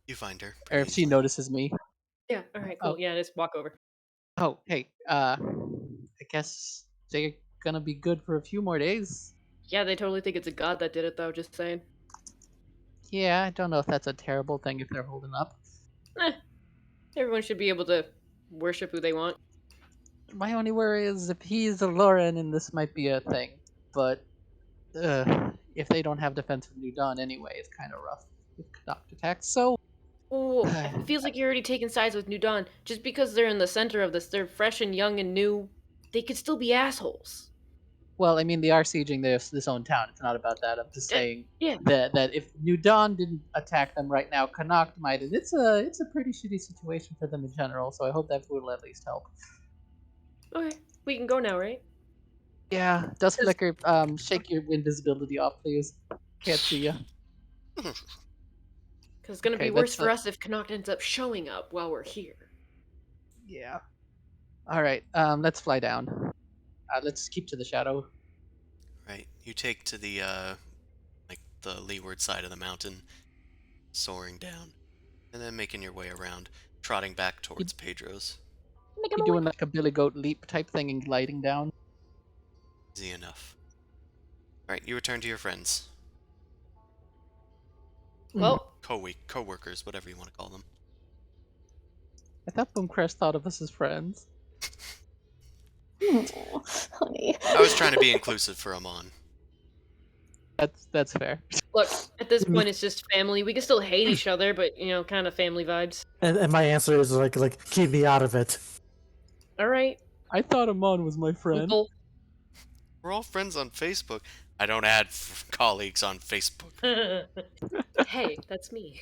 You find her. or if she notices me. Yeah, alright, cool. Oh. Yeah, just walk over. Oh, hey. I guess they're gonna be good for a few more days. Yeah, they totally think it's a god that did it, though, just saying. Yeah, I don't know if that's a terrible thing if they're holding up. Everyone should be able to worship who they want. My only worry is if he's a Lauren, and this might be a thing. But if they don't have defense from New Dawn anyway, it's kind of rough with conduct attacks. So Oh, it feels like you're already taking sides with New Dawn. Just because they're in the center of this, they're fresh and young and new. They could still be assholes. well, I mean, they are sieging this own town. It's not about that. I'm just saying Yeah. that if New Dawn didn't attack them right now, Connacht might, and it's a pretty shitty situation for them in general. So I hope that food will at least help. Okay, we can go now, right? Yeah, Dust Flicker, shake your invisibility off, please. Can't see you. Because it's gonna Okay, be worse that's for us if Connacht ends up showing up while we're here. Yeah. All right. Let's fly down. Let's keep to the shadow. Right. You take to the like the leeward side of the mountain, soaring down, and then making your way around, trotting back towards Pedro's. You doing like a Billy Goat leap type thing and gliding down? Easy enough. All right. You return to your friends, Well, co-workers, whatever you want to call them. I thought Boomcrest thought of us as friends. Oh, honey. I was trying to be inclusive for Amon. That's fair. look, at this point it's just family. We can still hate each other, but, kind of family vibes. And my answer is like keep me out of it. Alright, I thought Amon was my friend. Uncle. We're all friends on Facebook. I don't add colleagues on Facebook. Hey, that's me.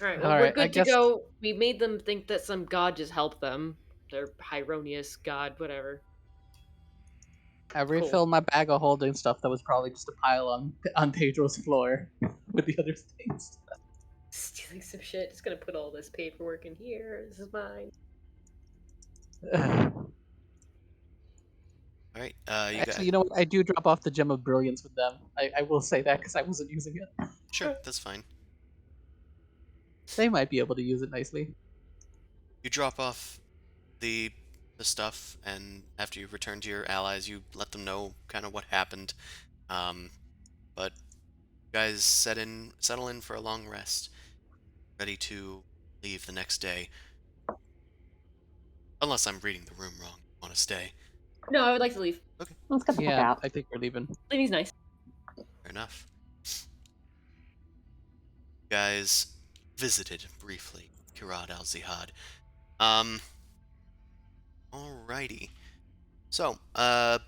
Alright, well, All we're right, I good to guess- go. We made them think that some god just helped them. Their Hyronius god, whatever. I refilled my bag of holding stuff that was probably just a pile on Pedro's floor with the other things. Stealing some shit. Just gonna put all this paperwork in here. This is mine. All right. Actually, you know what? I do drop off the Gem of Brilliance with them. I will say that because I wasn't using it. Sure, that's fine. They might be able to use it nicely. You drop off the stuff, and after you return to your allies, you let them know kind of what happened. But you guys settle in for a long rest, ready to leave the next day. Unless I'm reading the room wrong. You want to stay? No, I would like to leave. Okay, Let's get the fuck Yeah, out. I think we're leaving. Leaving's nice. fair enough. You guys visited briefly Kirad al-Zihad. Alrighty. So, got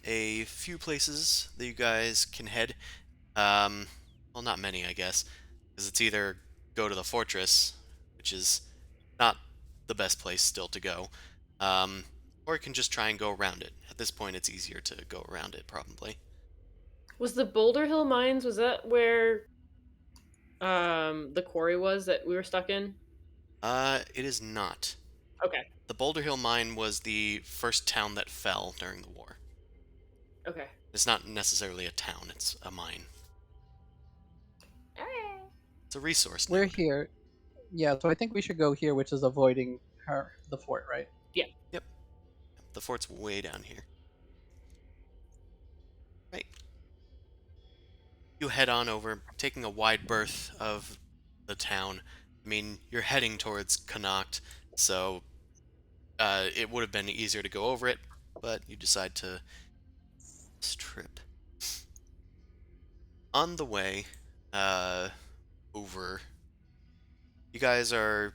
a few places that you guys can head. Well, not many, I guess, because it's either go to the fortress, which is not the best place still to go, or you can just try and go around it. At this point, it's easier to go around it, probably. Was the Boulder Hill Mines, was that where the quarry was that we were stuck in? It is not. Okay. The Boulder Hill Mine was the first town that fell during the war. Okay. It's not necessarily a town, it's a mine. It's a resource We're node. here. Yeah, so I think we should go here, which is avoiding the fort, right? Yep. The fort's way down here. Right. You head on over, taking a wide berth of the town. I mean, you're heading towards Connacht, so it would have been easier to go over it, but you decide to trip. On the way over, you guys are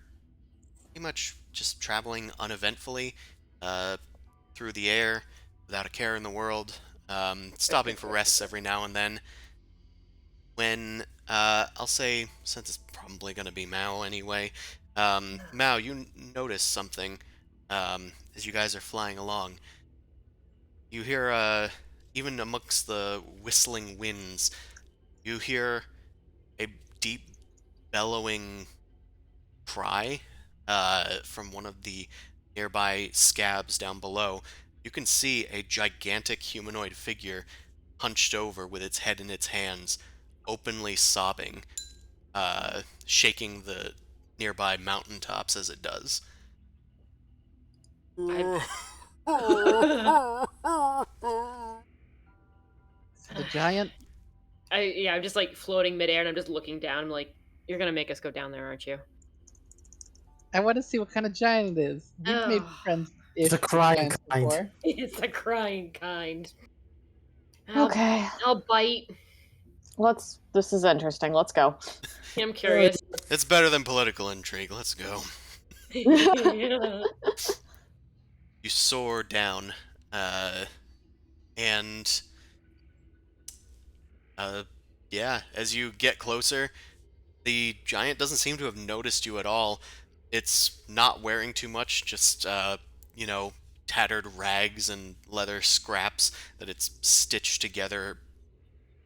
pretty much just traveling uneventfully through the air without a care in the world, stopping for rests every now and then. When, I'll say, since it's probably going to be Mao anyway, Mao, you notice something as you guys are flying along. You hear, even amongst the whistling winds, you hear a deep bellowing cry from one of the nearby scabs down below. You can see a gigantic humanoid figure hunched over with its head in its hands, openly sobbing, shaking the nearby mountaintops as it does. I- The giant. I'm just like floating midair, and I'm just looking down. I'm like, "You're gonna make us go down there, aren't you?" I want to see what kind of giant it is. We've made Oh, friends It's a with crying giants kind. before. it's the crying kind. Okay, I'll bite. this is interesting. Let's go. I'm curious. It's better than political intrigue. Let's go. Yeah. You soar down, and yeah, as you get closer, the giant doesn't seem to have noticed you at all. It's not wearing too much, just you know, tattered rags and leather scraps that it's stitched together.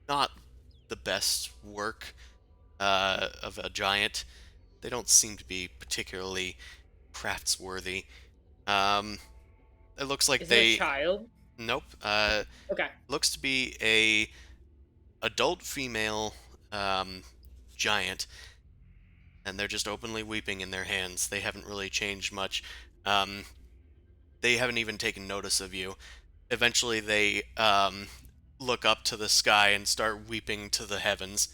Not the best work of a giant. They don't seem to be particularly craftsworthy. Um, it looks like Is it a they. child? Nope. Okay. Looks to be a adult female giant, and they're just openly weeping in their hands. They haven't really changed much. Um, they haven't even taken notice of you. Eventually, they look up to the sky and start weeping to the heavens.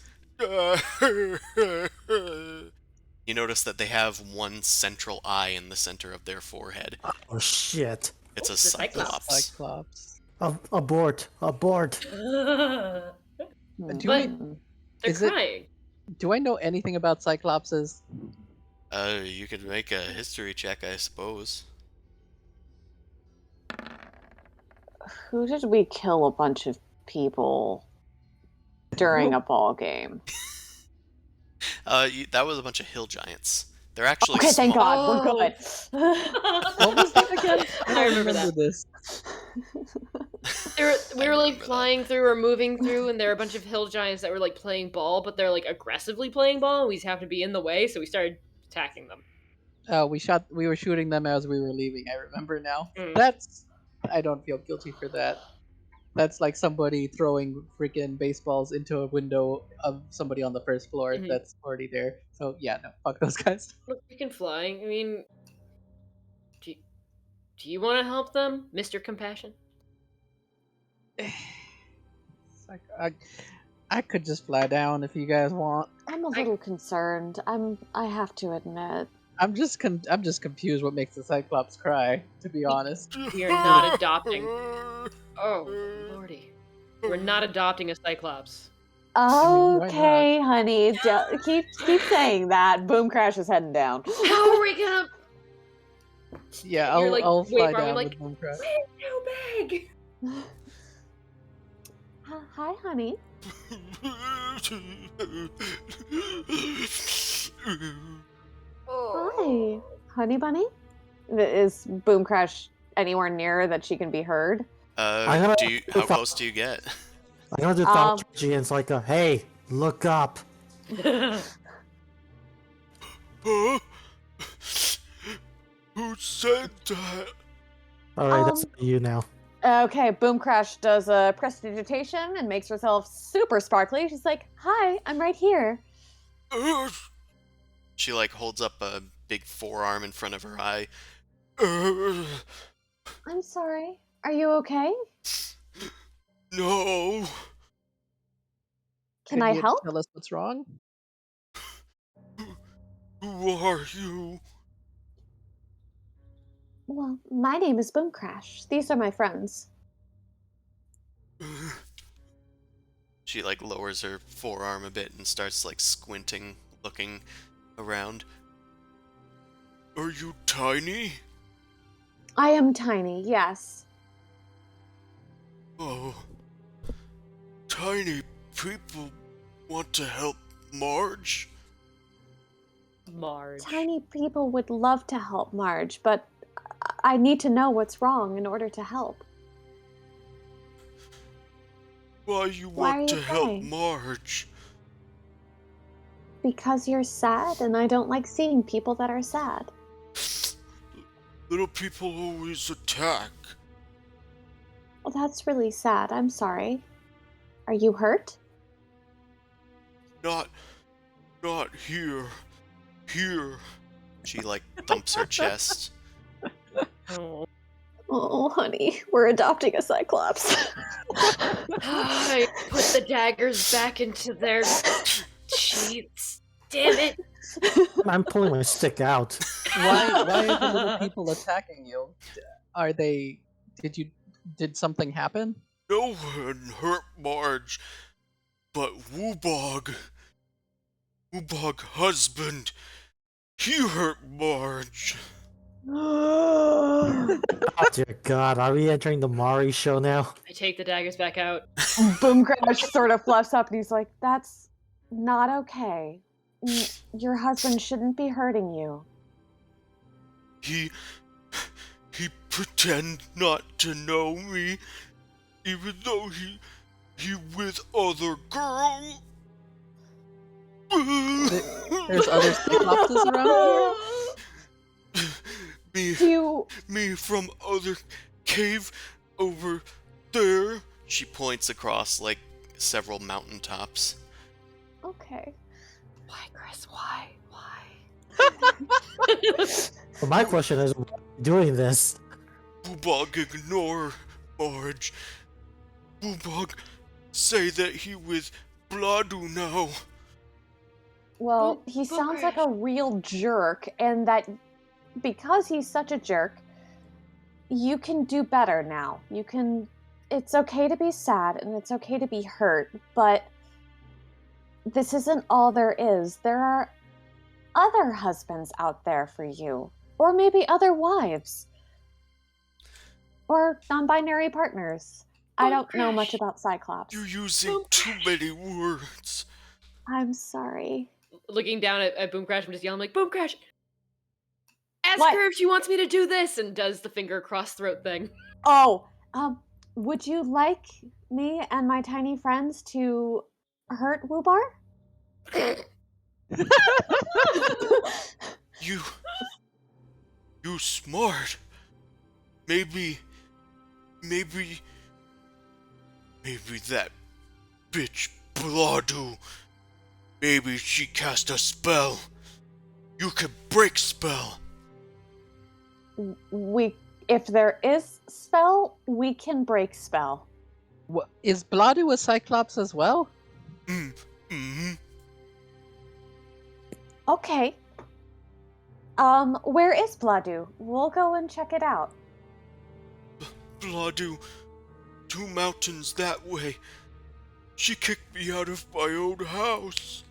You notice that they have one central eye in the center of their forehead. Oh shit! It's a The Cyclops. cyclops. Cyclops. Abort! Abort! Do But we? they're Is it? crying. Do I know anything about cyclopses? You could make a history check, I suppose. Who did we kill a bunch of people during a ball game? That was a bunch of hill giants. They're actually Okay, thank small. God, we're good. What was that again? I don't remember that. this. We were like remember that. flying through or moving through, and there were a bunch of hill giants that were like playing ball, but they're like aggressively playing ball, and we just have to be in the way, so we started attacking them. We were shooting them as we were leaving. I remember now. Mm. I don't feel guilty for that. That's like somebody throwing freaking baseballs into a window of somebody on the first floor Mhm. that's already there. So yeah, no, fuck those guys. Look, we can fly. I mean, do you want to help them, Mr. Compassion? It's like, I could just fly down if you guys want. I'm a little concerned. I have to admit. I'm just confused what makes the Cyclops cry, to be honest. We are not adopting. Oh, lordy. We're not adopting a Cyclops. why Okay, honey. Keep saying that. Boom Crash is heading down. How are we gonna? Yeah, You're like, I'll wait, fly are we down like, with Boom Crash. where's your bag? Hi, honey. Hi, honey bunny. Is Boom Crash anywhere near that she can be heard? How close do you get? I'm gonna do thaumaturgy, and it's like hey, look up. Who said that? Alright, that's you now. Okay, Boom Crash does a prestidigitation and makes herself super sparkly. She's like, "Hi, I'm right here." She like holds up a big forearm in front of her eye. I'm sorry. Are you okay? No. Can Could I you help? Tell us what's wrong. Who are you? Well, my name is Boom Crash. These are my friends. She like lowers her forearm a bit and starts like squinting, looking around. Are you tiny? I am tiny, yes. Oh, tiny people want to help Marge? Marge. Tiny people would love to help Marge, but I need to know what's wrong in order to help. Why you Why are want you to help crying? Marge? Because you're sad, and I don't like seeing people that are sad. Little people always attack. Well, that's really sad. I'm sorry. Are you hurt? Not here. Here. She like thumps her chest. Oh. Oh, honey, we're adopting a Cyclops. I put the daggers back into their sheaths. Damn it. I'm pulling my stick out. Why are the little people attacking you? Are they? Did something happen? No one hurt Marge, but Woobog husband, he hurt Marge. Oh dear God, are we entering the Mari show now? I take the daggers back out. Boom Crash sort of fluffs up and he's like, that's not okay. Your husband shouldn't be hurting you. He pretend not to know me, even though he with other girl. There's other Cyclopses around here? Me from other cave over there. She points across like several mountaintops. Okay. Why, Chris? Why? Well, my question is, why are you doing this? Boobog ignore Marge. Boobog say that he with Bladu now. Well, Boom- he Boom sounds like Crash. a real jerk, and that because he's such a jerk, you can do better now. It's okay to be sad and it's okay to be hurt, but this isn't all there is. There are other husbands out there for you, or maybe other wives, or non-binary partners. I don't know much about Cyclops. You're using too many words. I'm sorry. Looking down at Boom Crash, I'm just yelling like, Boom Crash! Ask What? her if she wants me to do this! And does the finger cross throat thing. Oh, would you like me and my tiny friends to hurt Woobar? You smart. Maybe that bitch Bladu. Maybe she cast a spell. You could break spell. If there is spell, we can break spell. What, is Bladu a Cyclops as well? Mm-hmm. Okay. Where is Bladu? We'll go and check it out. Bladu, 2 mountains that way. She kicked me out of my own house.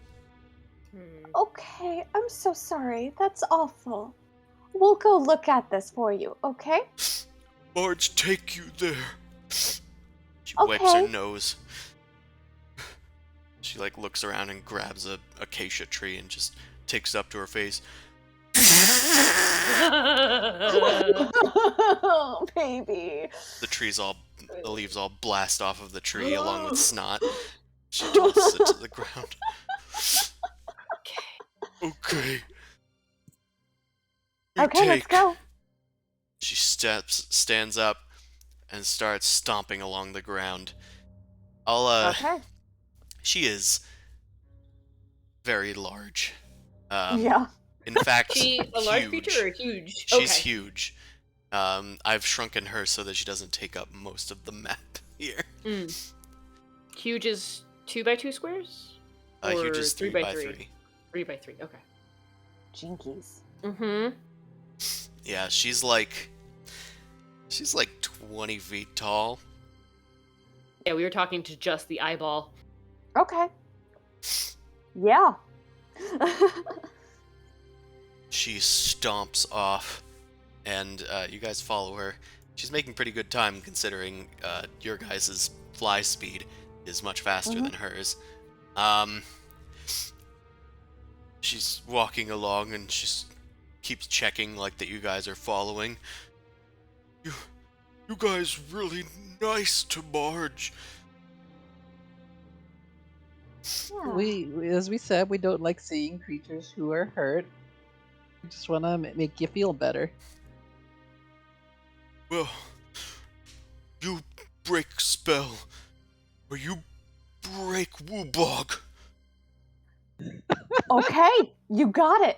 Okay, I'm so sorry. That's awful. We'll go look at this for you, okay? Marge, take you there. She wipes her nose. She like looks around and grabs a acacia tree and just takes it up to her face. Oh, baby. The leaves all blast off of the tree along with snot. She tosses it to the ground. Okay. Okay, let's go. She stands up, and starts stomping along the ground. Okay. She is very large. Yeah. In fact, She a large creature or huge? She's huge. I've shrunken her so that she doesn't take up most of the map here. Huge is 2x2 squares? Huge is or 3x3. 3x3, okay. Jinkies. Mm-hmm. Yeah, she's like 20 feet tall. Yeah, we were talking to just the eyeball. Okay. Yeah. She stomps off, and you guys follow her. She's making pretty good time considering your guys' fly speed is much faster than hers. She's walking along and she keeps checking like that you guys are following. You guys really nice to Marge. Yeah. As we said, we don't like seeing creatures who are hurt. We just want to make you feel better. Well, you break spell, or you break Woobog. Okay, you got it.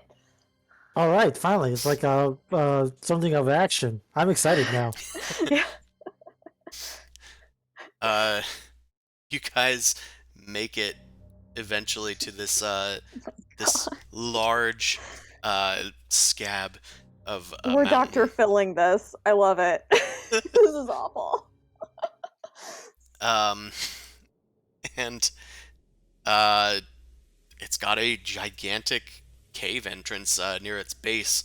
All right, finally, it's like something of action. I'm excited now. You guys make it eventually to this this large scab of a We're mountain. Dr. Filling this. I love it. This is awful. And it's got a gigantic cave entrance near its base.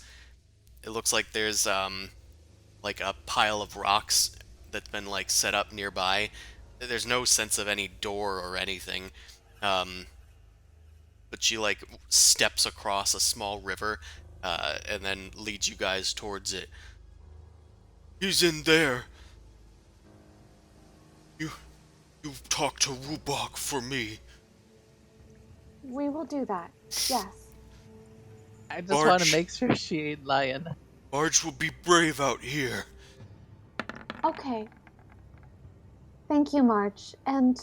It looks like there's like a pile of rocks that's been like set up nearby. There's no sense of any door or anything. But she like steps across a small river and then leads you guys towards it. He's in there. You talk to Woobog for me. We will do that. Yes. I just want Marge. to make sure she ain't lying. Marge will be brave out here. Okay. Thank you, March. And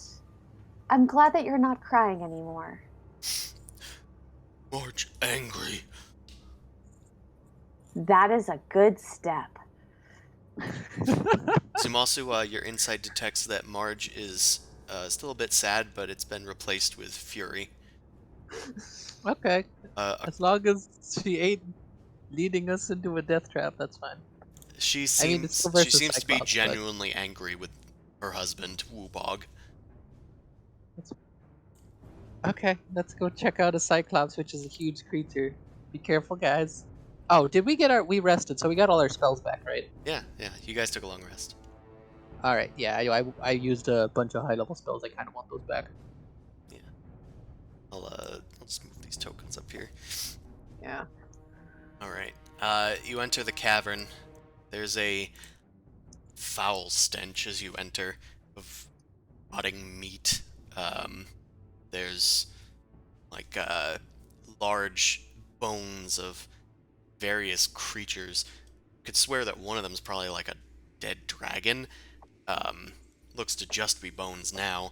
I'm glad that you're not crying anymore. Marge angry. That is a good step. Zumasu, your insight detects that Marge is still a bit sad, but it's been replaced with fury. Okay. Uh, As long as she ain't leading us into a death trap, that's fine. she I mean, it's seems still she versus seems to be Cyclops, but- genuinely angry with her husband, Woobog. Okay, let's go check out a Cyclops, which is a huge creature. Be careful, guys. Oh, did we get we rested, so we got all our spells back, right? Yeah, you guys took a long rest. Alright, yeah, I used a bunch of high-level spells. I kind of want those back. Yeah. I'll just move these tokens up here. Yeah. Alright. You enter the cavern. There's a foul stench as you enter of rotting meat. There's like large bones of various creatures. Could swear that one of them is probably like a dead dragon. Looks to just be bones now.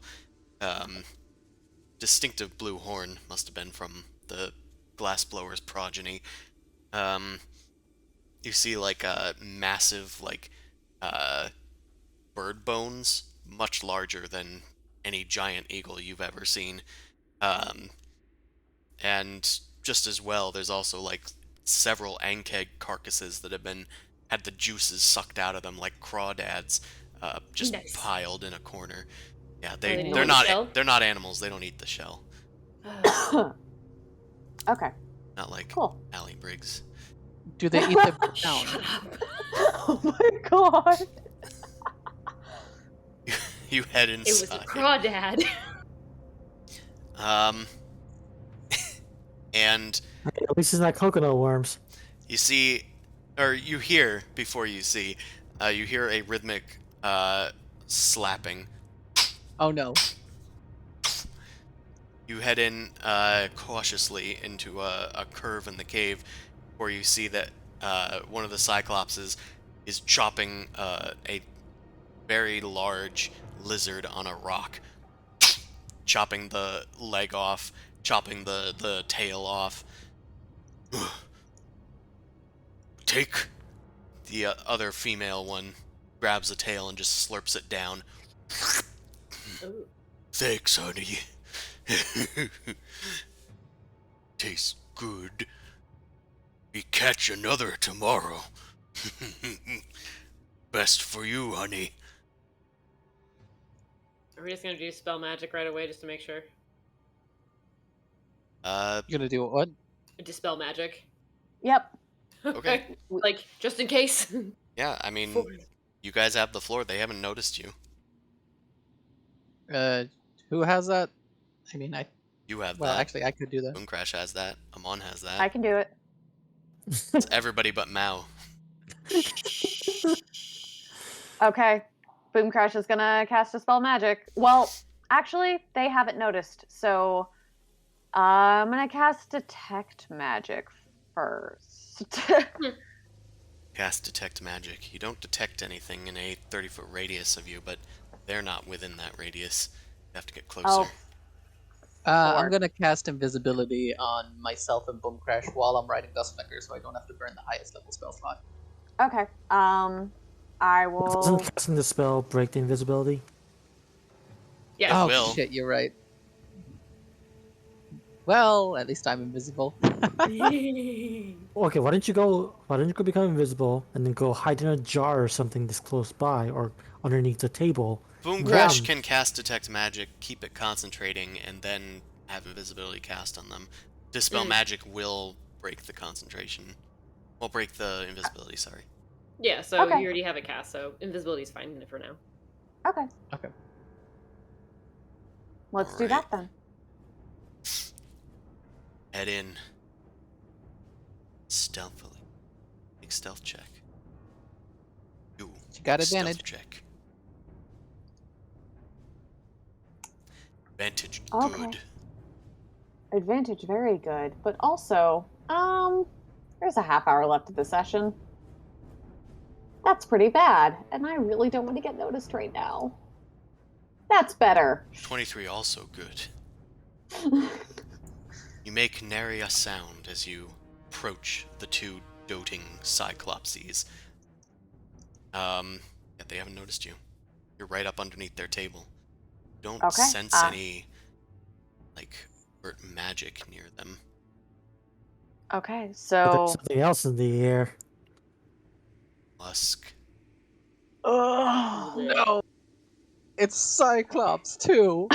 Distinctive blue horn must have been from the glassblower's progeny. You see like massive like bird bones, much larger than any giant eagle you've ever seen. And just as well, there's also like several ankeg carcasses that have had the juices sucked out of them, like crawdads, just Nice. piled in a corner. Yeah, they didn't they're eat the shell? they're not animals. They don't eat the shell. Okay. Not like Cool. Allie Briggs. Do they eat them down? Shut up. Oh my god. You head It was inside. a crawdad. And At least it's not coconut worms. you see, or you hear before you see, you hear a rhythmic slapping. Oh no. You head in cautiously into a curve in the cave, where you see that one of the Cyclopses is chopping a very large lizard on a rock. Chopping the leg off, chopping the tail off. Take. The other female one grabs the tail and just slurps it down. Ooh. Thanks, honey. Tastes good. We catch another tomorrow. Best for you, honey. Are we just gonna do spell magic right away just to make sure? You're gonna do what? Dispel magic. Yep. Okay. Like, just in case. Yeah, I mean, you guys have the floor. They haven't noticed you. Who has that? I mean, You have well, that. actually, I could do that. Boom Crash has that. Amon has that. I can do it. It's everybody but Mao. Okay. Boom Crash is gonna cast a spell magic. Well, actually, they haven't noticed, so I'm gonna cast Detect Magic first. Cast Detect Magic. You don't detect anything in a 30-foot radius of you, but they're not within that radius. You have to get closer. Oh. I'm Four. gonna cast invisibility on myself and Boom Crash while I'm riding Dustflicker, so I don't have to burn the highest level spell slot. Okay. I Doesn't will. casting the spell break the invisibility? It Oh will. shit, you're right. Well, at least I'm invisible. Okay, why don't you go become invisible and then go hide in a jar or something that's close by or underneath the table? Boom Yeah. Crash can cast Detect Magic, keep it concentrating, and then have invisibility cast on them. Dispel Magic will break the concentration. Well, break the invisibility, sorry. Yeah, so Okay. you already have it cast, so invisibility is fine for now. Okay. Okay. Let's do that then. Head in. Stealthily. Make stealth check. You got stealth advantage. check. Advantage Okay. good. Advantage very good, but also, there's a half hour left of the session. That's pretty bad, and I really don't want to get noticed right now. That's better. 23 also good. You make nary a sound as you approach the two doting cyclopses. Yeah, they haven't noticed you. You're right up underneath their table. You don't Okay, sense any, like, overt magic near them. Okay, But so. there's something else in the air. Musk. Oh No! It's Cyclops too!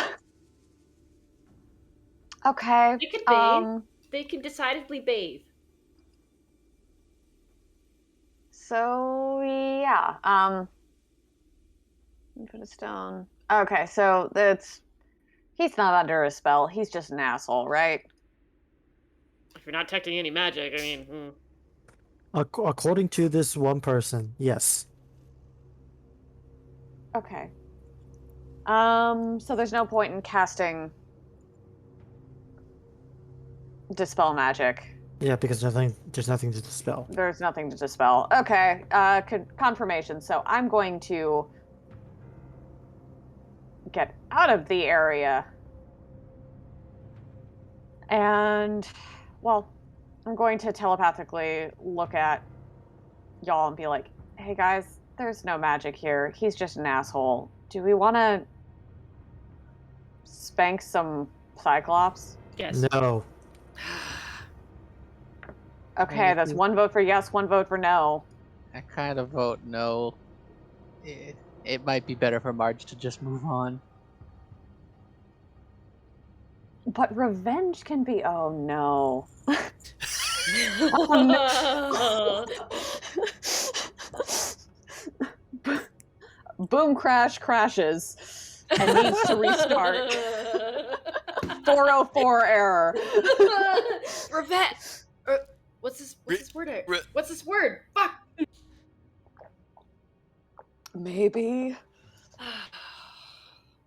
Okay. They could bathe. They can decidedly bathe. So yeah. Put a stone. Okay, so he's not under a spell. He's just an asshole, right? If you're not detecting any magic, I mean, According to this one person, yes. Okay. So there's no point in casting Dispel Magic. Yeah, because there's nothing to dispel. There's nothing to dispel. Okay, confirmation. So I'm going to get out of the area. And, well, I'm going to telepathically look at y'all and be like, hey guys, there's no magic here. He's just an asshole. Do we want to spank some Cyclops? yes. No. Okay, that's one vote for yes, one vote for no. I kind of vote no. It might be better for Marge to just move on. But revenge can be. Oh no. Boom Crash crashes and needs to restart. 404 error. Revenge. What's this word? What's this word? Fuck. Maybe.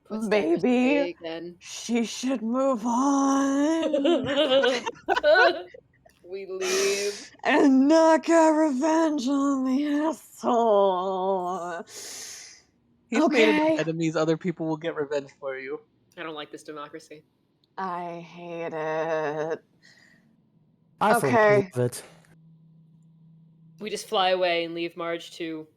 What's Maybe again? she should move on We leave. and not get revenge on the asshole. He's made Okay. enemies, other people will get revenge for you. I don't like this democracy. I hate it. I Okay. love it. We just fly away and leave Marge to.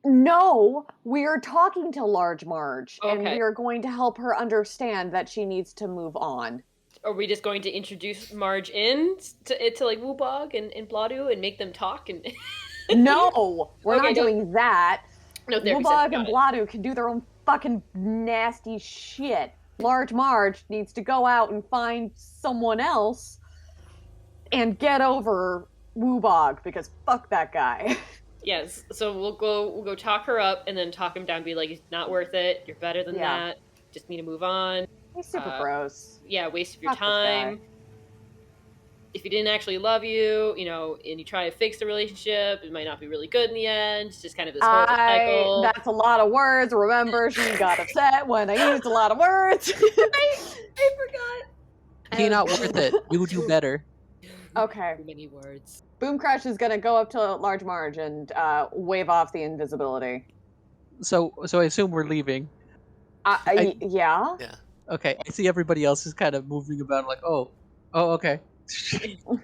No, we are talking to Large Marge, and Okay. we are going to help her understand that she needs to move on. Are we just going to introduce Marge in to like Wubog and Bladu and make them talk and? No, we're Okay, not doing that. No therapy Wubog session, and got it. Bladu can do their own fucking nasty shit. Large Marge needs to go out and find someone else and get over Wubog because fuck that guy. Yes, so we'll go talk her up and then talk him down. Be like, it's not worth it. You're better than Yeah. that. Just need to move on. He's super gross. Yeah, waste of your Fuck this guy. time. If he didn't actually love you, and you try to fix the relationship, it might not be really good in the end. It's just kind of this horrible cycle. That's a lot of words. Remember, she got upset when I used a lot of words. I forgot. He not worth it. You do better. Okay. Too many words. Boom Crash is gonna go up to Large Marge and wave off the invisibility. So I assume we're leaving. Yeah. Yeah. Okay, I see everybody else is kind of moving about like, oh, okay.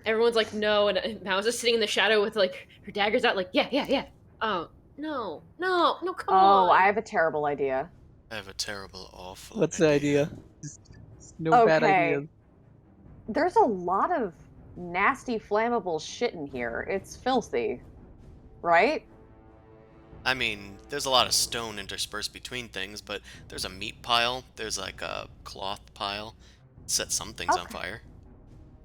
Everyone's like, no, and Mouse is sitting in the shadow with like her daggers out, like, yeah. Oh, no, come on. Oh, I have a terrible idea. I have a terrible, awful. What's the idea? Just no bad ideas. There's a lot of nasty, flammable shit in here. It's filthy, right? I mean, there's a lot of stone interspersed between things, but there's a meat pile. There's like a cloth pile. Set some things on fire.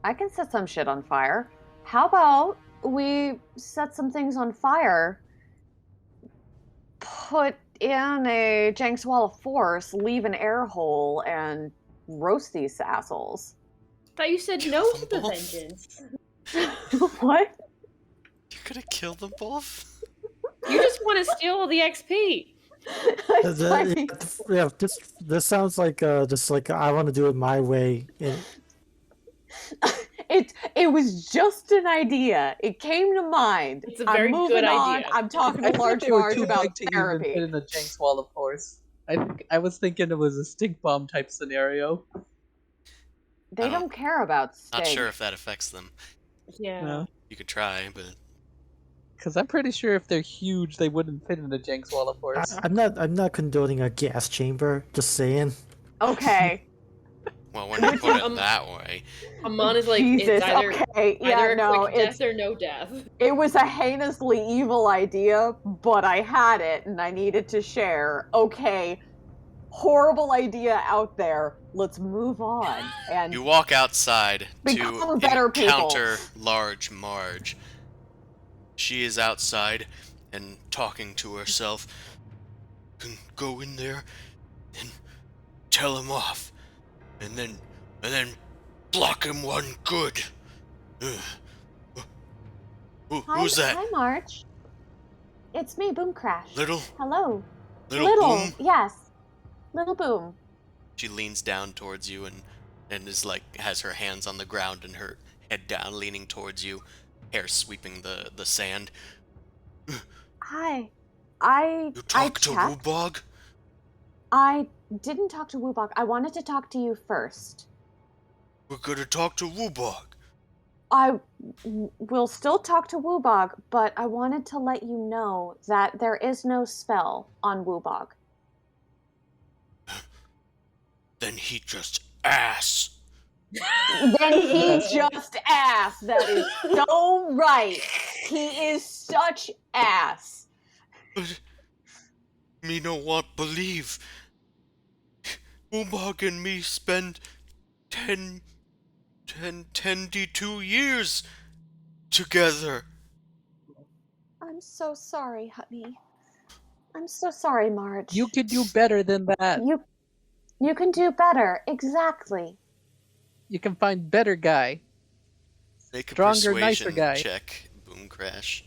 I can set some shit on fire. How about we set some things on fire, put in a Jenks Wall of Force, leave an air hole, and roast these assholes? I thought you said Kill no them to the both? vengeance. What? You're gonna kill them both? You just want to steal all the XP. Yeah, this sounds like just like I want to do it my way. It was just an idea. It came to mind. It's a very I'm moving good on. idea. I'm talking I to thought Large they were Marge too about big to therapy. even put in the Jenks Wall of Force. I was thinking it was a stink bomb type scenario. They don't care about steak. Not sure if that affects them. Yeah. No. You could try, but Because I'm pretty sure if they're huge, they wouldn't fit in the Jenks Wall of Force. I'm not condoning a gas chamber. Just saying. Okay. well, when you put it that way, Amon is like, Jesus. it's either, Okay. Yeah. either a No. quick death or no death. It was a heinously evil idea, but I had it and I needed to share. Okay. Horrible idea out there. Let's move on. And you walk outside to Become better people. encounter Large Marge. She is outside and talking to herself. Can go in there and tell him off, and then block him one good. Who's that? Hi, Marge. It's me, Boom Crash. Little Hello. Boom? Yes. Little Boom. She leans down towards you and is like has her hands on the ground and her head down, leaning towards you, hair sweeping the sand. Hi. You talk to checked. Wubog? I didn't talk to Wubog. I wanted to talk to you first. We're gonna talk to Wubog. I will still talk to Wubog, but I wanted to let you know that there is no spell on Wubog. Then he just ass. Then he just ass. That is so right. He is such ass. But me no want believe. Wubog and me spend 22 years together. I'm so sorry, honey. I'm so sorry, Marge. You could do better than that. You can do better. Exactly. You can find better guy. Make a Stronger, persuasion nicer guy. check, Boom Crash.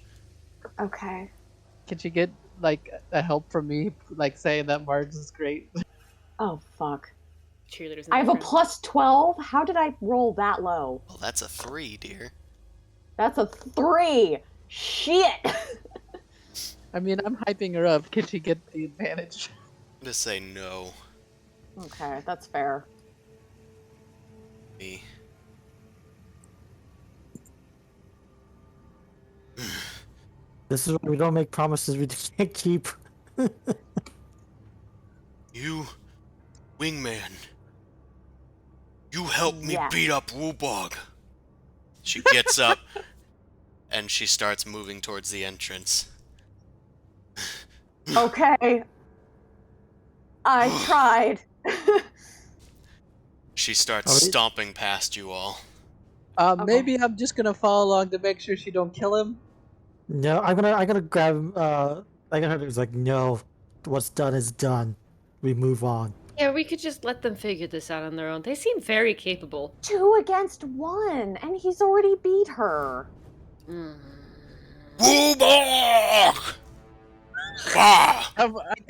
Okay. Could you get like a help from me, like saying that Marge is great? Oh, fuck. Cheerleaders. in I have the a front. plus 12? How did I roll that low? Well, that's a 3, dear. That's a 3. Shit. I mean, I'm hyping her up. Could she get the advantage? I'm gonna say no. Okay, that's fair. Me. This is why we don't make promises we can't keep. You, wingman. You help me Yes. beat up Wubog. She gets up and she starts moving towards the entrance. Okay. I tried. She starts Alright. stomping past you all. Maybe I'm just gonna follow along to make sure she don't kill him. No, I'm gonna grab him. I'm gonna be like, no, what's done is done. We move on. Yeah, we could just let them figure this out on their own. They seem very capable. 2 against 1, and he's already beat her. Mm. Wubog! Ah! I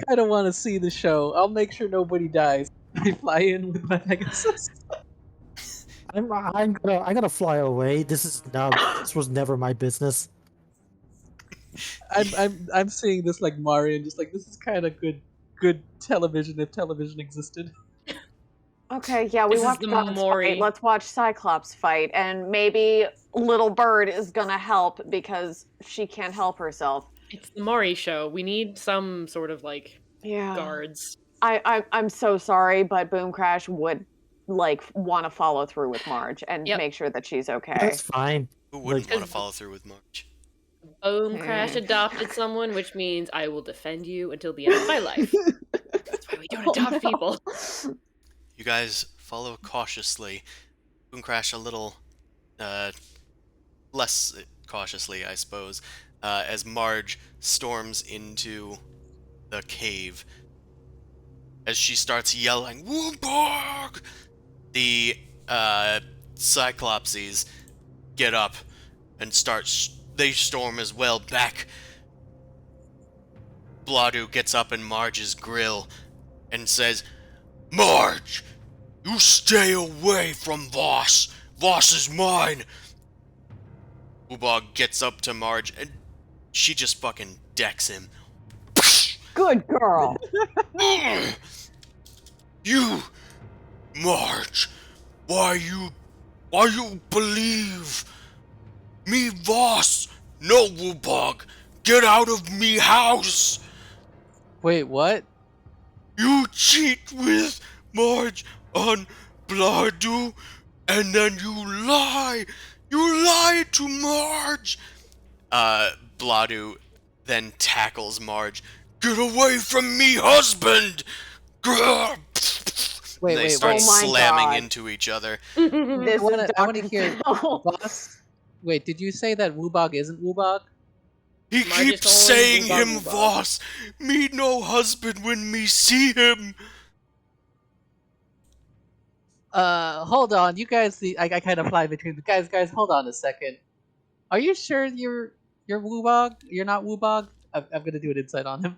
kind of want to see the show. I'll make sure nobody dies. I fly in with my Pegasus. I'm gonna fly away. This was never my business. I'm seeing this like Mario, and just like this is kind of good television if television existed. Okay, yeah, we This is watched the Gods Mori. fight. Let's watch Cyclops fight, and maybe Little Bird is gonna help because she can't help herself. It's the Maury show. We need some sort of like Yeah. guards. I'm so sorry, but Boom Crash would like want to follow through with Marge and Yep. make sure that she's okay. That's fine. Who wouldn't Like- want to follow through with March? Boom Crash adopted someone, which means I will defend you until the end of my life. That's why we don't adopt people. You guys follow cautiously. Boom Crash a little, less cautiously, I suppose, as Marge storms into the cave. As she starts yelling, Wubog! The, Cyclopses get up and they storm as well back. Bladu gets up in Marge's grill and says, Marge! You stay away from Voss! Voss is mine! Wubog gets up to Marge and she just fucking decks him. Good girl. You, Marge, why you believe me, Voss? No, Wubog, get out of me house! Wait, what? You cheat with Marge on Bladu, and then you lie! You lie to Marge! Bladu then tackles Marge. Get away from me, husband! Grr! Wait, They wait, start oh my slamming God. into each other. This I wanna is hear Dr. Boss. Wait, did you say that Wubog isn't Wubog? He Marge keeps is calling saying Wubog him Wubog. Voss. Me no husband when me see him. Hold on, you guys. I kind of fly between the guys. Hold on a second. Are you sure you're Wubog? You're not Wubog? I'm gonna do an insight on him.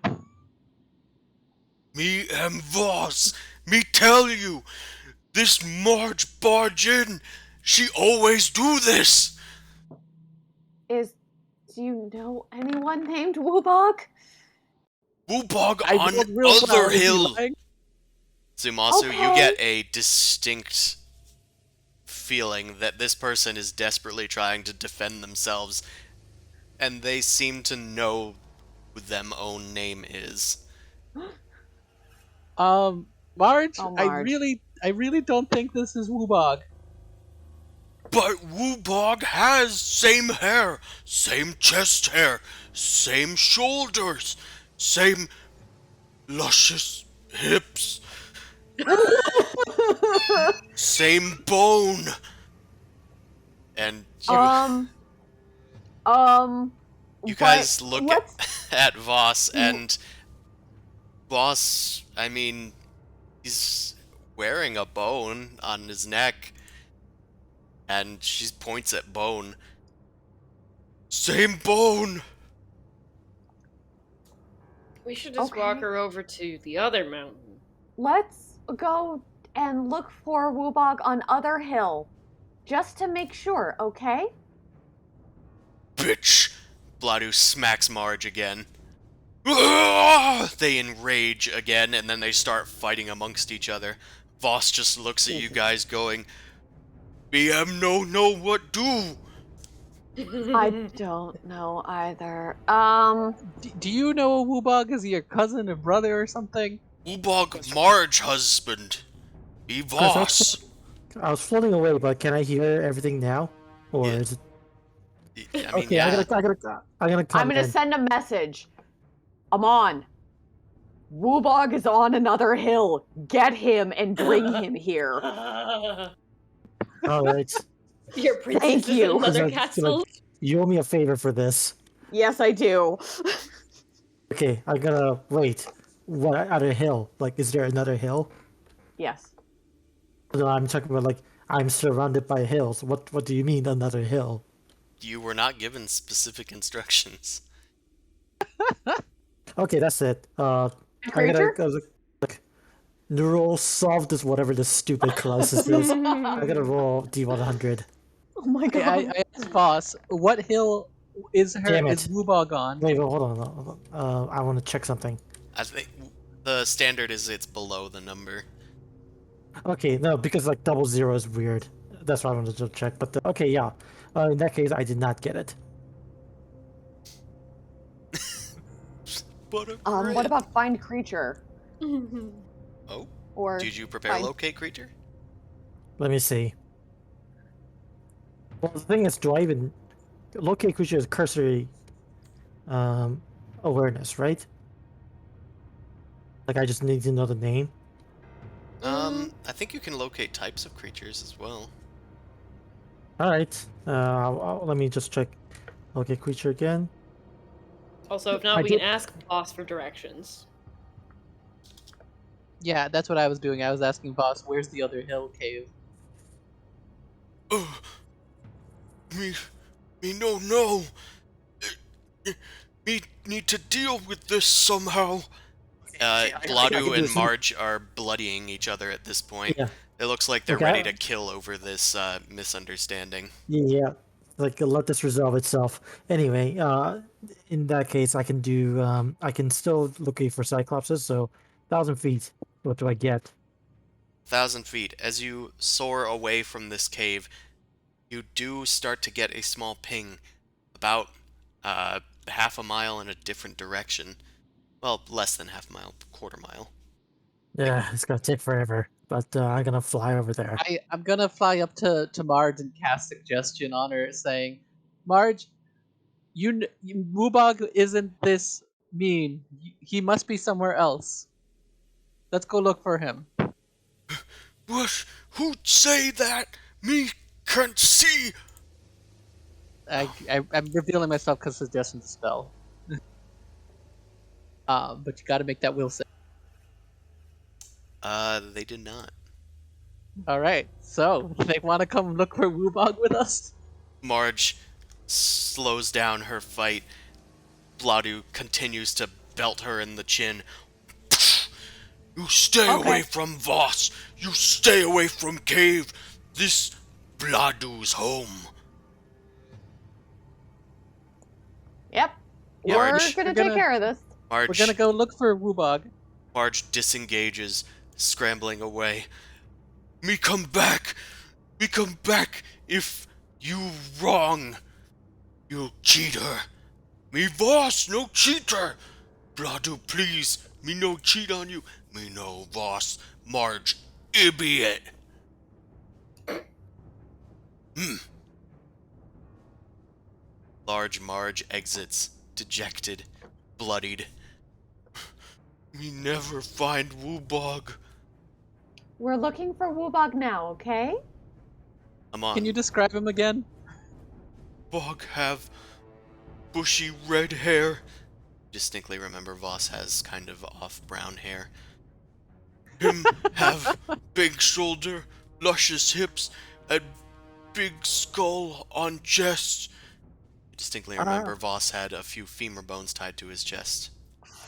Me am Voss. Me tell you, this Marge barge in. She always do this. Do you know anyone named Wubog? Wubog I on rolled real other well. Is he hill. lying? Zumasu, you Okay. get a distinct feeling that this person is desperately trying to defend themselves, and they seem to know who them own name is. Marge, Oh, I Marge. really don't think this is Wubog. But Wubog has same hair, same chest hair, same shoulders, same luscious hips, same bone. And you but guys look let's- at Voss, and Voss, I mean, he's wearing a bone on his neck, and she points at Bone. Same bone! We should just Okay. walk her over to the other mountain. let's go and look for Wubog on Other Hill, just to make sure, okay? Bitch! Bladu smacks Marge again. Ah! They enrage again, and then they start fighting amongst each other. Voss just looks at you guys going, BM no know what do! I don't know either. Do you know a Wubog? Is he your cousin or brother or something? Wubog Marge husband. Be Voss. I was floating away, but can I hear everything now? Or Yeah. is it... I mean, Okay, yeah. I'm gonna come I'm gonna in. send a message. Amon, Woobog is on another hill. Get him and bring him here. Alright. Your princess Thank is you. in another Like, castle. you owe me a favor for this. Yes, I do. Okay, I'm gonna wait. What other hill? Like, is there another hill? Yes. No, I'm talking about like I'm surrounded by hills. What do you mean another hill? You were not given specific instructions. Okay, that's it. I gotta Creature? like neural solve this whatever this stupid crisis is. I gotta roll D100. Oh my god. I asked Boss, what hill is Damn it. Woobog on? Wait, hold on. Hold on. I want to check something. I think the standard is it's below the number. Okay, no, because like 00 is weird. That's why I wanted to check. But okay, yeah. In that case, I did not get it. What a What crit. about find creature? Oh, Or did you prepare find- locate creature? Let me see. Well, the thing is, do I even locate creature is cursory awareness, right? Like I just need to know the name. I think you can locate types of creatures as well. All right. Let me just check. Locate creature again. Also, if not, I we did- can ask boss for directions. Yeah, that's what I was doing. I was asking Boss, where's the other hill cave? Me no. Me need to deal with this somehow. Bladu and Marge are bloodying each other at this point. Yeah. It looks like they're Okay. ready to kill over this misunderstanding. Yeah. Like let this resolve itself. Anyway, in that case, I can do. I can still locate for Cyclopses. So, 1,000 feet. What do I get? 1,000 feet. As you soar away from this cave, you do start to get a small ping about half a mile in a different direction. Well, less than half a mile, quarter mile. Yeah, it's gonna take forever, but I'm gonna fly over there. I'm gonna fly up to Marge and cast suggestion on her, saying, Marge, Woobog isn't this mean. He must be somewhere else. Let's go look for him. What? Who'd say that? Me can't see. I'm revealing myself because suggestion's a spell. But you gotta make that will save. They did not. Alright, so they want to come look for Woobog with us? Marge slows down her fight. Bladu continues to belt her in the chin. You stay away from Voss. You stay away from cave. This Bladu's home. Yep. Marge. We're gonna We're take gonna- care of this. Marge, We're gonna go look for Woobog. Marge disengages, scrambling away. Me come back. Me come back if you wrong. You cheater. Me Voss, no cheater. Bladu, please. Me no cheat on you. Me no Voss. Marge, idiot. Large Marge exits, dejected, bloodied. Me never find Woobog. We're looking for Woobog now, okay? I'm on. Can you describe him again? Bog have bushy red hair. Distinctly remember Voss has kind of off brown hair. Him have big shoulder, luscious hips, and big skull on chest. Distinctly remember Voss had a few femur bones tied to his chest.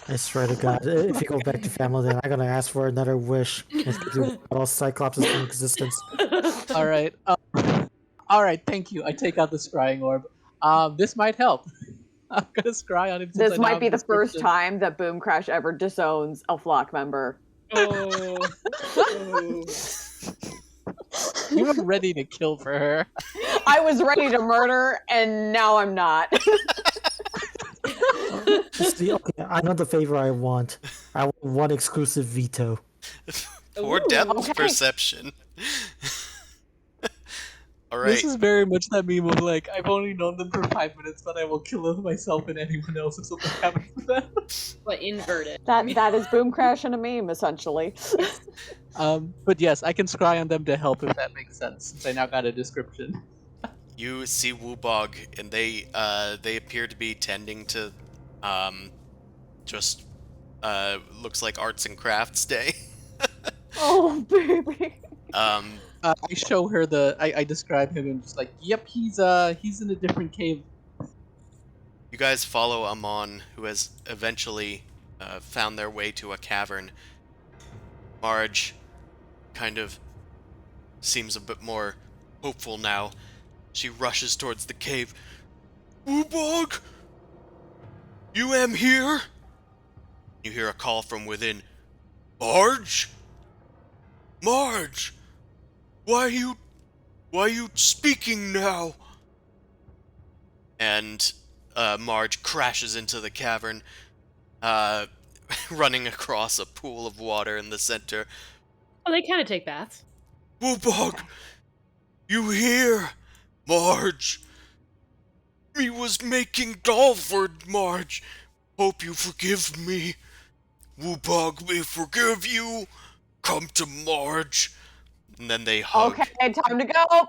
I swear to God, if you go back to family, then I'm gonna ask for another wish. It's to do all Cyclopses in existence. Alright. Alright, thank you. I take out the scrying orb. This might help. I'm gonna scry on him since I This now might have be the first description. time that Boom Crash ever disowns a flock member. Oh. You were ready to kill for her. I was ready to murder, and now I'm not. Okay, I know the favor I want. I want one exclusive veto. Or Ooh, depth okay. perception. All This right. is very much that meme of like, I've only known them for 5 minutes, but I will kill myself and anyone else if something happens to them. But inverted. That is Boom Crash and a meme, essentially. But yes, I can scry on them to help if that makes sense, since I now got a description. You see Woobog, and they appear to be tending to, just looks like arts and crafts day. Oh, baby. I show her I describe him and just like, yep, he's in a different cave. You guys follow Amon, who has eventually found their way to a cavern. Marge kind of seems a bit more hopeful now. She rushes towards the cave. Woobog! You am here? You hear a call from within. Marge? Marge! Why you speaking now? And Marge crashes into the cavern, running across a pool of water in the center. Oh, they kind of take baths. Woobog! You here? Marge! Me was making Dolford, Marge! Hope you forgive me. Woobog may forgive you. Come to Marge. And then they hug. Okay, time to go.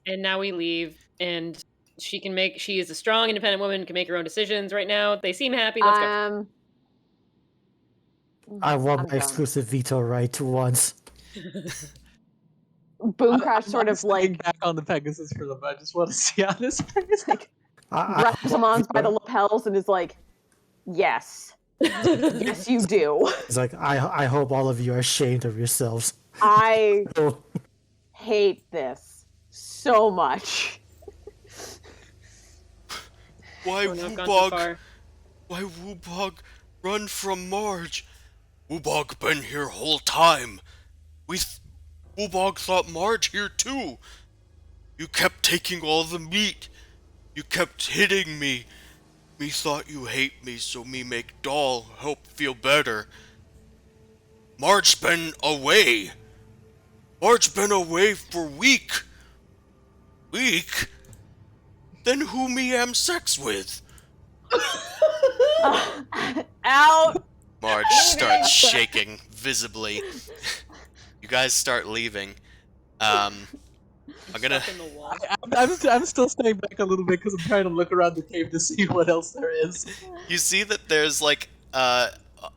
And now we leave, and she is a strong, independent woman, can make her own decisions right now. They seem happy. Let's go. I want I'm my done. exclusive veto right once. Boom Crash sort of Standing like back on the Pegasus for them. I just want to see on his face. like I grabs him on by the lapels and is like, yes. Yes, you do. It's like, I hope all of you are ashamed of yourselves. I Oh, hate this so much. Why We're not gone too Woobog? far. Why Woobog run from Marge? Woobog been here whole time. Woobog thought Marge here too. You kept taking all the meat. You kept hitting me. Me thought you hate me, so me make doll help feel better. Marge been away. Marge been away for week. Week? Then who me am sex with? Out. Marge starts shaking visibly. You guys start leaving. I'm gonna. Stuck in the wall. I'm still staying back a little bit because I'm trying to look around the cave to see what else there is. You see that there's like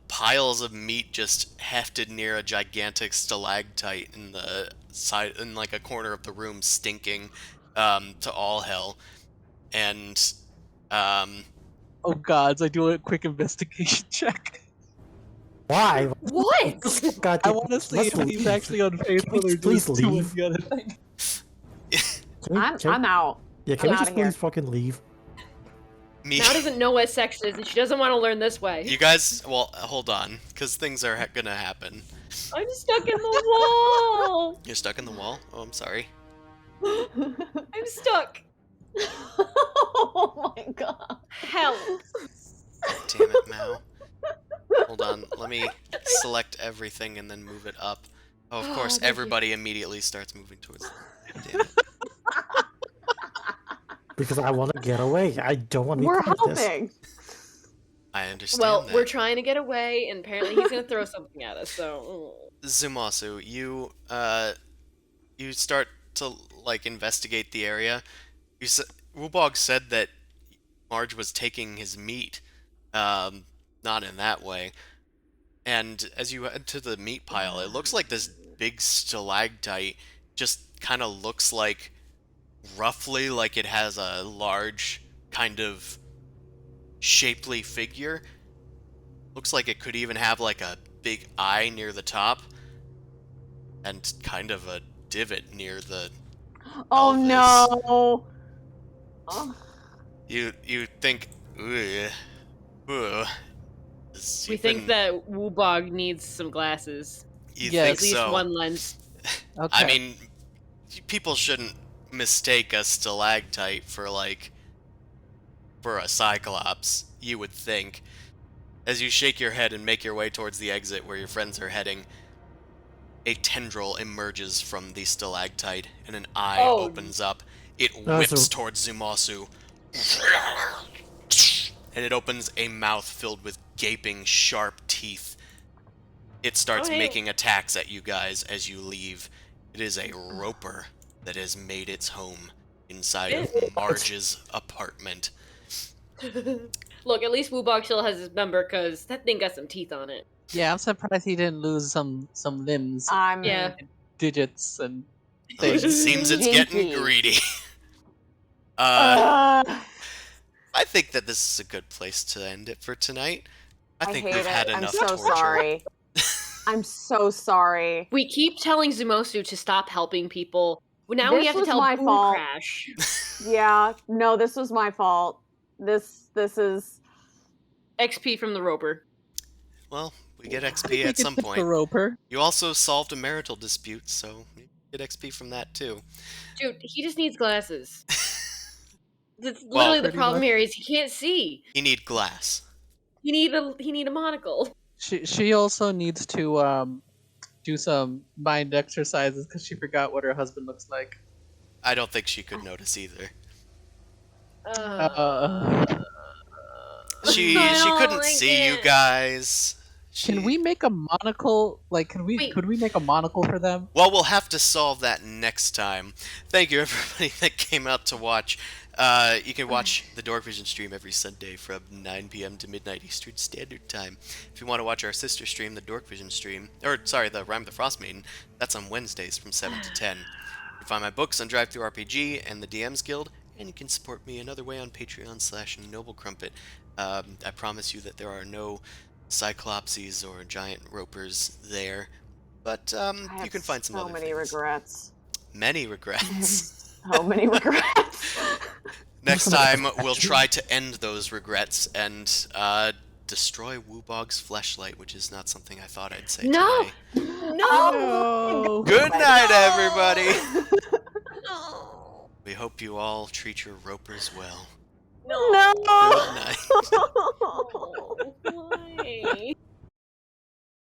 piles of meat just hefted near a gigantic stalactite in the side, in like a corner of the room, stinking to all hell. And Oh gods, I do a quick investigation check. why? What? God, I want to see if he's actually unfaithful Can we or please just doing leave? the other thing. I'm out. Yeah, can I'm we just outta here. please fucking leave? me. Now doesn't know what sex is, and she doesn't want to learn this way. You guys, well, hold on, because things are gonna happen. I'm stuck in the wall. You're stuck in the wall? Oh, I'm sorry. I'm stuck. Oh my god. Help. Damn it, Mao. Hold on, let me select everything and then move it up. Oh, of course, thank you. everybody immediately starts moving towards. Damn it. Because I want to get away. I don't want to be We're part of this. helping. I understand Well, that. we're trying to get away, and apparently he's gonna throw something at us. So. Zumasu, you start to like investigate the area. Wubog said that Marge was taking his meat, not in that way. And as you head to the meat pile, it looks like this big stalactite just kind of looks like roughly like it has a large kind of shapely figure. Looks like it could even have like a big eye near the top and kind of a divot near the Oh pelvis. no. Oh. You think, ugh, ugh. We think that Woobog needs some glasses. You Yes. think At least so? one lens. Okay. I mean, people shouldn't mistake a stalactite for a cyclops. You would think. As you shake your head and make your way towards the exit where your friends are heading, a tendril emerges from the stalactite, and an eye Oh. opens up. It That's whips a- towards Zumasu, and it opens a mouth filled with gaping, sharp teeth. It starts hey. making attacks at you guys as you leave. It is a roper that has made its home inside of Marge's apartment. Look, at least Woobog still has his member, because that thing got some teeth on it. Yeah, I'm surprised he didn't lose some limbs, Yeah. digits, and Oh, it things. seems it's getting Jinky. greedy. Uh, I think that this is a good place to end it for tonight. I think hate we've had it. I'm enough so torture. sorry. I'm so sorry. We keep telling Zumosu to stop helping people. Now we This have to was tell my Boom fault. Crash. Yeah, no, this was my fault. This is XP from the roper. Well, we get I think XP we at could some tip the point. roper. You also solved a marital dispute, so you get XP from that too. Dude, he just needs glasses. That's Well, literally the pretty problem much. here is he can't see. You need glass. He need a monocle. She also needs to do some mind exercises because she forgot what her husband looks like. I don't think she could notice either. She I don't couldn't like see you it. guys. Can we make a monocle? Like, Wait. could we make a monocle for them? Well, we'll have to solve that next time. Thank you, everybody that came out to watch. You can watch the Dorkvision stream every Sunday from 9 p.m. to midnight Eastern Standard Time. If you want to watch our sister stream, the Dorkvision stream, the Rhyme of the Frost Maiden, that's on Wednesdays from 7 to 10. You can find my books on DriveThruRPG and the DMs Guild, and you can support me another way on Patreon/NobleCrumpet. I promise you that there are no Cyclopses or giant ropers there, but I you have can find some so other many things. regrets. Many regrets. So many regrets. Next time, we'll try to end those regrets and destroy Woobog's fleshlight, which is not something I thought I'd say No! today. No! Good night, everybody! No! We hope you all treat your ropers well. No! No. Good night. Oh, why?